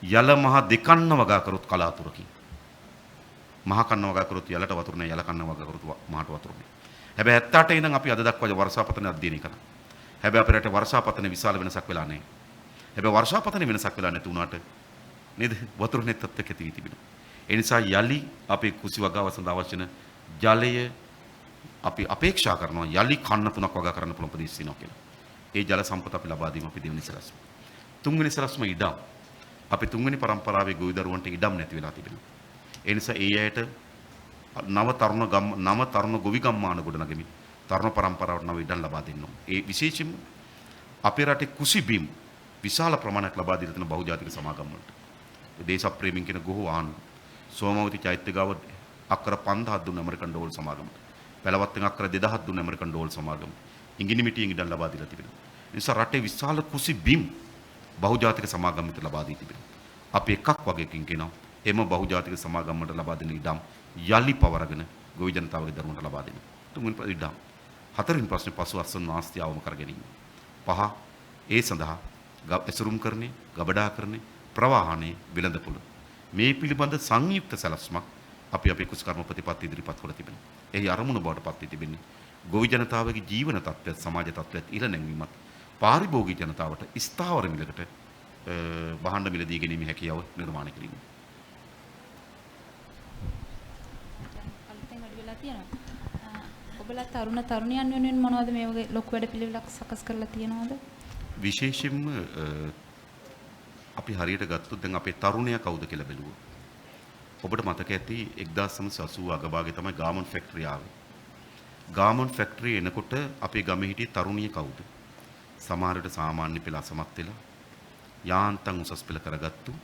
S1: යල මහ දෙකන්න වගා කරොත් කලාතුරකින්. මහ කන්න වගා කරොත් යලට වතුර නැහැ. යල කන්න වගා කරොත් මහට වතුර නැහැ. හැබැයි 78 ඉඳන් අපි අද දක්වා වර්ෂාපතන අධ්‍යයනය කරා. හැබැයි අපේ රටේ වර්ෂාපතන විශාල වෙනසක් වෙලා නැහැ. හැබැයි වර්ෂාපතන වෙනසක් වෙලා නැති වුණාට නේද වතුර නැත්තත් ඇති වී තිබෙනවා. ඒ නිසා යලි අපේ කුසි වගාව සඳහා අවශ්‍ය වෙන ජලය අපි අපේක්ෂා කරනවා යලි කන්න 3ක් වගා කරන්න පුළුවන් ප්‍රදේශ තියෙනවා කියලා. ඒ ජල සම්පත අපි ලබා දීම අපි දෙවෙනි සලස්ම. තුන්වෙනි සලස්ම ඉඩම්. අපි තුන්වෙනි පරම්පරාවේ ගොවි දරුවන්ට ඉඩම් නැති වෙලා තිබෙනවා. ඒ නිසා ඒ අයට නව තරුණ ගොවි ගම්මාන ගොඩනගමින් තරුණ පරම්පරාවට නව ඉඩම් ලබා දෙන්න ඕනේ. ඒ විශේෂයෙන්ම අපේ රටේ කුසි බිම් විශාල ප්‍රමාණයක් ලබා දීලා තියෙන බහුජාතික සමාගම් වලට. දේශප්‍රේමීන් කියන ගොහෝ ආණ්ඩු සෝමවති චෛත්‍ය ගාව අක්කර 5000ක් දුන්න ඇමරිකන් ඩෝලර් සමාගමට. පළවත්තෙන් අක්කර 2000ක් දුන්න ඇමරිකන් ඩෝලර් සමාගමට. ඉංගිනි මිටියෙන් ඉඩම් ලබා දීලා තිබෙනවා. ඒ නිසා රටේ විශාල කුසි බිම් බහුජාතික සමාගම් වලට ලබා දී තිබෙනවා. අපි එකක් වගේකින් කියනවා එම බහුජාතික සමාගම් වලට ලබා දෙන ඉඩම් යලි පවරගෙන ගොවි ජනතාවගේ දරුවන්ට ලබා දෙනවා. තුන්වෙනි ඉඩම්. හතරවෙනි ප්‍රශ්නේ පසු අස්වැන්න ආස්තිය අවම කර ගැනීම. පහ ඒ සඳහා ඇසුරුම් කරන්නේ, ගබඩාකරණය, ප්‍රවාහනය, වෙළඳපොළ මේ පිළිබඳ සංයුක්ත සැලැස්මක් අපි අපේ කුසකර්ම ප්‍රතිපත්ති ඉදිරිපත් කොට තිබෙනවා. එහි අරමුණ බවට පත් වී තිබෙන්නේ ගොවි ජනතාවගේ ජීවන තත්ත්වයත් සමාජ තත්ත්වයත් ඉහළ නැංවීමත් පාරිභෝගික ජනතාවට ස්ථාවර මිලකට භාණ්ඩ මිල දී ගැනීමේ හැකියාව නිර්මාණය කිරීම.
S7: අලුතෙන් වැඩි වෙලා තියෙනවා. ඔබලා තරුණ තරුණියන් වෙනුවෙන් මොනවද මේ වගේ ලොකු වැඩ පිළිවෙලක් සකස් කරලා තියෙනවද?
S1: විශේෂයෙන්ම අපි හරියට ගත්තොත් දැන් අපේ තරුණයා කවුද කියලා බැලුවොත් ඔබට මතක ඇති 1980 අගභාගයේ තමයි ගාමන් ෆැක්ටරි ආවේ. ගාමන් ෆැක්ටරි එනකොට අපේ ගමේ හිටිය තරුණිය කවුද? සමහරවිට සාමාන්‍ය පෙළ අසමත් වෙලා යාන්තම් උසස් පෙළ කරගත්තු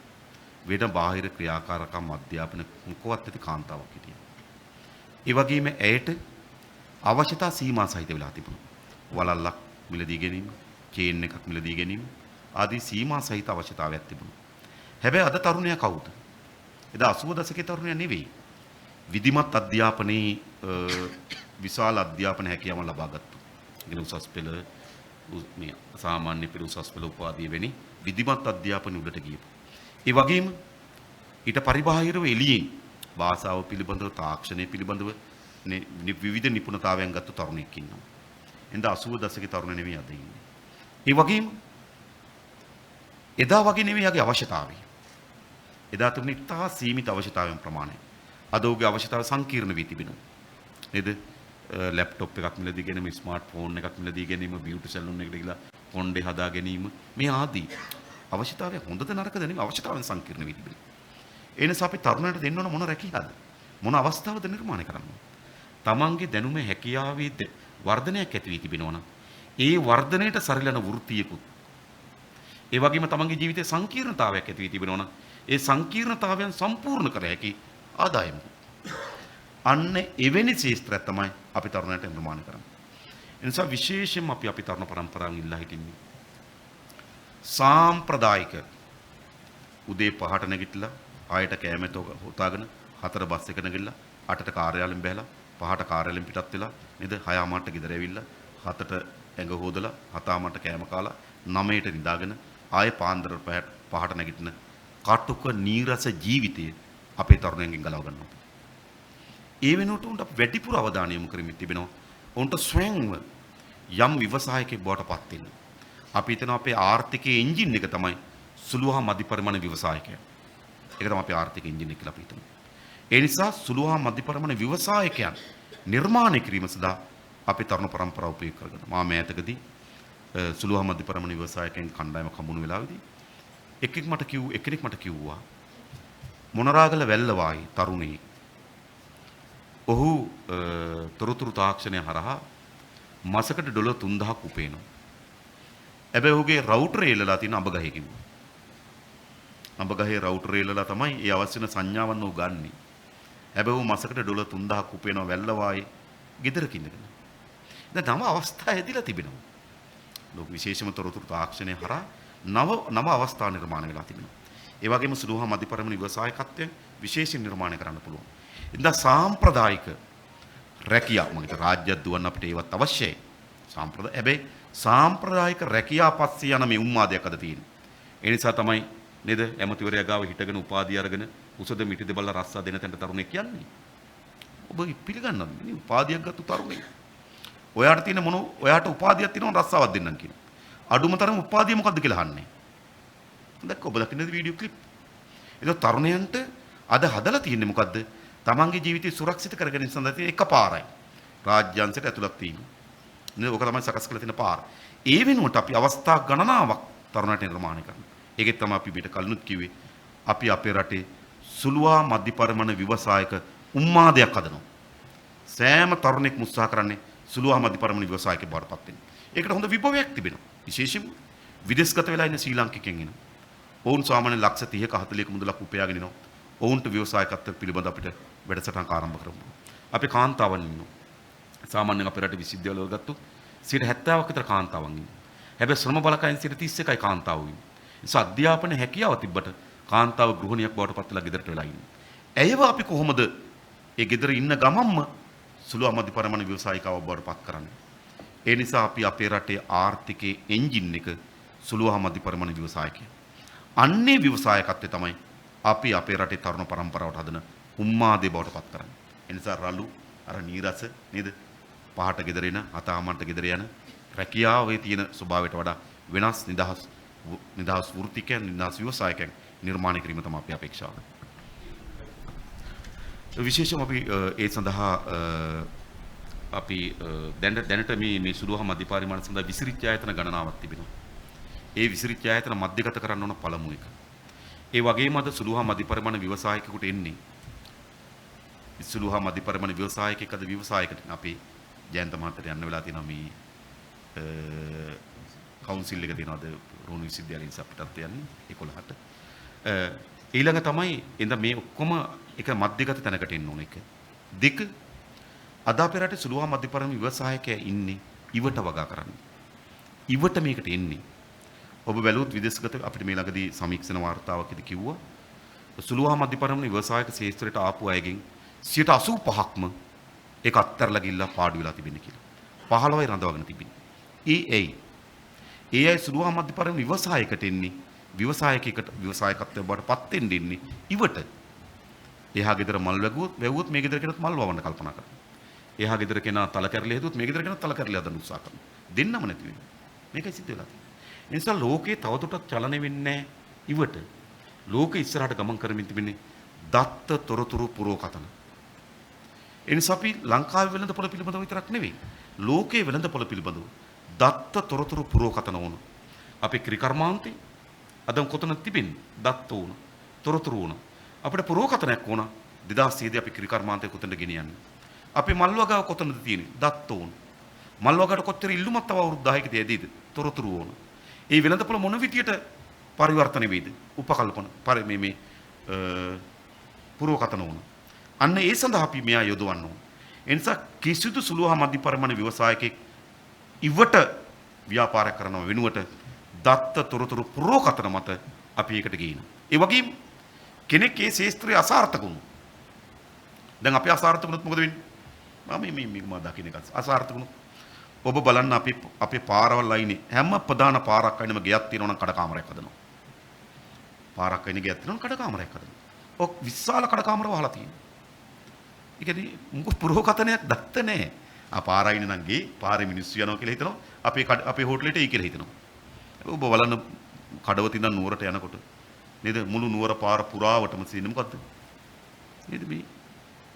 S1: වෙන බාහිර ක්‍රියාකාරකම් අධ්‍යාපන මොකවත් ඇති කාන්තාවක් හිටියා. ඒ වගේම ඇයට අවශ්‍යතා සීමා සහිත වෙලා තිබුණා. වලල්ලක් මිලදී ගැනීම, චේන් එකක් මිලදී ගැනීම ආදී සීමා සහිත අවශ්‍යතාවයක් තිබුණා. හැබැයි අද තරුණයා කවුද? එදා 80 දශකයේ තරුණයා නෙවෙයි. විධිමත් අධ්‍යාපනයේ විශාල අධ්‍යාපන හැකියාවන් ලබා ගත්තා. ඉගෙන උසස් පෙළ මේ සාමාන්‍ය පෙළ උසස් පෙළ උපාධිය වෙනි විධිමත් අධ්‍යාපන උඩට ගියපු. ඒ වගේම ඊට පරිබාහිරව එළියෙන් භාෂාව පිළිබඳව තාක්ෂණය පිළිබඳව විවිධ නිපුණතාවයන් ගත්ත තරුණෙක් ඉන්නවා. එඳ 80 දශකයේ තරුණ නෙවෙයි අද ඉන්නේ. ඒ වගේම එදා වගේ නෙවෙයි යගේ අවශ්‍යතාවය. එදා තිබුණේ ඉතා සීමිත අවශ්‍යතාවයන් ප්‍රමාණය. අද ඔහුගේ අවශ්‍යතාව සංකීර්ණ වී තිබෙනවා. නේද? ලැප්ටොප් එකක් මිලදී ගැනීම, ස්මාර්ට් ෆෝන් එකක් මිලදී ගැනීම, බියුටි සැලුන් එකකට ගිහලා කොණ්ඩේ හදා ගැනීම මේ ආදී අවශ්‍යතාවය හොඳද නරකද නෙවෙයි අවශ්‍යතාවෙන් සංකීර්ණ වී තිබෙනවා. ඒ නිසා අපි තරුණයන්ට දෙන්න ඕන මොන රැකියාවද? මොන අවස්ථාවද නිර්මාණය කරන්න ඕන? තමන්ගේ දැනුමේ හැකියාවේ වර්ධනයක් ඇති වී තිබෙනවා නම් ඒ වර්ධනයට සරිලන වෘත්තියකුත් ඒ වගේම තමන්ගේ ජීවිතයේ සංකීර්ණතාවයක් ඇති වී තිබෙනවා නම් ඒ සංකීර්ණතාවයන් සම්පූර්ණ කර හැකි ආදායම. අන්න එවැනි ශාස්ත්‍රයක් තමයි අපි තරුණයන්ට නිර්මාණය කරන්නේ. ඒ නිසා විශේෂයෙන්ම අපි තරුණ පරම්පරාවෙන් ඉල්ලා හිටින්නේ සාම්ප්‍රදායික උදේ 5ට නැගිටලා 6ට කෑමට හොතාගෙන 4 බස් එක නැගිටලා 8ට කාර්යාලයෙන් බැහැලා 5ට කාර්යාලයෙන් පිටත් වෙලා නේද 6:00ට ගෙදර ඇවිල්ලා 7ට ඇඟ හොදලා 7:00ට කෑම කාලා 9ට නිදාගෙන ආයේ පාන්දර 5ට නැගිටින කටුක නීරස ජීවිතය අපේ තරුණයන්ගෙන් ගලව ගන්නවා. ඒ වෙනුවට උන්ට වැඩිපුර අවධානය යොමු කරමින් තිබෙනවා. උන්ට ස්වයංව යම් ව්‍යවසායකයෙක් බවට පත් වෙන්න. අපි හිතනවා අපේ ආර්ථිකයේ එන්ජින් එක තමයි සුළු හා මධි පරිමාණ ව්‍යවසායකය. ඒක තමයි අපේ ආර්ථික එන්ජින් එක කියලා අපි හිතනවා. ඒ නිසා සුළු හා මධි පරිමාණ ව්‍යවසායකයන් නිර්මාණය කිරීම සඳහා අපේ තරුණ පරම්පරාව උපයෝග කරගන්න. මා මෑතකදී සුළු හා මධි පරිමාණ ව්‍යවසායකයන් කණ්ඩායමක් හමුණු වෙලාවේදී එක්කෙනෙක් මට කිව්වා මොනරාගල වැල්ලවායි තරුණේ ඔහු තොරතුරු තාක්ෂණය හරහා මාසකට ඩොලර් 3000ක් උපයනවා. හැබැයි ඔහුගේ රවුටර් එල්ලලා තියෙන අඹගහේ කිව්වා. අඹගහේ රවුටර් එල්ලලා තමයි ඒ අවශ්‍ය වෙන සංඥාවන් ඔහු ගන්නෙ. හැබැයි ඔහු මාසකට ඩොලර් 3000ක් උපයනවා වැල්ලවායි ගෙදරක ඉඳගෙන. දැන් තම අවස්ථා හැදිලා තිබෙනවා. ලෝක විශේෂම තොරතුරු තාක්ෂණය හරහා නව අවස්ථා නිර්මාණය වෙලා තිබෙනවා. ඒ වගේම සුළු හා මධි පරිමාණ ව්‍යවසායකත්වය විශේෂයෙන් නිර්මාණය කරන්න පුළුවන්. ඉතින් සාම්ප්‍රදායික රැකියාව මම හිත රාජ්‍යයක් දුවන්න අපිට ඒවත් අවශ්‍යයි. හැබැයි සාම්ප්‍රදායික රැකියාව පස්සේ යන මේ උන්මාදයක් අද තියෙනවා. ඒ නිසා තමයි නේද ඇමතිවරයා ගාව හිටගෙන උපාධිය අරගෙන උසද මිටිද බල්ලා රස්සා දෙන තැනට තරුණෙක් කියන්නේ. ඔබ පිළිගන්නවද මේ උපාධියක් ගත්ත තරුණෙක්? ඔයාට උපාධියක් තියෙනවා රස්සාවක් දෙන්නම් කියන. අඩුම තරම උපාධිය මොකද්ද කියලා අහන්නේ. දැක්ක ඔබ දකින්න වීඩියෝ ක්ලිප්. ඒක තරුණයන්ට අද හදලා තියෙන්නේ මොකද්ද? තමන්ගේ ජීවිතය සුරක්ෂිත කරගෙන සඳහා තියෙන එකපාරයි. රාජ්‍යංශයට ඇතුළත් වීම. නේද? ඔක තමයි සකස් කරලා තියෙන පාර. ඒ වෙනුවට අපි අවස්ථා ගණනාවක් තරුණයට නිර්මාණය කරනවා. ඒකෙත් තමයි අපි පිට කලිනුත් කිව්වේ අපි අපේ රටේ සුළුවා මධ්‍ය පරිමාණ ව්‍යවසායක උම්මාදයක් හදනවා. සෑම තරුණෙක් උත්සාහ කරන්නේ සුළුවා මධ්‍ය පරිමාණ ව්‍යවසායකෙක් බවට පත් වෙන්න. ඒකට හොඳ විභවයක් තිබෙනවා. විශේෂයෙන්ම විදේශගත වෙලා ඉන්න ශ්‍රී ලාංකිකයන් ඉන්නවා. ඔවුන් සාමාන්‍ය ලක්ෂ 30ක 40ක මුදලක් උපයාගෙන ඉනවා. ඔවුන්ට ව්‍යවසායකත්වය පිළිබඳ අපිට වැඩසටහනක් ආරම්භ කරමු. අපි කාන්තාවන් ඉන්නවා. සාමාන්‍යයෙන් අපේ රටේ විශ්වවිද්‍යාලවල ගත්තොත් 70ක් විතර කාන්තාවන් ඉන්නේ. හැබැයි ශ්‍රම බලකායෙන් 31යි කාන්තාවෝ ඉන්නේ. ඒ අධ්‍යාපන හැකියාව තිබ්බට කාන්තාව ගෘහණියක් බවට පත් වෙලා ගෙදරට වෙලා ඉන්නේ. ඇයව අපි කොහොමද ඒ ගෙදර ඉන්න ගමම්ම සුළු අමධ්‍ය පරිමාණ ව්‍යවසායිකාවක් බවට පත් කරන්නේ? ඒ නිසා අපි අපේ රටේ ආර්ථිකයේ එන්ජින් එක සුළු අමධ්‍ය පරිමාණ ව්‍යවසායකය. අන්නේ ව්‍යවසායකත්වය තමයි අපි අපේ රටේ තරුණ පරම්පරාවට හදන උම්මාදේ බවට පත් කරන්නේ. ඒ නිසා රළු අර නීරස නේද? පහට ගෙදර එන අතාමන්ට ගෙදර යන රැකියාවේ තියෙන ස්වභාවයට වඩා වෙනස් නිදහස් වෘත්තිකයන් නිදහස් ව්‍යවසායකයන් නිර්මාණය කිරීම තමයි අපේ අපේක්ෂාව. විශේෂම අපි ඒ සඳහා අපි දැනට මේ සුළුහා මධ්‍ය පරිමාණ සඳහා විසිරිච්ච ආයතන ගණනාවක් තිබෙනවා. ඒ විසිරිච්ච ආයතන මධ්‍යගත කරන්න ඕන පළමු එක. ඒ වගේම අද සුළුහා මධ්‍ය පරිමාණ ව්‍යවසායකයෙකුට එන්නේ සුළුහා මධ්‍ය පරිමාණ ව්‍යවසායකයෙක් අද ව්‍යවසායකට අපි ජයන්ත මහත්තයට යන්න වෙලා තියෙනවා මේ කවුන්සිල් එක තියෙනවාද රෝණ විශ්වවිද්‍යාලයෙන් අපිටත් යන්නේ 11ට. ඊළඟ තමයි එඳ මේ ඔක්කොම එක මධ්‍යගත තැනකට එන්න ඕන එක. දෙක අද අපේ රටේ සුළුහා මධ්‍ය පරිමාණ ව්‍යවසායකයා ඉන්නේ ඉවට වගා කරන්නේ. ඉවට මේකට එන්නේ. ඔබ බැලුවොත් විදේශගත අපිට මේ ළඟදී සමීක්ෂණ වාර්තාවකදී කිව්වා සුළුහා මධ්‍ය පරිමාණ ව්‍යවසායක ක්ෂේත්‍රයට ආපු අයගෙන් 85%ක්ම ඒක අත්තරලා ගිල්ලා පාඩු වෙලා තිබෙන්නේ කියලා. 15යි රඳවගෙන තිබෙන්නේ. ඒ අය සුළුහා මධ්‍ය පරිමාණ ව්‍යවසායකට එන්නේ ව්‍යවසායකත්වයට බවට පත් වෙන්න ඉන්නේ ඉවට. එහා ගෙදර මල් වැවුවොත් මේ ගෙදර කෙනත් මල් වවන්න කල්පනා කරනවා. එහා ගෙදර කෙනා තල කැරලි හදුවොත් මේ ගෙදර කෙනත් තල කැරලි හදන්න උත්සාහ කරනවා. දෙන්නම නැති වෙනවා. මේකයි සිද්ධ වෙලා තියෙන්නේ. ඒ නිසා ලෝකේ තවදුරටත් චලනය වෙන්නේ ඉවට. ලෝකෙ ඉස්සරහට ගමන් කරමින් තිබෙන්නේ දත්ත තොරතුරු පුරෝකතන. ඒ නිසා අපි ලංකාවේ වෙළඳපොළ පිළිබඳව විතරක් නෙවෙයි ලෝකයේ වෙළඳපොළ පිළිබඳව දත්ත තොරතුරු පුරෝකතන ඕන. අපේ ක්‍රිකර්මාන්තේ අද කොතනද තිබෙන්නේ? දත්ත ඕන. තොරතුරු ඕන. අපිට පුරෝකතනයක් ඕන 2000 දී අපි ක්‍රිකර්මාන්තේ කොතනද ගෙනියන්නේ? අපි මල්වගාව කොතනද තියෙන්නේ? දත්ත ඕන. මල්වගාවට කොච්චර ඉල්ලුමක් තව අවුරුදු 10ක තියදීද? තොරතුරු ඕන. ඒ වෙළඳපොළ මොන විදියට පරිවර්තන වේද? උපකල්පන මේ පුරෝකතන ඕන. අන්න ඒ සඳහා අපි මෙයා යොදවන්න ඕන. ඒ නිසා කිසිදු සුළුහා මධ්‍ය පරිමාණ ව්‍යවසායකෙක් ඉවට ව්‍යාපාරයක් කරනව වෙනුවට දත්ත තොරතුරු පුරෝකතන මත අපි ඒකට ගේනවා. ඒ වගේම කෙනෙක් ඒ ශාස්ත්‍රයේ අසාර්ථක වුණා. දැන් අපි අසාර්ථක වුණොත් මොකද වෙන්නේ? මම දකින්න එක අසාර්ථක වුණොත් ඔබ බලන්න අපේ පාරවල් අයිනේ හැම ප්‍රධාන පාරක් අයිනම ගෙයක් තියෙනවා නම් කඩකාමරයක් හදනවා. පාරක් අයිනේ ගෙයක් තියෙනවා නම් කඩකාමරයක් හදනවා. ඔක් විශාල කඩකාමර වහලා තියෙනවා. ඒ කියන්නේ මොකක් පුරෝකතනයක් දත්ත නැහැ. ආ පාර අයිනේ නම් ගේ පාරේ මිනිස්සු යනවා කියලා හිතනවා. අපේ හෝටලෙට එයි කියලා හිතනවා. ඔබ බලන්න කඩවත ඉඳන් නුවරට යනකොට නේද මුළු නුවර පාර පුරාවටම තියෙන්නේ මොකද්ද? නේද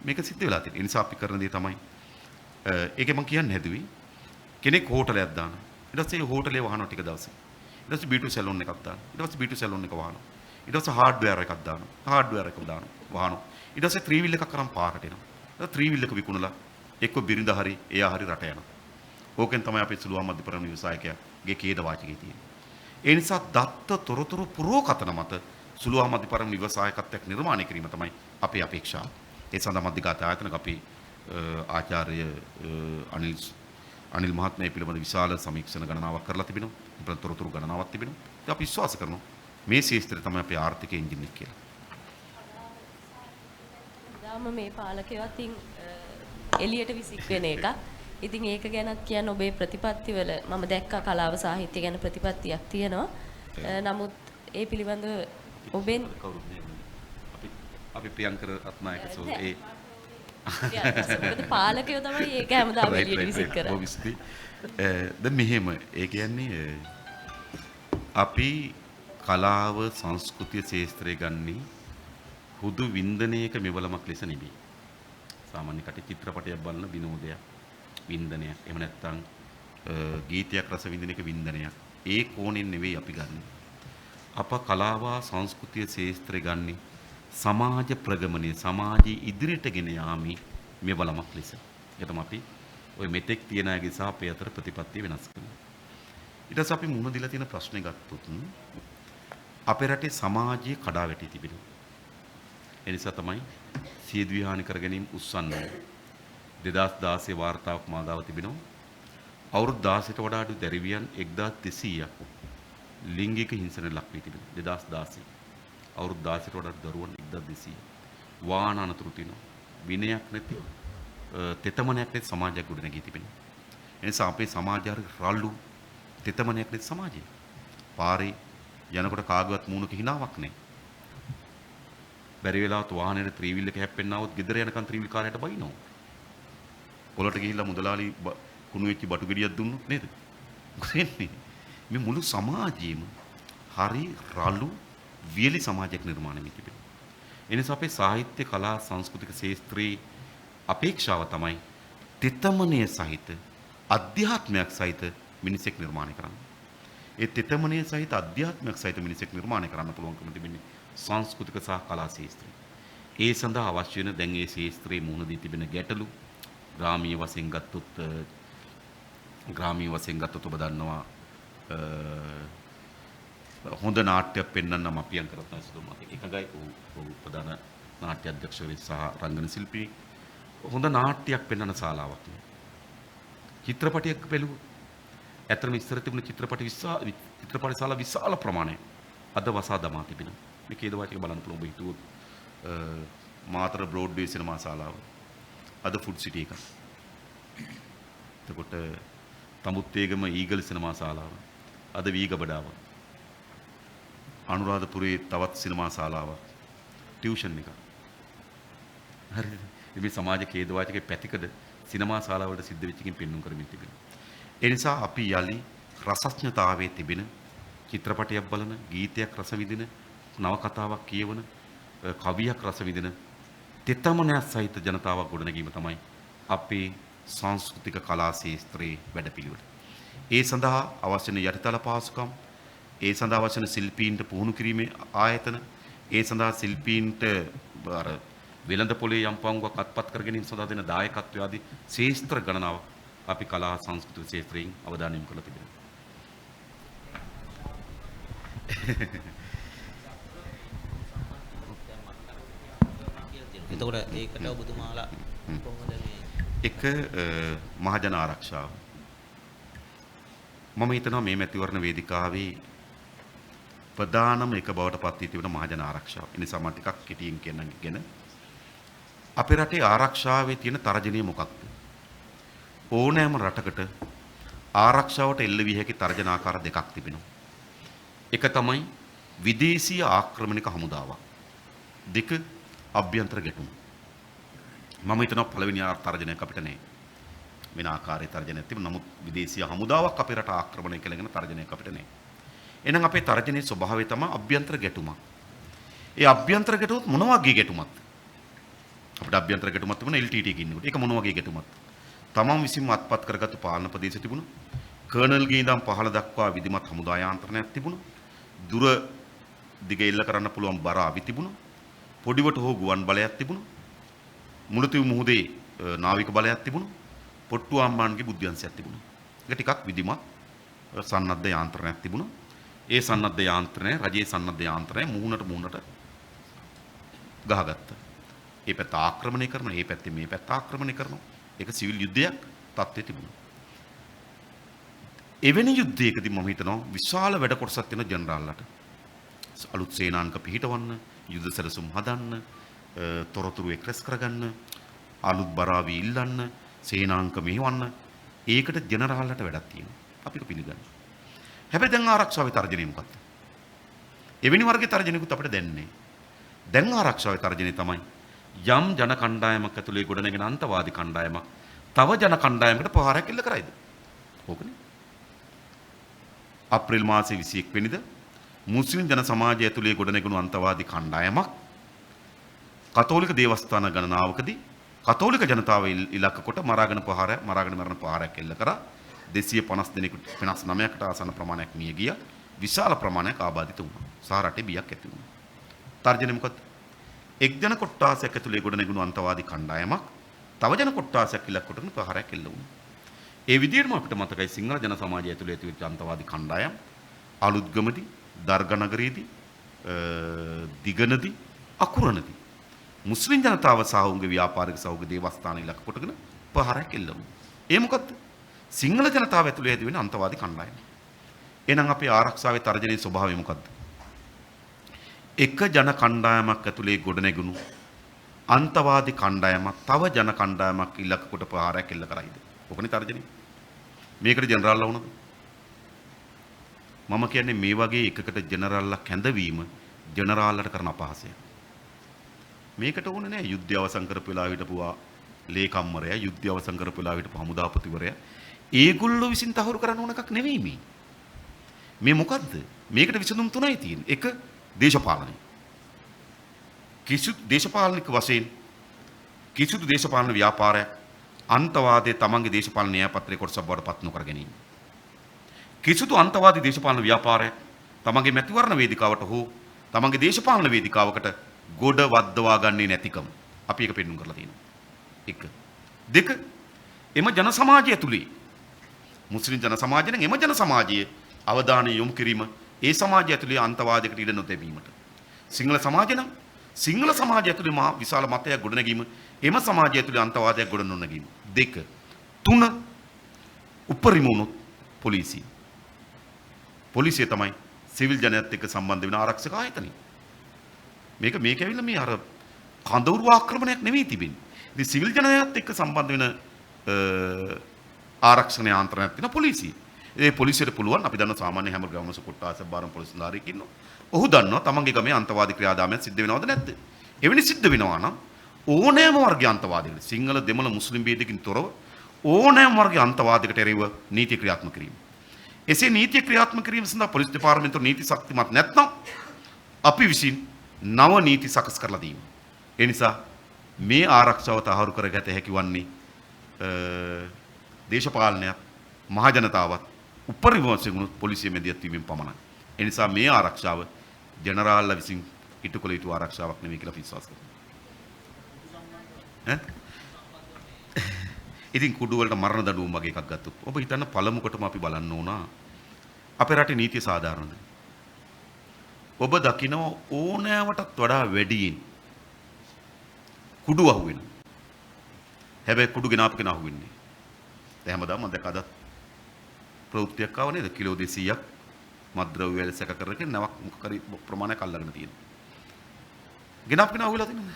S1: මේක සිද්ධ වෙලා තියෙන්නේ. ඒ නිසා අපි කරන දේ තමයි ඒකේ මම කියන්නේ හැදුවේ කෙනෙක් හෝටලයක් දානවා. ඊට පස්සේ ඒ හෝටලේ වහනවා ටික දවසක්. ඊට පස්සේ බීටු සැලොන් එකක් දානවා. ඊට පස්සේ බීටු සැලොන් එක වහනවා. ඊට පස්සේ හાર્ඩ්වෙයාර් එකක් දානවා. හાર્ඩ්වෙයාර් එක දානවා. වහනවා. ඊට පස්සේ ත්‍රිවිල් එකක් කරන් පාරට එනවා. ඊට ත්‍රිවිල් එක විකුණලා එක්ක බිරිඳ හරි එයා හරි රට යනවා. ඕකෙන් තමයි අපේ සුළුහා මධ්‍ය පරිමාණ ව්‍යවසායකයාගේ ඛේද වාචකයේ තියෙන්නේ. ඒ නිසා දත්ත තොරතුරු පුරෝකතන මත සුළුහා මධ්‍ය පරිමාණ ව්‍යවසායකත්වයක් නිර්මාණය කිරීම තමයි අපේ අපේක්ෂාව. ඒ සඳහා මධ්‍යගත ආයතනක අපි ආචාර්ය අනිල් මහත්මයා පිළිබඳ විශාල සමීක්ෂණ ගණනාවක් කරලා තිබෙනවා. අපේ තොරතුරු ගණනාවක් තිබෙනවා. ඉතින් අපි විශ්වාස කරනවා මේ ශාස්ත්‍රය තමයි අපේ ආර්ථික එන්ජින් එක කියලා.
S8: දාම මේ පාලකයවත් එළියට විසික් වෙන එක. ඉතින් ඒක ගැනත් කියන්න ඔබේ ප්‍රතිපත්තිවල මම දැක්කා කලාව සාහිත්‍ය ගැන ප්‍රතිපත්තියක් තියෙනවා. නමුත් ඒ පිළිබඳව ඔබෙන්
S1: අපි ප්‍රියංකර රත්නායක සෝ ඒ
S8: පාලකයෝ තමයි ඒක හැමදාම එළියට විසික් කරන්නේ.
S1: ඔබ්වියස්ලි දැන් මෙහෙම ඒ කියන්නේ අපි කලාව සංස්කෘතිය ශාස්ත්‍රය ගන්නේ හුදු වින්දනයක මෙවලමක් ලෙස නෙවෙයි. සාමාන්‍ය කට චිත්‍රපටයක් බලන විනෝදයක් වින්දනයක්. එහෙම නැත්නම් ගීතයක් රස විඳින එක වින්දනයක්. ඒ කෝණයෙන් නෙවෙයි අපි ගන්නෙ. අප කලාව සංස්කෘතිය ශාස්ත්‍රය ගන්නේ සමාජ ප්‍රගමනය සමාජයේ ඉදිරියට ගෙන යාමේ මෙවලමක් ලෙස. ඒක තමයි අපි ওই මෙතෙක් තියන අයගේ සහ අපේ අතර ප්‍රතිපත්තිය වෙනස් කරනවා. ඊට පස්සේ අපි මුහුණ දීලා තියෙන ප්‍රශ්නේ ගත්තොත් අපේ රටේ සමාජයේ කඩා වැටී තිබෙනවා. ඒ නිසා තමයි සියදිවි හානි කර ගැනීම උස්සන්නේ. 2016 වාර්තාවක් මාදාව තිබෙනවා. අවුරුදු 16ට වඩා අඩු දැරිවියන් 1200ක් ලිංගික හිංසනයට ලක් වී තිබෙනවා 2016. අවුරුදු 16ට වඩා දරුවන් 1200. වාහන අනතුරු තියෙනවා. විනයක් නැති තෙතමනයක් නැති සමාජයක් ගොඩනැගී තිබෙනවා. එනිසා අපේ සමාජය රළු තෙතමනයක් නැති සමාජය. පාරේ යනකොට කාගවත් මූණක හිනාවක් නැහැ. බැරි වෙලාවත් වාහනේට ත්‍රිවිල් එක හැප්පෙන්න આવොත් ගෙදර යනකම් ත්‍රිවිල් කාර්යයට බයිනවා. පොළට ගිහිල්ලා මුදලාලි කුණු වෙච්ච බටු ගෙඩියක් දුන්නොත් නේද? මොකද වෙන්නේ? මේ මුළු සමාජයේම හරි රළු වියලි සමාජයක් නිර්මාණය වෙ තිබෙනවා. එනිසා අපේ සාහිත්‍ය කලා සංස්කෘතික ශාස්ත්‍රයේ අපේක්ෂාව තමයි තෙතමනය සහිත අධ්‍යාත්මයක් සහිත මිනිසෙක් නිර්මාණය කරන්න. ඒ තෙතමනය සහිත අධ්‍යාත්මයක් සහිත මිනිසෙක් නිර්මාණය කරන්න පුළුවන්කම තිබෙන්නේ සංස්කෘතික සහ කලා ශාස්ත්‍රය. ඒ සඳහා අවශ්‍ය වෙන දැන් ඒ ශාස්ත්‍රයේ මුහුණ දී තිබෙන ගැටලු ග්‍රාමීය වශයෙන් ගත්තොත් ඔබ දන්නවා හොඳ නාට්‍යයක් පෙන්වන්න අපියන් කරත්න සිදුමත් එකගයි ප්‍රධාන නාට්‍ය අධ්‍යක්ෂවරයෙක් සහ රංගන ශිල්පී හොඳ නාට්‍යයක් පෙන්වන ශාලාවක් නේ. චිත්‍රපටයක් බැලුවොත් ඇත්තටම ඉස්සර තිබුණ චිත්‍රපට ශාලා විශාල ප්‍රමාණයක් අද වසා දමා තිබෙනවා. මේ කේදවාචක බලන්න පුළුවන් ඔබ හිතුවොත් මාතර බ්‍රෝඩ්වේ සිනමා ශාලාව අද ෆුඩ් සිටි එකක්. එතකොට තමුත්තේගම ඊගල් සිනමා ශාලාව අද වීගබඩාව. අනුරාධපුරයේ තවත් සිනමා ශාලාවක් ටියුෂන් එක. හරිද? මේ සමාජ ඛේදවාචකයේ පැතිකඩ සිනමා ශාලාවලට සිද්ධ වෙච්ච එකකින් පෙන්වුම් කරමින් තිබෙනවා. ඒ නිසා අපි යලි රසඥතාවයේ තිබෙන චිත්‍රපටයක් බලන, ගීතයක් රස විඳින, නවකතාවක් කියවන, කවියක් රස විඳින තෙතමනයක් සහිත ජනතාවක් ගොඩනැගීම තමයි අපේ සංස්කෘතික කලා ශාස්ත්‍රයේ වැඩපිළිවෙල. ඒ සඳහා අවශ්‍ය වෙන යටිතල පහසුකම්, ඒ සඳහා අවශ්‍ය වෙන ශිල්පීන්ට පුහුණු කිරීමේ ආයතන, ඒ සඳහා ශිල්පීන්ට අර වෙළඳ පොලේ යම් පංගුවක් අත්පත් කර ගැනීම සඳහා දෙන දායකත්වය ආදී ශාස්ත්‍ර ගණනාව අපි කලා සංස්කෘතික ශාස්ත්‍රයෙන් අවධානය යොමු කරලා තිබෙනවා.
S6: එතකොට ඒකට ඔබතුමාලා කොහොමද මේ
S1: එක මහජන ආරක්ෂාව මම හිතනවා මේ මැතිවරණ වේදිකාවේ ප්‍රධානම එක බවට පත් වී තිබෙන මහජන ආරක්ෂාව. ඒ නිසා මම ටිකක් කෙටියෙන් කියන්නගෙන අපේ රටේ ආරක්ෂාවේ තියෙන තර්ජනය මොකක්ද? ඕනෑම රටකට ආරක්ෂාවට එල්ල විය හැකි තර්ජන ආකාර දෙකක් තිබෙනවා. එක තමයි විදේශීය ආක්‍රමණික හමුදාවක්. දෙක අභ්‍යන්තර ගැටුම්. මම හිතනවා පළවෙනි තර්ජනයක් අපිට නැහැ. වෙන ආකාරයේ තර්ජනයක් තිබුණා. නමුත් විදේශීය හමුදාවක් අපේ රට ආක්‍රමණය කළගෙන තර්ජනයක් අපිට නැහැ. එහෙනම් අපේ තර්ජනයේ ස්වභාවය තමයි අභ්‍යන්තර ගැටුමක්. ඒ අභ්‍යන්තර ගැටුමත් මොන වගේ ගැටුමක්ද? අපිට අභ්‍යන්තර ගැටුමක් තිබුණා LTT එකකින් ඉන්නකොට. ඒක මොන වගේ ගැටුමක්ද? තමන් විසින්ම අත්පත් කරගත්තු පාලන ප්‍රදේශ තිබුණා. කර්නල්ගේ ඉඳන් පහළ දක්වා විධිමත් හමුදා යාන්ත්‍රණයක් තිබුණා. දුර දිග එල්ල කරන්න පුළුවන් බර අවි තිබුණා. පොඩිවට හෝ ගුවන් බලයක් තිබුණා. මුලතිව් මුහුදේ නාවික බලයක් තිබුණා. පොට්ටු අම්මාන්ගේ බුද්ධ්‍යංශයක් තිබුණා. ඒක ටිකක් විධිමත් සන්නද්ධ යාන්ත්‍රණයක් තිබුණා. ඒ සන්නද්ධ යාන්ත්‍රණය රජයේ සන්නද්ධ යාන්ත්‍රණය මුහුණට ගහගත්තා. ඒ පැත්ත ආක්‍රමණය කරනවා, ඒ පැත්තේ මේ පැත්ත ආක්‍රමණය කරනවා. ඒක සිවිල් යුද්ධයක් තත්ත්වයේ තිබුණා. එවැනි යුද්ධයකදී මම හිතනවා විශාල වැඩ කොටසක් තියෙන ජෙනරාල්ලාට අලුත් සේනාංක පිහිටවන්න, යුද සැලසුම් හදන්න, තොරතුරු එක්රැස් කරගන්න, අලුත් බරාවි ඉල්ලන්න, සේනාංක මෙහෙවන්න. ඒකට ජෙනරාල්ලාට වැඩක් තියෙනවා. අපිට පිළිගන්න. හැබැයි දැන් ආරක්ෂාවේ තර්ජනය මොකක්ද? එවැනි වර්ගයේ තර්ජනයකුත් අපිට දැනන්නේ. දැන් ආරක්ෂාවේ තර්ජනය තමයි යම් ජන කණ්ඩායමක් ඇතුලේ ගොඩනැගෙන අන්තවාදී කණ්ඩායමක් තව ජන කණ්ඩායමකට ප්‍රහාරයක් එල්ල කරයිද? ඕකනේ. අප්‍රේල් මාසයේ 21 වෙනිදා මුස්ලිම් ජන සමාජය ඇතුලේ ගොඩනැගුණු අන්තවාදී කණ්ඩායමක් කතෝලික දේවස්ථාන ගණනාවකදී කතෝලික ජනතාව ඉලක්ක කොට මරාගෙන මරණ ප්‍රහාරයක් එල්ල කරා. 250 දෙනෙකුට 59කට ආසන්න ප්‍රමාණයක් මිය ගියා. විශාල ප්‍රමාණයක් ආබාධිත වුණා. සහ රටේ බියක් ඇති වුණා. තර්ජනය මොකක්ද? එක් ජන කොට්ටාසයක් ඇතුලේ ගොඩනැගුණු අන්තවාදී කණ්ඩායමක් තව ජන කොට්ටාසයක් ඉලක්ක කොටගෙන ප්‍රහාරයක් එල්ල වුණා. ඒ විදිහටම අපිට මතකයි සිංහල ජන සමාජය ඇතුලේ ඇතිවෙච්ච අන්තවාදී කණ්ඩායම් අලුත්ගමදී, දර්ගනගරයේදී, දිගනදී, අකුරණදී මුස්ලිම් ජනතාව සහ උන්ගේ ව්‍යාපාරික සහෝග දේවස්ථාන ඉලක්ක කොටගෙන ප්‍රහාරයක් එල්ල වුණා. ඒ මොකද්ද? සිංහල ජනතාව ඇතුළේ ඇති වෙන අන්තවාදී කණ්ඩායම. එහෙනම් අපේ ආරක්ෂාවේ තර්ජනයේ ස්වභාවය මොකද්ද? එක ජන කණ්ඩායමක් ඇතුළේ ගොඩනැගුණු අන්තවාදී කණ්ඩායමක් තව ජන කණ්ඩායමක් ඉලක්ක කොට ප්‍රහාරයක් එල්ල කරයිද? ඔකනේ තර්ජනය. මේකට ජෙනරාල්ලා වුණාද? මම කියන්නේ මේ වගේ එකකට ජෙනරාල්ලා කැඳවීම ජෙනරාල්ලට කරන අපහාසය. මේකට ඕනේ නෑ යුද්ධය අවසන් කරපු වෙලාව හිටපුවා ලේකම්වරයා යුද්ධය අවසන් කරපු වෙලාව හිටපු හමුදාපතිවරයා ඒගොල්ලෝ විසින් තහවුරු කරන්න ඕන එකක් නෙවෙයි මේ. මේ මොකද්ද? මේකට විසඳුම් තුනයි තියෙන්නේ. එක දේශපාලනය. කිසිදු දේශපාලනික වශයෙන් කිසිදු දේශපාලන ව්‍යාපාරයක් අන්තවාදයේ තමන්ගේ දේශපාලන න්‍යායපත්‍රයේ කොටසක් බවට පත් නොකර ගැනීම. කිසිදු අන්තවාදී දේශපාලන ව්‍යාපාරයක් තමන්ගේ මැතිවරණ වේදිකාවට හෝ තමන්ගේ දේශපාලන වේදිකාවකට ගොඩ වද්දවා ගන්නේ නැතිකම. අපි ඒක පෙන්වන්න කරලා තියෙනවා. එක. දෙක එම ජන සමාජය ඇතුළේ මුස්ලිම් ජන සමාජය නම් එම ජන සමාජයේ අවධානය යොමු කිරීම ඒ සමාජය ඇතුළේ අන්තවාදයකට ඉඩ නොදැමීමට. සිංහල සමාජය නම් සිංහල සමාජය ඇතුළේ මා විශාල මතයක් ගොඩනැගීම එම සමාජය ඇතුළේ අන්තවාදයක් ගොඩ නොනැගීම. දෙක. තුන උපරිම වුණොත් පොලිසිය. පොලිසිය තමයි සිවිල් ජනයත් එක්ක සම්බන්ධ වෙන ආරක්ෂක ආයතනය. මේක ඇවිල්ලා මේ අර කඳවුරු ආක්‍රමණයක් නෙවෙයි තිබෙන්නේ. ඉතින් සිවිල් ජනයත් එක්ක සම්බන්ධ වෙන ආරක්ෂණ යාන්ත්‍රණයක් තියෙන පොලිසිය. ඒ පොලිසියට පුළුවන් අපි දන්න සාමාන්‍ය හැම ග්‍රාමස කොට්ටාසක් බාරම් පොලිස් නිලධාරියෙක් ඉන්නවා. ඔහු දන්නවා තමන්ගේ ගමේ අන්තවාදී ක්‍රියාදාමයක් සිද්ධ වෙනවද නැද්ද? එවැනි සිද්ධ වෙනවා නම් ඕනෑම වර්ගයේ අන්තවාදයකට සිංහල දෙමළ මුස්ලිම් ભેදකින් තොරව ඕනෑම වර්ගයේ අන්තවාදයකට එරෙහිව නීති ක්‍රියාත්මක කිරීම. එසේ නීතිය ක්‍රියාත්මක කිරීම සඳහා පොලිස් දෙපාර්තමේන්තුව නීති ශක්තිමත් නැත්නම් අපි විසින් නව නීති සකස් කරලා දීම. ඒ නිසා මේ ආරක්ෂාව තහවුරු කරගත හැකි වන්නේ දේශපාලනයත් මහ ජනතාවත් උපරිම වශයෙන් පොලිසිය මැදිහත් වීමෙන් පමණයි. ඒ නිසා මේ ආරක්ෂාව ජෙනරාල්ලා විසින් ඉටු කළ යුතු ආරක්ෂාවක් නෙවෙයි කියලා විශ්වාස කරනවා. ඉතින් කුඩු වලට මරණ දඬුවම් වගේ එකක් ගත්තොත් ඔබ හිතන්න පළමුවටම අපි බලන්න ඕන අපේ රටේ නීතිය සාධාරණද? ඔබ දකින්න ඕනෑවටත් වඩා වැඩියෙන් කුඩු අහුවෙනවා. හැබැයි කුඩු ගෙනාපු කෙනා අහුවෙන්නේ. දැන් හැමදාම මම දැක්ක අද ප්‍රවෘත්තියක් ආව නේද? කිලෝ 200ක් මත්ද්‍රව්‍ය වල සැක කරගෙන නවක් මොකක් හරි ප්‍රමාණයක් අල්ලගෙන තියෙනවා. ගෙනාපු කෙනා අහුවෙලා තියෙනවද?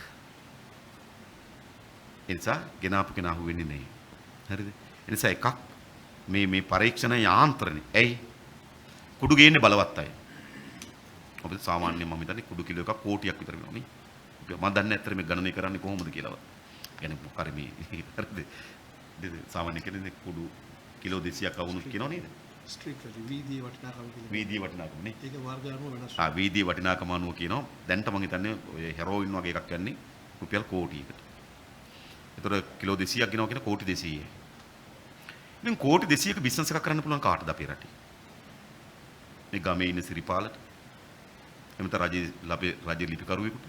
S1: ඒ නිසා ගෙනාපු කෙනා අහුවෙන්නේ නැහැ. හරිද? ඒ නිසා එකක් මේ පරීක්ෂණ යාන්ත්‍රණය. ඇයි? කුඩු ගේන්නේ බලවත් අය. ඔබ සාමාන්‍යයෙන් මම හිතන්නේ කුඩු කිලෝ එකක් කෝටියක් විතර වෙනවා නේ. මම දන්නේ නැත්තර මේ ගණනය කරන්නේ කොහොමද කියලාවත්. يعني මොකක් හරි මේ හරිද? සාමාන්‍ය කෙනෙක් කුඩු කිලෝ 200ක් අවුනුත් කියනවා නේද?
S9: ස්ට්‍රීට් වල වීදියේ වටිනාකම කියනවා.
S1: වීදියේ වටිනාකම නේ.
S9: ඒක වර්ග අනුව වෙනස්.
S1: වීදියේ වටිනාකම අනුව කියනවා. දැන්ට මම හිතන්නේ ඔය හෙරෝයින් වගේ එකක් යන්නේ රුපියල් කෝටියකට. ඒතර කිලෝ 200ක් ගෙනවා කියන කෝටි 200යි. ඉතින් කෝටි 200ක බිස්නස් එකක් කරන්න පුළුවන් කාටද අපේ රටේ? මේ ගමේ ඉන්න සිරිපාලට. එමෙත රජයේ ලිපිකරුවෙකුට.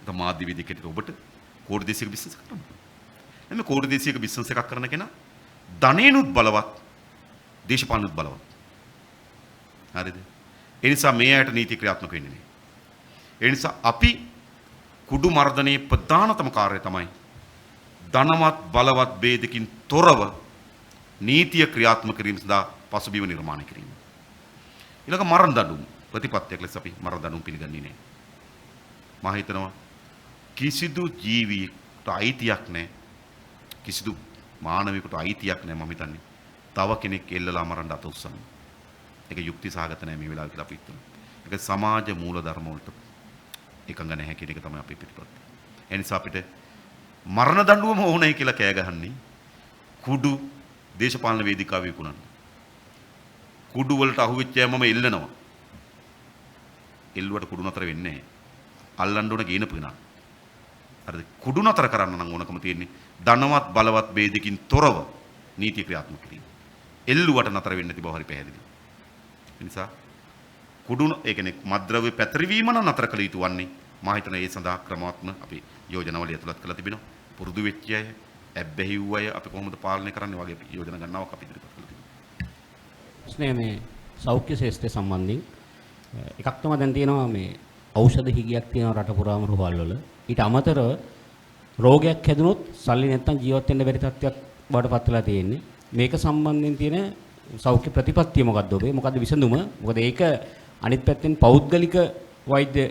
S1: එතන මාධ්‍ය වේදිකයට ඔබට කෝටි 200ක බිස්නස් එකක් කරන්න පුළුවන්. එමෙ කෝටි 200ක බිස්නස් එකක් කරන කෙනා ධනෙනුත් බලවත්, දේශපාලනුත් බලවත්. හරිද? ඒ නිසා මේ අයට නීති ක්‍රියාත්මක වෙන්නේ නැහැ. ඒ නිසා අපි කුඩු මර්ධනයේ ප්‍රධානතම කාර්යය තමයි ධනවත් බලවත් ભેදකින් තොරව නීතිය ක්‍රියාත්මක කිරීම සඳහා පසුබිම නිර්මාණය කිරීම. ඊළඟ මරණ දඬුවම් ප්‍රතිපත්තියක් ලෙස අපි මරණ දඬුවම් පිළිගන්නේ නැහැ. මම හිතනවා කිසිදු ජීවියෙකුට අයිතියක් නැහැ. කිසිදු මානවයෙකුට අයිතියක් නැහැ මම හිතන්නේ. තව කෙනෙක් එල්ලලා මරන්න අත උස්සන්න. ඒක යුක්ති සහගත නැහැ මේ වෙලාවේ කියලා අපි හිතනවා. ඒක සමාජ මූල ධර්ම වලට එකඟ නැහැ කියන එක තමයි අපේ ප්‍රතිපත්තිය. ඒ නිසා අපිට මරණ දඬුවම ඕනේ කියලා කෑ ගහන්නේ කුඩු දේශපාලන වේදිකාවේ විකුණන්න. කුඩු වලට අහුවෙච්ච යමම එල්ලනවා. එල්ලුවට කුඩු නතර වෙන්නේ නැහැ. අල්ලන්න ඕන ගේන පිනා. හරිද? කුඩු නතර කරන්න නම් ඕනකම තියෙන්නේ ධනවත් බලවත් ભેදකින් තොරව නීති ක්‍රියාත්මක කිරීම. එල්ලුවට නතර වෙන්නේ නැති බව හරි පැහැදිලි. ඒ නිසා කුඩු ඒ කියන්නේ මද්ද්‍රව්‍ය පැතිරවීම නම් නතර කළ යුතු වන්නේ මා හිතන ඒ සඳහා ක්‍රමාත්මක අපි යෝජනාවල ඇතුළත් කරලා තිබෙනවා. පුරුදු වෙච්ච අය, ඇබ්බැහි වූ අය අපි කොහොමද පාලනය කරන්නේ වගේ යෝජනා ගන්නවක් අපි ඉදිරිපත් කරලා තිබෙනවා.
S10: ප්‍රශ්නේ මේ සෞඛ්‍ය ශාස්ත්‍රය සම්බන්ධයෙන් එකක් තමයි දැන් තියෙනවා මේ ඖෂධ හිගයක් තියෙනවා රට පුරාම රුහල් වල. ඊට අමතරව රෝගයක් හැදුනොත් සල්ලි නැත්තම් ජීවත් වෙන්න බැරි තත්ත්වයක් බවට පත් වෙලා තියෙන්නේ. මේක සම්බන්ධයෙන් තියෙන සෞඛ්‍ය ප්‍රතිපත්තිය මොකක්ද ඔබේ? මොකක්ද විසඳුම? මොකද ඒක අනිත් පැත්තෙන් පෞද්ගලික වෛද්‍ය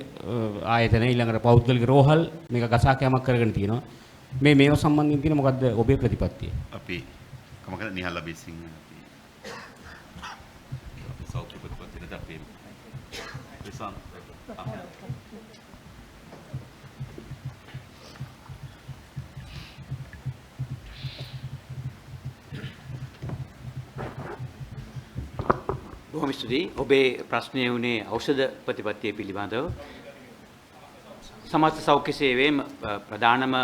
S10: ආයතන ඊළඟට පෞද්ගලික රෝහල් මේක ගසා කැමක් කරගෙන තියෙනවා. මේව සම්බන්ධයෙන් තියෙන මොකක්ද ඔබේ ප්‍රතිපත්තිය?
S1: අපි කමකද නිහල් අබේසිංහ අපි සෞඛ්‍ය ප්‍රතිපත්තියට අපි ප්‍රසන්න
S11: බොහොම ස්තුතියි. ඔබේ ප්‍රශ්නය වුණේ ඖෂධ ප්‍රතිපත්තිය පිළිබඳව. සමාජ සෞඛ්‍ය සේවයේ ප්‍රධානම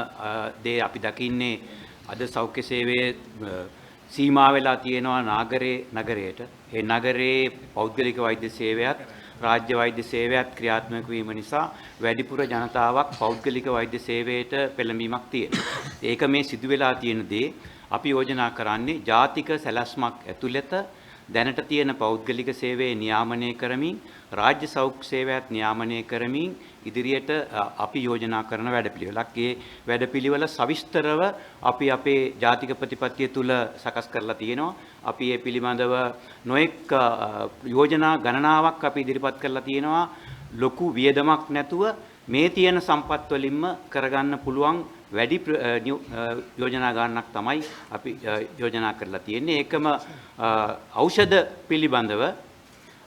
S11: දේ අපි දකින්නේ අද සෞඛ්‍ය සේවයේ සීමා වෙලා තියෙනවා නගරයට. ඒ නගරයේ පෞද්ගලික වෛද්‍ය සේවයත් රාජ්‍ය වෛද්‍ය සේවයත් ක්‍රියාත්මක වීම නිසා වැඩිපුර ජනතාවක් පෞද්ගලික වෛද්‍ය සේවයට පෙළඹීමක් තියෙනවා. ඒක මේ සිදු වෙලා තියෙන දේ අපි යෝජනා කරන්නේ ජාතික සැලැස්මක් ඇතුළත දැනට තියෙන පෞද්ගලික සේවයේ නියාමනය කරමින් රාජ්‍ය සෞඛ්‍ය සේවයත් නියාමනය කරමින් ඉදිරියට අපි යෝජනා කරන වැඩපිළිවෙලක්. ඒ වැඩපිළිවෙල සවිස්තරව අපි අපේ ජාතික ප්‍රතිපත්තිය තුල සකස් කරලා තියෙනවා. අපි මේ පිළිබඳව නොඑක් යෝජනා ගණනාවක් අපි ඉදිරිපත් කරලා තියෙනවා. ලොකු වියදමක් නැතුව මේ තියෙන සම්පත් වලින්ම කරගන්න පුළුවන් වැඩි යෝජනා ගණනක් තමයි අපි යෝජනා කරලා තියෙන්නේ. ඒකම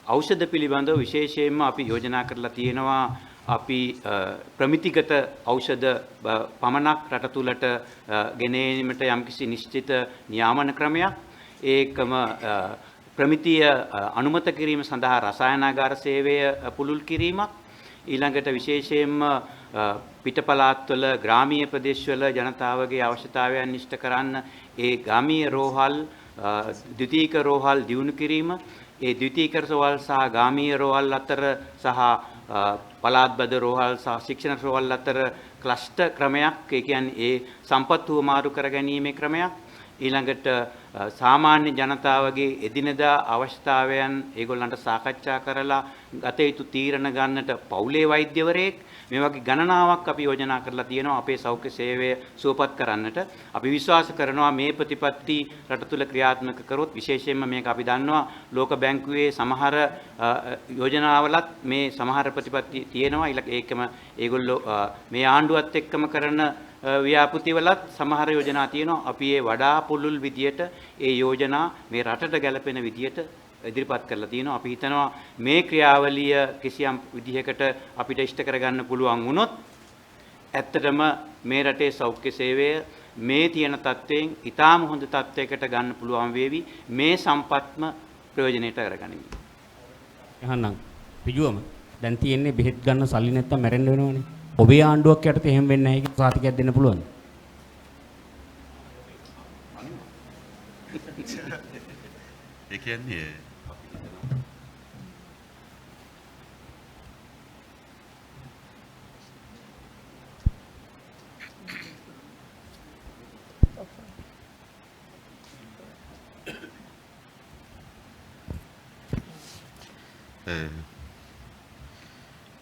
S11: ඖෂධ පිළිබඳව විශේෂයෙන්ම අපි යෝජනා කරලා තියෙනවා. අපි ප්‍රමිතිගත ඖෂධ පමණක් රට තුලට ගෙන ඒමට යම්කිසි නිශ්චිත නියාමන ක්‍රමයක්. ඒකම ප්‍රමිතිය අනුමත කිරීම සඳහා රසායනාගාර සේවය පුළුල් කිරීමක්. ඊළඟට විශේෂයෙන්ම පිටපළාත්වල ග්‍රාමීය ප්‍රදේශවල ජනතාවගේ අවශ්‍යතාවයන් ඉෂ්ට කරන්න ඒ ගාමීය රෝහල් ද්විතීයික රෝහල් දියුණු කිරීම. ඒ ද්විතීයික රෝහල් සහ ගාමීය රෝහල් අතර සහ පළාත්බද රෝහල් සහ ශික්ෂණ රෝහල් අතර ක්ලස්ටර් ක්‍රමයක්. ඒ කියන්නේ ඒ සම්පත් හුවමාරු කර ගැනීමේ ක්‍රමයක්. ඊළඟට සාමාන්‍ය ජනතාවගේ එදිනෙදා අවශ්‍යතාවයන් ඒගොල්ලන්ට සාකච්ඡා කරලා ගත යුතු තීරණ ගන්නට පවුලේ වෛද්‍යවරයෙක් මේ වගේ ගණනාවක් අපි යෝජනා කරලා තියෙනවා අපේ සෞඛ්‍ය සේවය සුවපත් කරන්නට. අපි විශ්වාස කරනවා මේ ප්‍රතිපත්ති රට තුල ක්‍රියාත්මක කරොත් විශේෂයෙන්ම මේක අපි දන්නවා ලෝක බැංකුවේ සමහර යෝජනාවලත් මේ සමහර ප්‍රතිපත්ති තියෙනවා. ඒකම ඒගොල්ලෝ මේ ආණ්ඩුවත් එක්කම කරන ව්‍යාපෘතිවලත් සමහර යෝජනා තියෙනවා. අපි ඒ වඩා පුළුල් විදියට ඒ යෝජනා මේ රටට ගැලපෙන විදියට ඉදිරිපත් කරලා තියෙනවා. අපි හිතනවා මේ ක්‍රියාවලිය කිසියම් විදිහකට අපිට ඉෂ්ට කරගන්න පුළුවන් වුණොත් ඇත්තටම මේ රටේ සෞඛ්‍ය සේවය මේ තියෙන තත්ත්වයෙන් ඉතාම හොඳ තත්ත්වයකට ගන්න පුළුවන් වේවි. මේ සම්පත්ම ප්‍රයෝජනෙට අරගනිමු.
S10: එහෙනම් පිටුවම දැන් තියෙන්නේ බෙහෙත් ගන්න සල්ලි නැත්තම් මැරෙන්න වෙනවනේ. ඔබේ ආණ්ඩුවක් යටතේ එහෙම වෙන්නේ නැහැ කියලා සාතිකයක් දෙන්න පුළුවන්.
S1: ඒ කියන්නේ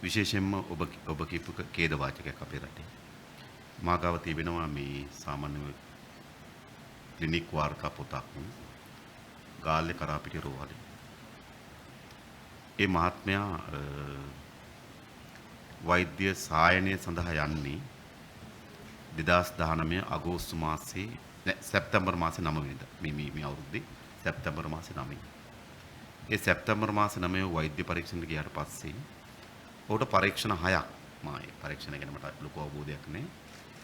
S1: විශේෂයෙන්ම ඔබ කියපු ඛේද වාචකයක් අපේ රටේ මාගාව තිබෙනවා මේ සාමාන්‍ය ක්ලිනික් වාර්තා පොතක් ගාල්ලේ කරාපිටිය රෝහලේ. ඒ මහත්මයා වෛද්‍ය සායනය සඳහා යන්නේ 2019 අගෝස්තු මාසයේ සැප්තැම්බර් මාසේ 9 වෙනිදා මේ අවුරුද්දේ සැප්තැම්බර් මාසේ 9. ඒ සැප්තැම්බර් මාසේ 9 වෛද්‍ය පරීක්ෂණයට ගියාට පස්සේ ඔහුට පරීක්ෂණ 6ක් මායි පරීක්ෂණ ගැන මට ලොකු අවබෝධයක් නැහැ.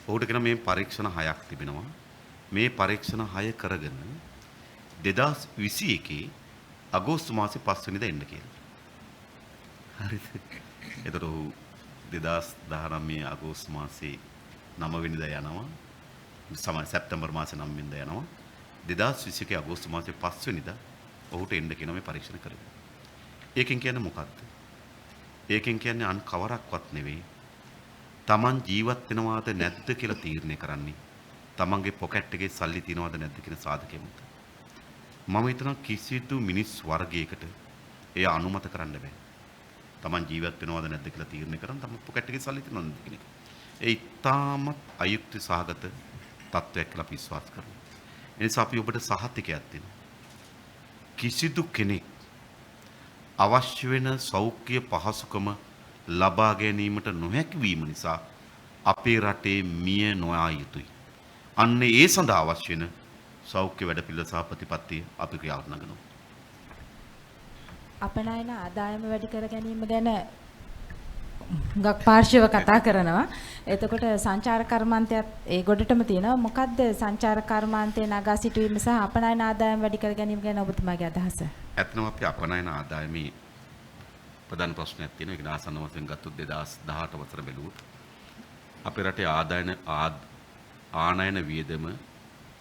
S1: ඔහුට කියන මේ පරීක්ෂණ 6ක් තිබෙනවා. මේ පරීක්ෂණ 6 කරගෙන 2021 අගෝස්තු මාසේ 5 වෙනිදා එන්න කියලා. හරිද? එතකොට ඔහු 2019 අගෝස්තු මාසේ 9 වෙනිදා යනවා. සැප්තැම්බර් මාසේ 9 වෙනිදා යනවා. 2021 අගෝස්තු මාසේ 5 වෙනිදා ඔහුට එන්න කියන මේ පරීක්ෂණ කරගෙන. ඒකෙන් කියන්නේ මොකක්ද? ඒකෙන් කියන්නේ අන් කවරක්වත් නෙවෙයි. Taman ජීවත් වෙනවාද නැද්ද කියලා තීරණය කරන්නේ. Tamanගේ පොකට් එකේ සල්ලි තියනවාද නැද්ද කියන සාධකෙ මත. මම හිතනවා කිසිදු මිනිස් වර්ගයකට එය අනුමත කරන්න බෑ. Taman ජීවත් වෙනවාද නැද්ද කියලා තීරණය කරන් Taman පොකට් එකේ සල්ලි තියනවාද නැද්ද කියන එක. ඒ ඉතාමත් අයුක්ති සහගත තත්ත්වයක් කියලා අපි විශ්වාස කරනවා. එනිසා අපි ඔබට සහතිකයක් දෙනවා. කිසිදු කෙනෙක් අවශ්‍ය වෙන සෞඛ්‍ය පහසුකම ලබා ගැනීමට නොහැකි වීම නිසා අපේ රටේ මිය නොයා යුතුයි. අන්න ඒ සඳහා අවශ්‍ය වෙන සෞඛ්‍ය වැඩපිළිවෙල සහ ප්‍රතිපත්තිය අපි ක්‍රියාත්මක කරනවා.
S12: අපනයන ආදායම වැඩි කර ගැනීම ගැන ගක් පාර්ශව කතා කරනවා. එතකොට සංචාර කර්මාන්තයත් ඒ ගොඩටම තියෙනවා. මොකද්ද සංචාර කර්මාන්තයේ නගා සිටුවීම සහ අපනයන ආදායම වැඩි කර ගැනීම ගැන ඔබතුමාගේ අදහස?
S1: ඇත්තම අපි අපනයන ආදායමේ ප්‍රධාන ප්‍රශ්නයක් තියෙනවා. ඒක ආසන්න වශයෙන් ගත්තොත් 2018 වසර බැලුවොත් අපේ රටේ ආනයන වියදම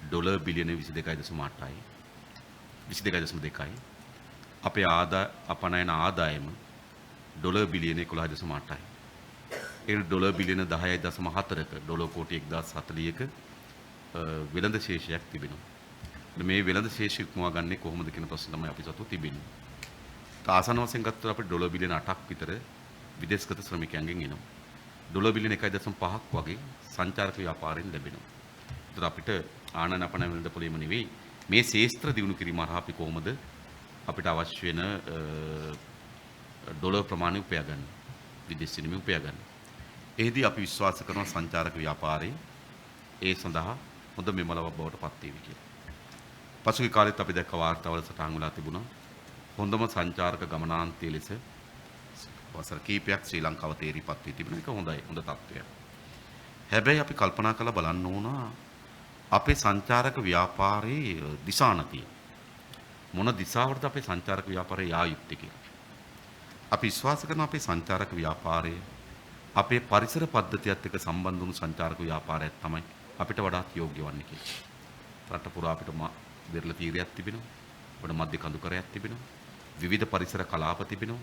S1: ඩොලර් බිලියන 22.8යි. 22.2යි. අපේ අපනයන ආදායම ඩොලර් බිලියන 11.8යි. ඒ ඩොලර් බිලියන 10.4ක ඩොලර් කෝටි 1040ක වෙළඳ ශේෂයක් තිබෙනවා. මේ වෙළඳ ශේෂය ඉක්මවා ගන්නේ කොහොමද කියන ප්‍රශ්න තමයි අපි සතු තිබෙන්නේ. ආසන්න වශයෙන් ගත්තොත් අපිට ඩොලර් බිලියන 8ක් විතර විදේශගත ශ්‍රමිකයන්ගෙන් එනවා. ඩොලර් බිලියන 1.5ක් වගේ සංචාරක ව්‍යාපාරයෙන් ලැබෙනවා. ඒතර අපිට ආනයන අපනයන වෙළඳ පොලේම නෙවෙයි මේ ශේෂ්ත්‍ර දිනු කිරීම හරහා අපි කොහොමද අපිට අවශ්‍ය වෙන ඩොලර් ප්‍රමාණය උපයා ගන්න. විදේශ විනිමය උපයා ගන්න. එෙහිදී අපි විශ්වාස කරනවා සංචාරක ව්‍යාපාරයේ ඒ සඳහා හොඳ මෙමලවක් බවට පත් වේවි කියලා. පසුගිය කාලෙත් අපි දැක්ක වාර්තාවල සටහන් වෙලා තිබුණා. හොඳම සංචාරක ගමනාන්තය ලෙස වසර කීපයක් ශ්‍රී ලංකාව තේරිපත් වී තිබෙන එක හොඳයි. හොඳ තත්ත්වයක්. හැබැයි අපි කල්පනා කරලා බලන්න ඕන අපේ සංචාරක ව්‍යාපාරයේ දිශානතිය. මොන දිශාවටද අපේ සංචාරක ව්‍යාපාරය යා යුත්තේ කියලා. අපි විශ්වාස කරන අපේ සංචාරක ව්‍යාපාරය අපේ පරිසර පද්ධතියත් එක්ක සම්බන්ධ වුණු සංචාරක ව්‍යාපාරයක් තමයි අපිට වඩාත් යෝග්‍ය වන්නේ කියලා. රට පුරා අපිට දෙරළ තීරයක් තිබෙනවා. අපිට මධ්‍ය කඳුකරයක් තිබෙනවා. විවිධ පරිසර කලාප තිබෙනවා.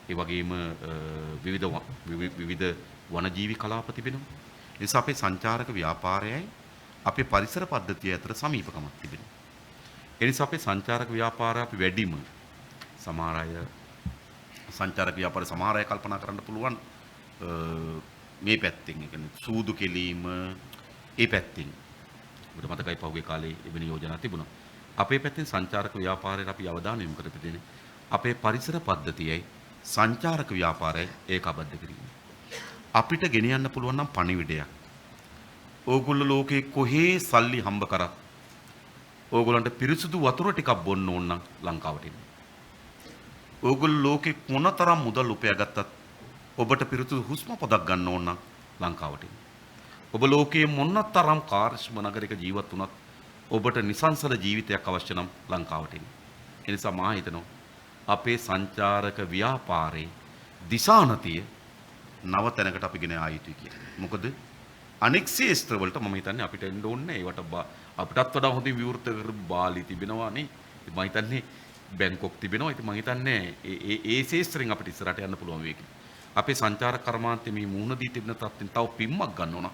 S1: ඒ වගේම විවිධ වනජීවි කලාප තිබෙනවා. ඒ නිසා අපේ සංචාරක ව්‍යාපාරයයි අපේ පරිසර පද්ධතිය අතර සමීපකමක් තිබෙනවා. ඒ නිසා අපේ සංචාරක ව්‍යාපාරය අපි වැඩිම සමහර අය සංචාරක ව්‍යාපාර සමහර අය කල්පනා කරන්න පුළුවන් මේ පැත්තෙන් ඒ කියන්නේ සූදු කෙලීම ඒ පැත්තෙන් අපිට මතකයි පහුගිය කාලේ එවැනි යෝජනා තිබුණා. අපේ පැත්තෙන් සංචාරක ව්‍යාපාරයට අපි අවධානය යොමු කරපු දෙන්නේ අපේ පරිසර පද්ධතියයි සංචාරක ව්‍යාපාරයයි ඒකාබද්ධ කිරීම. අපිට ගෙන යන්න පුළුවන් නම් පණිවිඩයක්. ඕගොල්ලෝ ලෝකේ කොහේ සල්ලි හම්බ කරත් ඕගොල්ලන්ට පිරිසුදු වතුර ටිකක් බොන්න ඕන නම් ලංකාවට එන්න. ඕගොල්ලෝ ලෝකේ මොනතරම් මුදල් උපයාගත්තත් ඔබට පිරිසුදු හුස්ම පොදක් ගන්න ඕන නම් ලංකාවට එන්න. ඔබ ලෝකයේ මොනතරම් කාර්යක්ෂම නගරයක ජීවත් වුණත් ඔබට නිසංසල ජීවිතයක් අවශ්‍ය නම් ලංකාවට එන්න. ඒ නිසා මා හිතනවා අපේ සංචාරක ව්‍යාපාරේ දිශානතිය නව තැනකට අපි ගෙන ආ යුතුයි කියලා. මොකද අනෙක් ශේෂ්ත්‍ර වලට මම හිතන්නේ අපිට එන්න ඕනේ ඒවට අපිටත් වඩා හොඳින් විවෘත කර බාලි තිබෙනවා නේ. මම හිතන්නේ බැංකොක් තිබෙනවා. ඉතින් මම හිතන්නේ ඒ ශේෂ්ත්‍රෙන් අපිට ඉස්සරහට යන්න පුළුවන් වෙයි කියලා. අපේ සංචාරක කර්මාන්තයේ මේ මුහුණ දී තිබෙන තත්ත්වෙන් තව පිම්මක් ගන්න ඕන.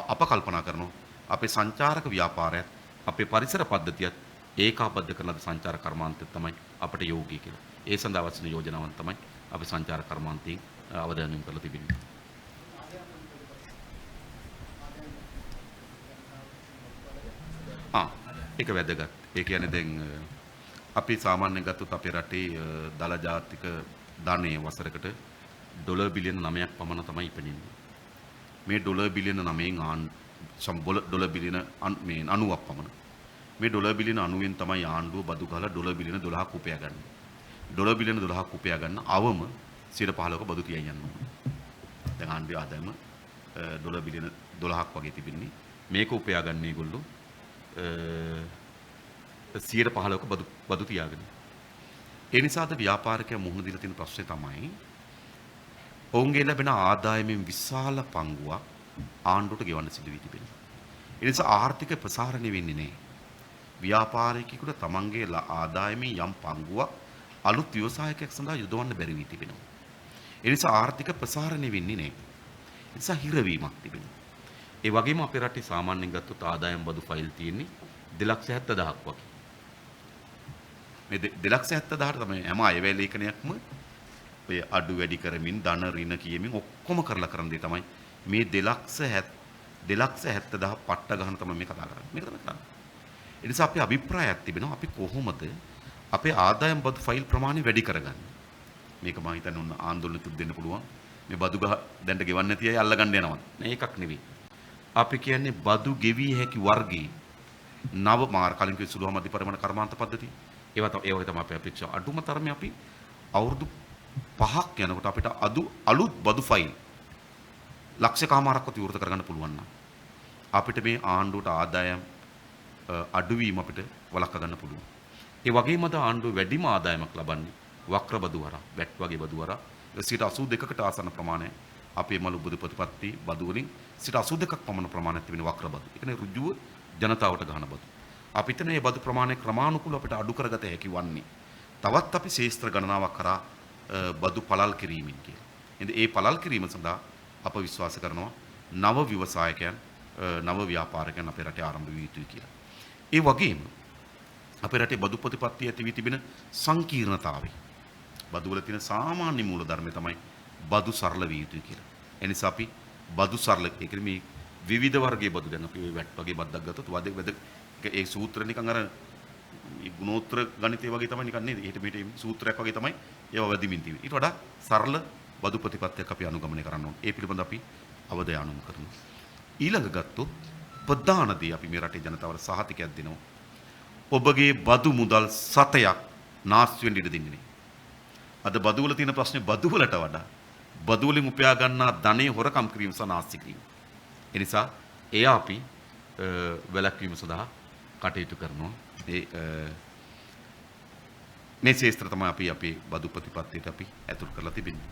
S1: අප කල්පනා කරනවා අපේ සංචාරක ව්‍යාපාරයත් අපේ පරිසර පද්ධතියත් ඒකාබද්ධ කරන සංචාරක කර්මාන්තය තමයි අපට යෝගී කියලා. ඒ සඳහා අවශ්‍ය යෝජනාවන් තමයි අපි සංචාරක කර්මාන්තයෙන් අවධානය යොමු කරලා තිබෙන්නේ. ඒක වැදගත්. ඒ කියන්නේ දැන් අපි සාමාන්‍යයෙන් ගත්තොත් අපේ රටේ දල ජාතික ධනය වසරකට ඩොලර් බිලියන 9ක් පමණ තමයි ඉපෙන්නේ. මේ ඩොලර් බිලියන 9න් ඩොලර් බිලියන 90ක් පමණ. මේ ඩොලර් බිලියන 90න් තමයි ආණ්ඩුව බදු ගහලා ඩොලර් බිලියන 12ක් උපයා ගන්න. ඩොලර් බිලියන 12ක් උපයා ගන්න අවම 15%ක බදු තියන් යන්න ඕනේ. දැන් ආණ්ඩුවේ ආදායම ඩොලර් බිලියන 12ක් වගේ තිබෙන්නේ. මේක උපයා ගන්න ඒගොල්ලෝ 15%ක බදු තියාගෙන. ඒ නිසාද ව්‍යාපාරිකයා මුහුණ දීලා තියෙන ප්‍රශ්නේ තමයි ඔවුන්ගේ ලැබෙන ආදායමෙන් විශාල පංගුවක් ආණ්ඩුවට ගෙවන්න සිදු වී තිබෙනවා. ඒ නිසා ආර්ථික ප්‍රසාරණය වෙන්නේ නැහැ. ව්‍යාපාරිකයෙකුට තමන්ගේ ආදායමේ යම් පංගුවක් අලුත් ව්‍යවසායකයෙක් සඳහා යොදවන්න බැරි වී තිබෙනවා. ඒ නිසා ආර්ථික ප්‍රසාරණය වෙන්නේ නැහැ. ඒ නිසා හිරවීමක් තිබෙනවා. ඒ වගේම අපේ රටේ සාමාන්‍යයෙන් ගත්තොත් ආදායම් බදු ෆයිල් තියෙන්නේ 2,70,000ක් වගේ. මේ 2,70,000ට තමයි හැම අයවැය ලේඛනයක්ම ඔය අඩු වැඩි කරමින් ධන ඍණ කියමින් ඔක්කොම කරලා කරන දේ තමයි මේ 2,70,000 පට්ට ගන්න තමයි මේ කතා කරන්නේ. මේක තමයි කරන්නේ. ඒ නිසා අපේ අභිප්‍රායයක් තිබෙනවා අපි කොහොමද අපේ ආදායම් බදු ෆයිල් ප්‍රමාණය වැඩි කරගන්නේ. මේක මම හිතන්නේ ඔන්න ආందోලනකුත් දෙන්න පුළුවන්. මේ බදු ගහ දැන්ට ගෙවන්න නැති අය අල්ලගන්න යනවා. නේ එකක් නෙවෙයි. අපි කියන්නේ බදු ගෙවි හැකි වර්ගයේ නව මාර කලින් කිව්ව සුළු මධ්‍ය පරිමාණ කර්මාන්ත පද්ධතිය. ඒවා තමයි අපේ අපේක්ෂා. අඩුම තරමේ අපි අවුරුදු 5ක් යනකොට අපිට අලුත් බදු ෆයිල් ලක්ෂකමාරක්වත් විවෘත කරගන්න පුළුවන් නම් අපිට මේ ආණ්ඩුවට ආදායම් අඩුවීම අපිට වළක්වා ගන්න පුළුවන්. ඒ වගේම අද ආණ්ඩුව වැඩිම ආදායමක් ලබන්නේ වක්‍ර බදු හරහා, වැට් වගේ බදු හරහා 82කට ආසන්න ප්‍රමාණය අපේ මළු බදු ප්‍රතිපත්ති බදු වලින් 82ක් පමණ ප්‍රමාණයක් තිබෙන වක්‍ර බදු. ඒ කියන්නේ ඍජුව ජනතාවට ගහන බදු. අපි හිතන මේ බදු ප්‍රමාණය ක්‍රමානුකූලව අපිට අඩු කරගත හැකි වන්නේ. තවත් අපි ශේෂ්ත්‍ර ගණනාවක් කරා බදු පළල් කිරීමෙන් කියලා. එහෙනම් ඒ පළල් කිරීම සඳහා අප විශ්වාස කරනවා නව ව්‍යවසායකයන් නව ව්‍යාපාරිකයන් අපේ රටේ ආරම්භ විය යුතුයි කියලා. ඒ වගේම අපේ රටේ බදු ප්‍රතිපත්ති ඇති වී තිබෙන සංකීර්ණතාවය. බදු වල තියෙන සාමාන්‍ය මූලධර්මය තමයි බදු සරල විය යුතුයි කියලා. ඒ නිසා අපි බදු සරල ඒ කියන්නේ මේ විවිධ වර්ගයේ බදු දැන් අපි වැට් වගේ බද්දක් ගත්තොත් ඒ සූත්‍ර නිකන් අර ගුණෝත්තර ගණිතය වගේ තමයි නිකන් නේද? ඊට මෙහෙට සූත්‍රයක් වගේ තමයි ඒවා වැදිමින් තියෙන්නේ. ඊට වඩා සරල බදු ප්‍රතිපත්තියක් අපි අනුගමනය කරන්න ඕනේ. ඒ පිළිබඳව අපි අවධානය කරනවා. ඊළඟ ගත්තොත් ප්‍රධාන දේ අපි මේ රටේ ජනතාවට සහතිකයක් දෙනවා. ඔබගේ බදු මුදල් 7ක් නාස්ති වෙන්න ඉඩ දෙන්නේ නැහැ. අද බදු වල තියෙන ප්‍රශ්නේ බදු වලට වඩා බදු වලින් උපයා ගන්නා ධනෙ හොරකම් කිරීම සහ නාස්ති කිරීම. ඒ නිසා එය අපි වැළැක්වීම සඳහා කටයුතු කරනවා. මේ ශේෂ්ත්‍ර තමයි අපි අපේ බදු ප්‍රතිපත්තියට අපි ඇතුල් කරලා තිබෙන්නේ.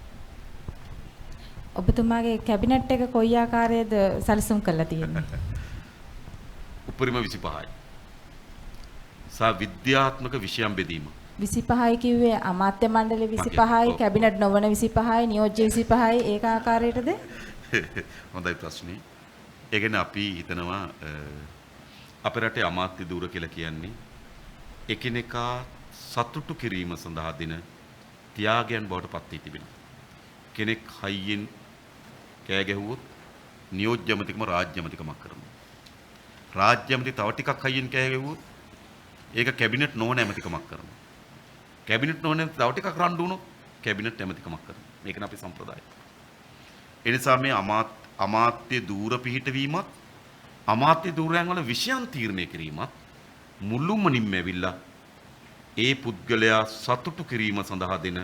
S12: ඔබතුමාගේ කැබිනට් එක කොයි ආකාරයේද සැලසුම් කරලා තියෙන්නේ?
S1: උපරිම 25යි. සා විද්‍යාත්මක විෂයන් බෙදීම.
S12: 25යි කිව්වේ අමාත්‍ය මණ්ඩල 25යි, කැබිනට් නොවන 25යි, නියෝජ්‍ය 25යි ඒක ආකාරයටද?
S1: හොඳයි ප්‍රශ්නේ. ඒ කියන්නේ අපි හිතනවා අපේ රටේ අමාත්‍ය ධූර කියලා කියන්නේ එකිනෙකා සතුටු කිරීම සඳහා දෙන ත්‍යාගයන් බවට පත් වී තිබෙනවා. කෙනෙක් හයියෙන් කෑ ගැහුවොත් නියෝජ්‍ය ඇමතිකම රාජ්‍ය ඇමතිකමක් කරනවා. රාජ්‍ය ඇමති තව ටිකක් හයියෙන් කෑ ගැහුවොත් ඒක කැබිනට් නොවන ඇමතිකමක් කරනවා. කැබිනට් නොවන තව ටිකක් රණ්ඩු වුණොත් කැබිනට් ඇමතිකමක් කරනවා. මේකනේ අපේ සම්ප්‍රදාය. ඒ නිසා මේ අමාත්‍ය ධූර පිහිටවීමත් අමාත්‍ය ධූරයන් වල විෂයන් තීරණය කිරීමත් මුළුමනින්ම ඇවිල්ලා ඒ පුද්ගලයා සතුටු කිරීම සඳහා දෙන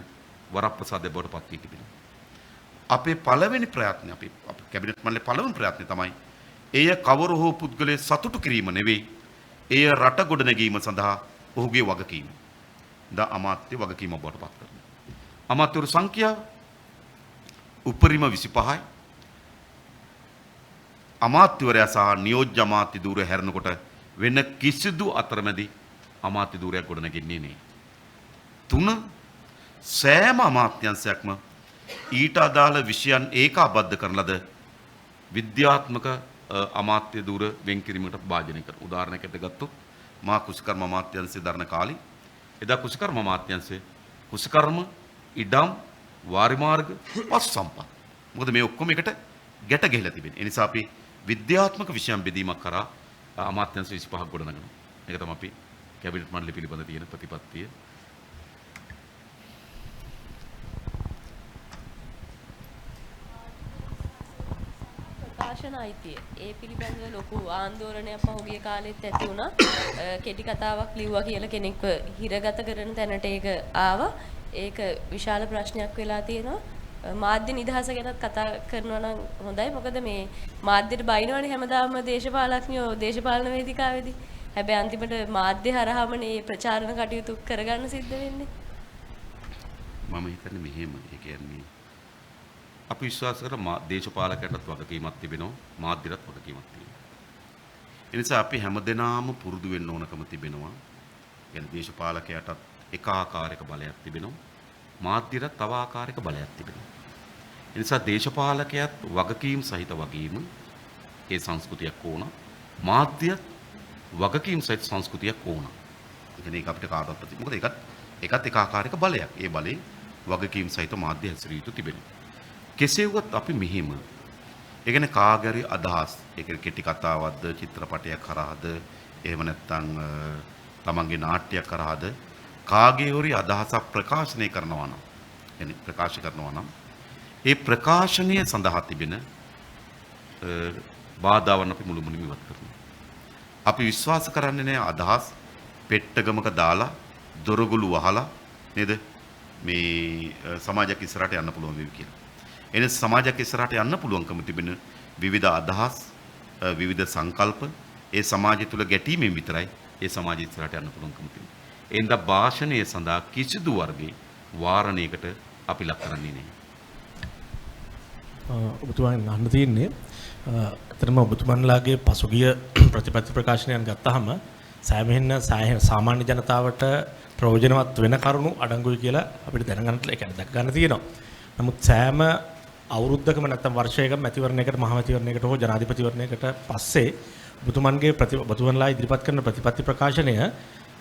S1: වරප්‍රසාදය බවට පත් වී තිබෙනවා. අපේ පළවෙනි ප්‍රයත්නය අපේ කැබිනට් මණ්ඩලයේ පළවෙනි ප්‍රයත්නය තමයි එය කවර හෝ පුද්ගලයේ සතුටු කිරීම නෙවෙයි එය රට ගොඩ නැගීම සඳහා ඔහුගේ වගකීම. දා අමාත්‍ය වගකීම බවට පත් කරනවා. අමාත්‍යවරු සංඛ්‍යාව උපරිම 25යි. අමාත්‍යවරයා සහ නියෝජ්‍ය අමාත්‍ය ධූර හැරෙනකොට වෙන කිසිදු අතරමැදි අමාත්‍ය ධූරයක් ගොඩ නැගෙන්නේ නැහැ. 3 සෑම අමාත්‍යංශයක්ම ඊට අදාළ විෂයන් ඒකාබද්ධ කරන ලද විද්‍යාත්මක අමාත්‍ය ධූර වෙන් කිරීමකට භාජනය කරනවා. උදාහරණයකට ගත්තොත් මා කුෂිකර්ම අමාත්‍යංශයේ දරන කාලේ එදා කුෂිකර්ම අමාත්‍යංශයේ කුෂිකර්ම ඉඩම් වාරිමාර්ග පස් සම්පත්. මොකද මේ ඔක්කොම එකට ගැට ගැහිලා තිබෙනවා. ඒ නිසා අපි විද්‍යාත්මක විෂයන් බෙදීමක් කරා අමාත්‍යංශ 25ක් ගොඩනගනවා. ඒක තමයි අපි කැබිනට් මණ්ඩලය පිළිබඳ තියෙන ප්‍රතිපත්තිය.
S8: ප්‍රකාශන අයිතිය. ඒ පිළිබඳව ලොකු ආందోලනයක් පහුගිය කාලෙත් ඇති වුණා. කෙටි කතාවක් ලිව්වා කියලා කෙනෙක්ව හිරගත කරන තැනට ඒක ආවා. ඒක විශාල ප්‍රශ්නයක් වෙලා තියෙනවා. මාධ්‍ය නිදහස ගැනත් කතා කරනවා නම් හොඳයි. මොකද මේ මාධ්‍යට බයිනවනේ හැමදාම දේශපාලඥයෝ දේශපාලන වේදිකාවේදී. හැබැයි අන්තිමට මාධ්‍ය හරහාම මේ ප්‍රචාරණ කටයුතු කරගන්න සිද්ධ වෙන්නේ.
S1: මම හිතන්නේ මෙහෙම. ඒ කියන්නේ අපි විශ්වාස කරන දේශපාලකයන්ටත් වගකීමක් තිබෙනවා, මාධ්‍යයටත් වගකීමක් තියෙනවා. ඒ නිසා අපි හැමදෙනාම පුරුදු වෙන්න ඕනකම තිබෙනවා. يعني දේශපාලකයාටත් එක ආකාරයක බලයක් තිබෙනවා, මාධ්‍යයටත් තව ආකාරයක බලයක් තිබෙනවා. ඒ නිසා දේශපාලකයාත් වගකීම් සහිත වගේම ඒ සංස්කෘතියක් ඕන, මාධ්‍යයත් වගකීම් සහිත සංස්කෘතියක් ඕන. ඒ කියන්නේ ඒක අපිට කාටවත් ප්‍රති මොකද ඒකත් එක ආකාරයක බලයක්. ඒ බලේ වගකීම් සහිත මාධ්‍ය හැසිරිය යුතු තිබෙනවා. කෙසේ වුවත් අපි මෙහිම ඒ කියන්නේ කාගරි අදහස් ඒ කියන්නේ කෙටි කතාවක්ද චිත්‍රපටයක් කරාද එහෙම නැත්නම් තමන්ගේ නාට්‍යයක් කරාද කාගේ හරි අදහසක් ප්‍රකාශනය කරනවා නම් يعني ප්‍රකාශ කරනවා නම් ඒ ප්‍රකාශනය සඳහා තිබෙන බාධාවන් අපි මුළුමනින්ම ඉවත් කරනවා. අපි විශ්වාස කරන්නේ නැහැ අදහස් පෙට්ටගමක දාලා දොරගුළු වහලා නේද මේ සමාජයක් ඉස්සරහට යන්න පුළුවන් වෙවි කියලා. එනේ සමාජයක් ඉස්සරහට යන්න පුළුවන්කම තිබෙන විවිධ අදහස් විවිධ සංකල්ප ඒ සමාජය තුළ ගැටීමෙන් විතරයි ඒ සමාජය ඉස්සරහට යන්න පුළුවන්කම තියෙන්නේ. ඒ හින්දා භාෂණය සඳහා කිසිදු වර්ගයේ වාරණයකට අපි ලක් කරන්නේ නැහැ.
S13: ඔබතුමාගෙන් අහන්න තියෙන්නේ අතරම ඔබතුමන්ලාගේ පසුගිය ප්‍රතිපත්ති ප්‍රකාශනයන් ගත්තාම සෑහෙන සාමාන්‍ය ජනතාවට ප්‍රයෝජනවත් වෙන කරුණු අඩංගුයි කියලා අපිට දැනගන්නට ඒ කියන්නේ දැක ගන්න තියෙනවා. නමුත් සෑම අවුරුද්දකම නැත්නම් වර්ෂයකම මැතිවරණයකට මහමැතිවරණයකට හෝ ජනාධිපතිවරණයකට පස්සේ ඔබතුමන්ලා ඉදිරිපත් කරන ප්‍රතිපත්ති ප්‍රකාශනය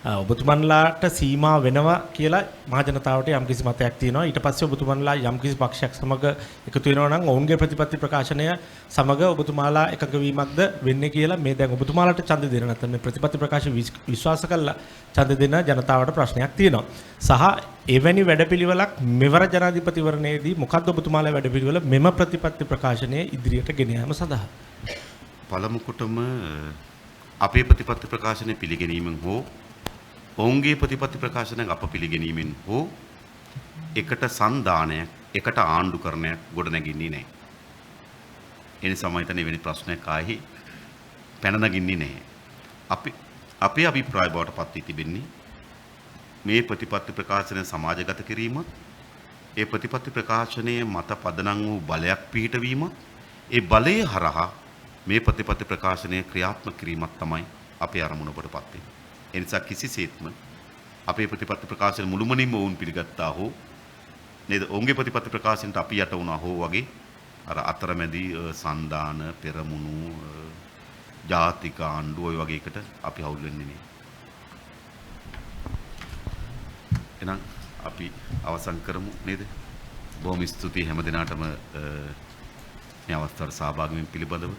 S13: ඔබතුමන්ලාට සීමා වෙනවා කියලා මහ ජනතාවට යම්කිසි මතයක් තියෙනවා. ඊට පස්සේ ඔබතුමන්ලා යම්කිසි පක්ෂයක් සමග එකතු වෙනවා නම් ඔවුන්ගේ ප්‍රතිපත්ති ප්‍රකාශනය සමග ඔබතුමාලා එකඟ වීමක්ද වෙන්නේ කියලා මේ දැන් ඔබතුමාලාට ඡන්ද දෙන නැත්නම් මේ ප්‍රතිපත්ති ප්‍රකාශ විශ්වාස කළා ඡන්ද දෙන ජනතාවට ප්‍රශ්නයක් තියෙනවා. සහ එවැනි වැඩපිළිවෙලක් මෙවර ජනාධිපතිවරණයේදී මොකක්ද ඔබතුමාලා වැඩපිළිවෙල මෙම ප්‍රතිපත්ති ප්‍රකාශනය ඉදිරියට ගෙන යාම සඳහා?
S1: පළමු කොටම අපේ ප්‍රතිපත්ති ප්‍රකාශනය පිළිගැනීමෙන් හෝ ඔවුන්ගේ ප්‍රතිපත්ති ප්‍රකාශනයක් අප පිළිගැනීමෙන් හෝ එකට සන්දානයක් එකට ආණ්ඩුකරණයක් ගොඩ නැගින්නේ නැහැ. ඒ නිසා මම හිතන්නේ වෙන ප්‍රශ්නයක් ආයේ පැන නගින්නේ නැහැ. අපේ අභිප්‍රාය බවට පත් වී තිබෙන්නේ මේ ප්‍රතිපත්ති ප්‍රකාශනය සමාජගත කිරීමත් ඒ ප්‍රතිපත්ති ප්‍රකාශනයේ මත පදනම් වූ බලයක් පිහිටවීමත් ඒ බලයේ හරහා මේ ප්‍රතිපත්ති ප්‍රකාශනය ක්‍රියාත්මක කිරීමක් තමයි අපේ අරමුණ ඔබට පත් වෙන්නේ. ඒ නිසා කිසිසේත්ම අපේ ප්‍රතිපත්ති ප්‍රකාශන මුළුමනින්ම වුන් පිළිගත්තා හෝ නේද ඔවුන්ගේ ප්‍රතිපත්ති ප්‍රකාශනට අපි යට වුණා හෝ වගේ අර අතරමැදි සන්දාන පෙරමුණු ජාතික ආණ්ඩුව ඔය වගේ එකට අපි හවුල් වෙන්නේ නෑ. එහෙනම් අපි අවසන් කරමු නේද? බොහොම ස්තුතියි හැම දිනාටම මේ අවස්ථාවට සහභාගී වීම පිළිබඳව.